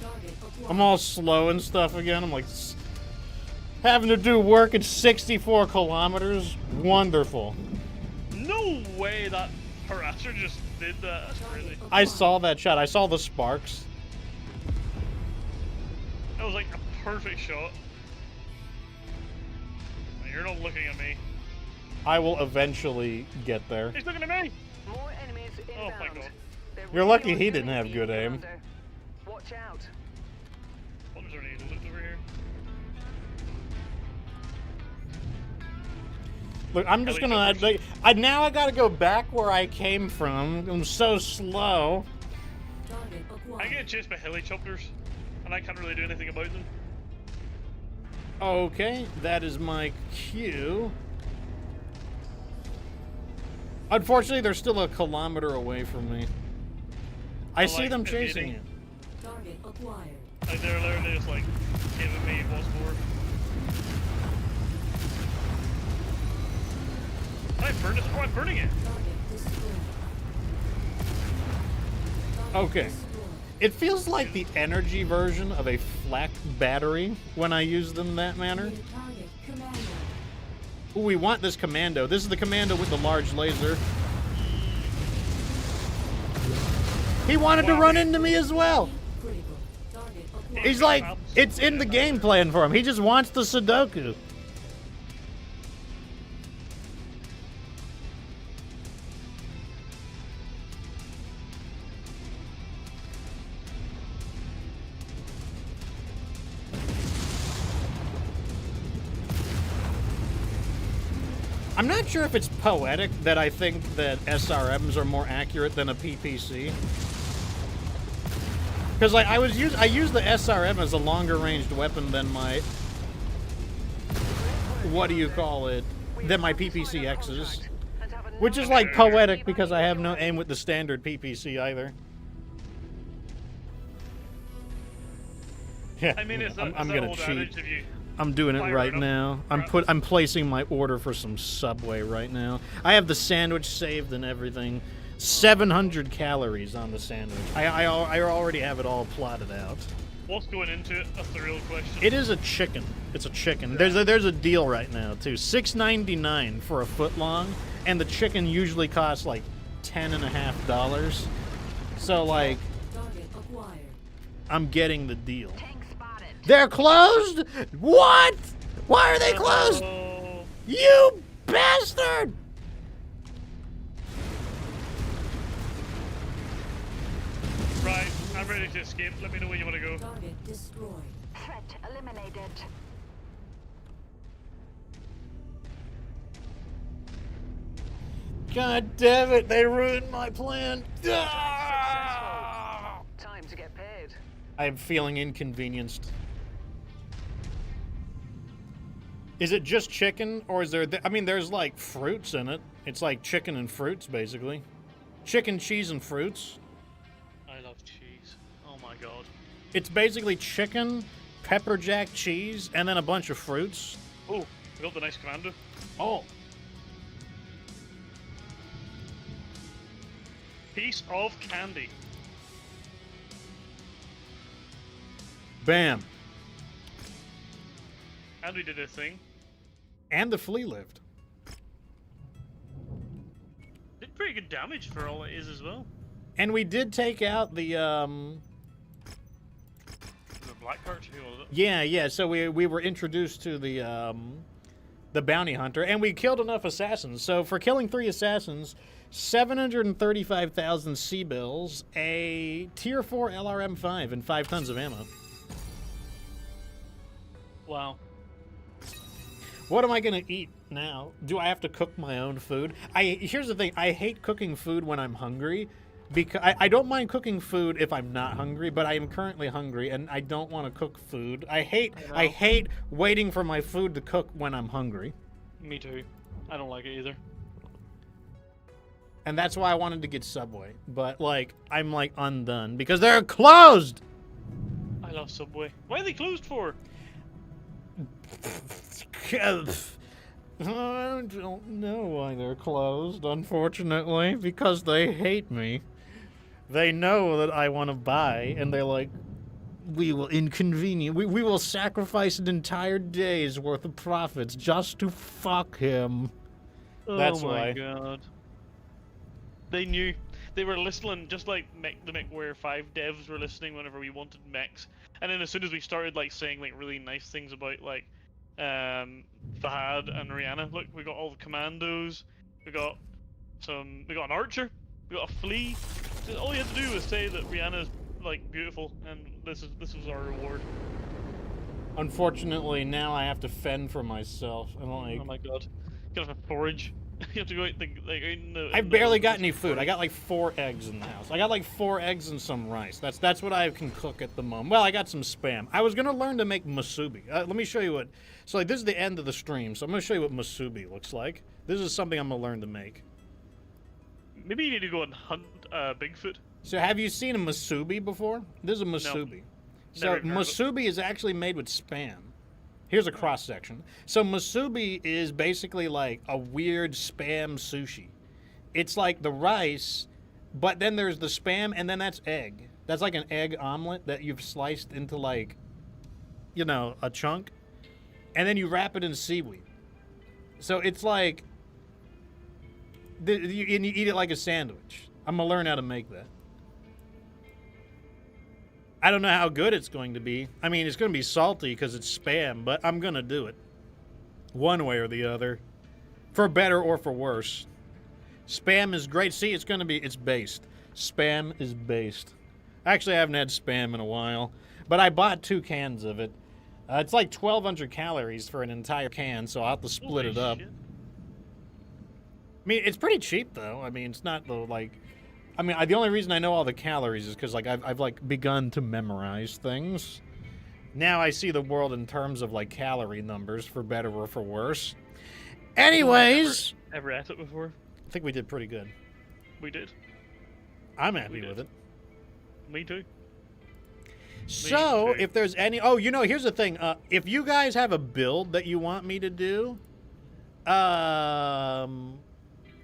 Target acquired. I'm all slow and stuff again. I'm like having to do work at 64 kilometers. Wonderful. No way that harasser just did that. That's crazy. I saw that shot. I saw the sparks. That was like a perfect shot. Now, you're not looking at me. I will eventually get there. He's looking at me. More enemies inbound. Oh my God. They're You're really lucky on he your didn't have feet, good aim. Commander. Watch out. What is there any loot over here? Look, I'm just gonna. Helicopters. Now I gotta go back where I came from. I'm so slow. Target acquired. I get chased by helicopters, and I can't really do anything about them. Okay, that is my cue. Unfortunately, they're still a kilometer away from me. I see like them the chasing meeting. you. Target acquired. Like they're literally just like giving me what's for. I burned it. Oh, I'm burning it. Target destroyed. Target Okay. destroyed. It feels like the energy version of a flak battery when I use them that manner. New target commando. Ooh, we want this commando. This is the commando with the large laser. He wanted to run into me as well. Critical. Target acquired. He's like, it's in the game plan for him. He just wants the Sudoku. I'm not sure if it's poetic that I think that SRMs are more accurate than a PPC. Because like I used the SRM as a longer ranged weapon than my what do you call it? Than my PPCXs. Which is like poetic because I have no aim with the standard PPC either. Yeah, I mean, it's I'm that gonna old cheat. adage if you I'm doing it fire right up, now. perhaps. I'm placing my order for some Subway right now. I have the sandwich saved and everything. 700 calories on the sandwich. I already have it all plotted out. what's going into it? That's the real question. It is a chicken. It's a chicken. There's a deal right now too. $6.99 for a foot long, and the chicken usually costs like $10.50. So like, Target acquired. I'm getting the deal. Tank spotted. They're closed? What? Why are they closed? Oh, You bastard! right, I'm ready to escape. Let me know where you want to go. Target destroyed. Threat eliminated. God damn it, they ruined my plan. Ah! Time to get paid. I am feeling inconvenienced. Is it just chicken, or is there... I mean, there's, like, fruits in it. It's like chicken and fruits, basically. Chicken, cheese, and fruits. I love cheese. Oh my god. It's basically chicken, pepper jack cheese, and then a bunch of fruits. Oh, we got the nice commando. Oh. Piece of candy. Bam. And we did a thing. And the flea lived. Did pretty good damage for all it is as well. And we did take out the, The black cart, who was it? Yeah, so we were introduced to the bounty hunter, and we killed enough assassins. So for killing 3 assassins, 735,000 C-bills, a Tier 4 LRM-5, and 5 tons of ammo. Wow. What am I going to eat now? Do I have to cook my own food? Here's the thing. I hate cooking food when I'm hungry. Because I don't mind cooking food if I'm not hungry, but I am currently hungry, and I don't want to cook food. I hate waiting for my food to cook when I'm hungry. Me too. I don't like it either. And that's why I wanted to get Subway. But, like, I'm, like, undone. Because they're closed! I love Subway. Why are they closed for? I don't know why they're closed, unfortunately. Because they hate me. They know that I want to buy, and they're like, we will inconvenience. We will sacrifice an entire day's worth of profits just to fuck him. That's why. Oh my god. They knew. They were listening, just like the MechWarrior 5 devs were listening whenever we wanted mechs. And then as soon as we started like saying like really nice things about like Fahad and Rihanna, look, we got all the commandos, we got an archer, we got a flea. So all you had to do was say that Rihanna's like beautiful, and this was our reward. Unfortunately, now I have to fend for myself. And like, Oh my god, you have to forage. You have to go out in the. I've barely got any food. I got like 4 eggs in the house. I got like 4 eggs and some rice. That's what I can cook at the moment. Well, I got some Spam. I was gonna learn to make musubi. Let me show you what. So like, this is the end of the stream. So I'm gonna show you what musubi looks like. This is something I'm gonna learn to make. Maybe you need to go and hunt Bigfoot. So have you seen a musubi before? This is a musubi. So Never heard of it. musubi is actually made with Spam. Here's a cross section. So musubi is basically like a weird Spam sushi. It's like the rice, but then there's the Spam, and then that's egg. That's like an egg omelet that you've sliced into like, you know, a chunk, and then you wrap it in seaweed. So it's like, and you eat it like a sandwich. I'm gonna learn how to make that. I don't know how good it's going to be. I mean, it's going to be salty because it's Spam, but I'm going to do it. One way or the other. For better or for worse. Spam is great. See, it's based. Spam is based. Actually, I haven't had Spam in a while, but I bought 2 cans of it. It's like 1,200 calories for an entire can, so I'll have to split it up. Shit. I mean, it's pretty cheap, though. I mean, it's not the, like... I mean, the only reason I know all the calories is because, like, I've like, begun to memorize things. Now I see the world in terms of, like, calorie numbers, for better or for worse. Anyways... Ever ate it before? I think we did pretty good. We did. I'm happy with it. Me too. So, too. if there's any... Oh, you know, here's the thing. If you guys have a build that you want me to do,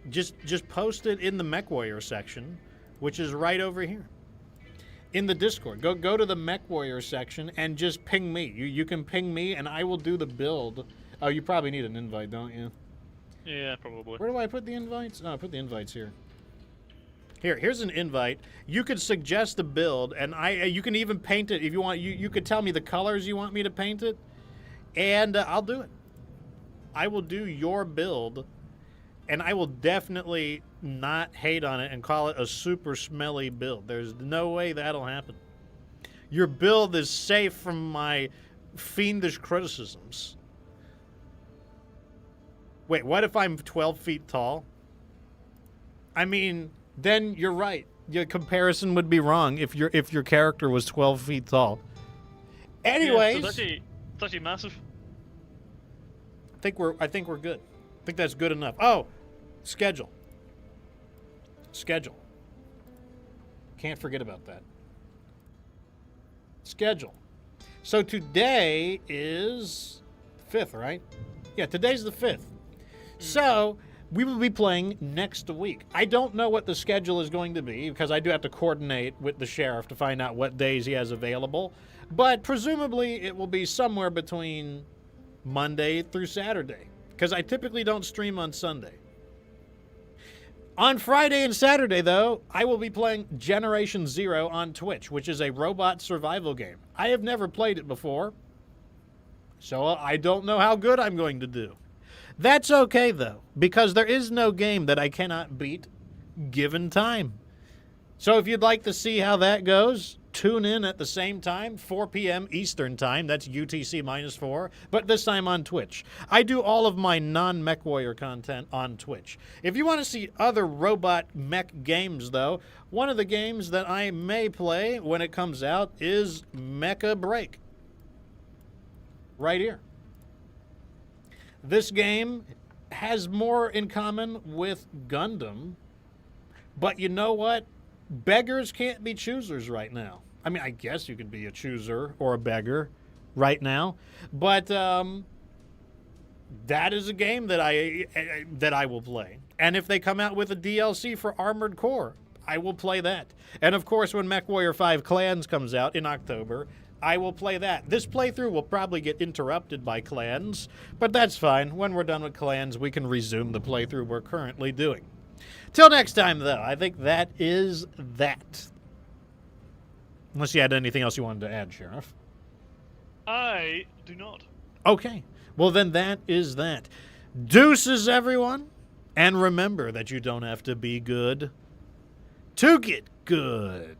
just post it in the MechWarrior section, which is right over here in the Discord. Go to the MechWarrior section and just ping me. You can ping me and I will do the build. Oh, you probably need an invite, don't you? Yeah, probably. Where do I put the invites? Oh, I put the invites here. Here's an invite. You could suggest a build, and you can even paint it if you want. You could tell me the colors you want me to paint it, and I'll do it. I will do your build, and I will definitely not hate on it and call it a super smelly build. There's no way that'll happen. Your build is safe from my fiendish criticisms. Wait, what if I'm 12 feet tall? I mean, then you're right. Your comparison would be wrong if your character was 12 feet tall. Anyways, yeah, so it's actually massive. I think we're good. I think that's good enough. Oh, schedule. Can't forget about that. Schedule. So today is 5th, right? Yeah, today's the 5th. So we will be playing next week. I don't know what the schedule is going to be because I do have to coordinate with the sheriff to find out what days he has available. But presumably it will be somewhere between Monday through Saturday because I typically don't stream on Sunday. On Friday and Saturday, though, I will be playing Generation Zero on Twitch, which is a robot survival game. I have never played it before, so I don't know how good I'm going to do. That's okay, though, because there is no game that I cannot beat given time. So if you'd like to see how that goes, tune in at the same time, 4 p.m. Eastern Time. That's UTC -4, but this time on Twitch. I do all of my non-MechWarrior content on Twitch. If you want to see other robot mech games, though, one of the games that I may play when it comes out is Mecha Break. Right here. This game has more in common with Gundam, but you know what? Beggars can't be choosers right now. I mean, I guess you could be a chooser or a beggar right now, but that is a game that I will play. And if they come out with a DLC for Armored Core, I will play that. And of course, when MechWarrior 5 Clans comes out in October, I will play that. This playthrough will probably get interrupted by Clans, but that's fine. When we're done with Clans, we can resume the playthrough we're currently doing. Till next time, though, I think that is that. Unless you had anything else you wanted to add, Sheriff. I do not. Okay. Well, then that is that. Deuces, everyone. And remember that you don't have to be good to get good.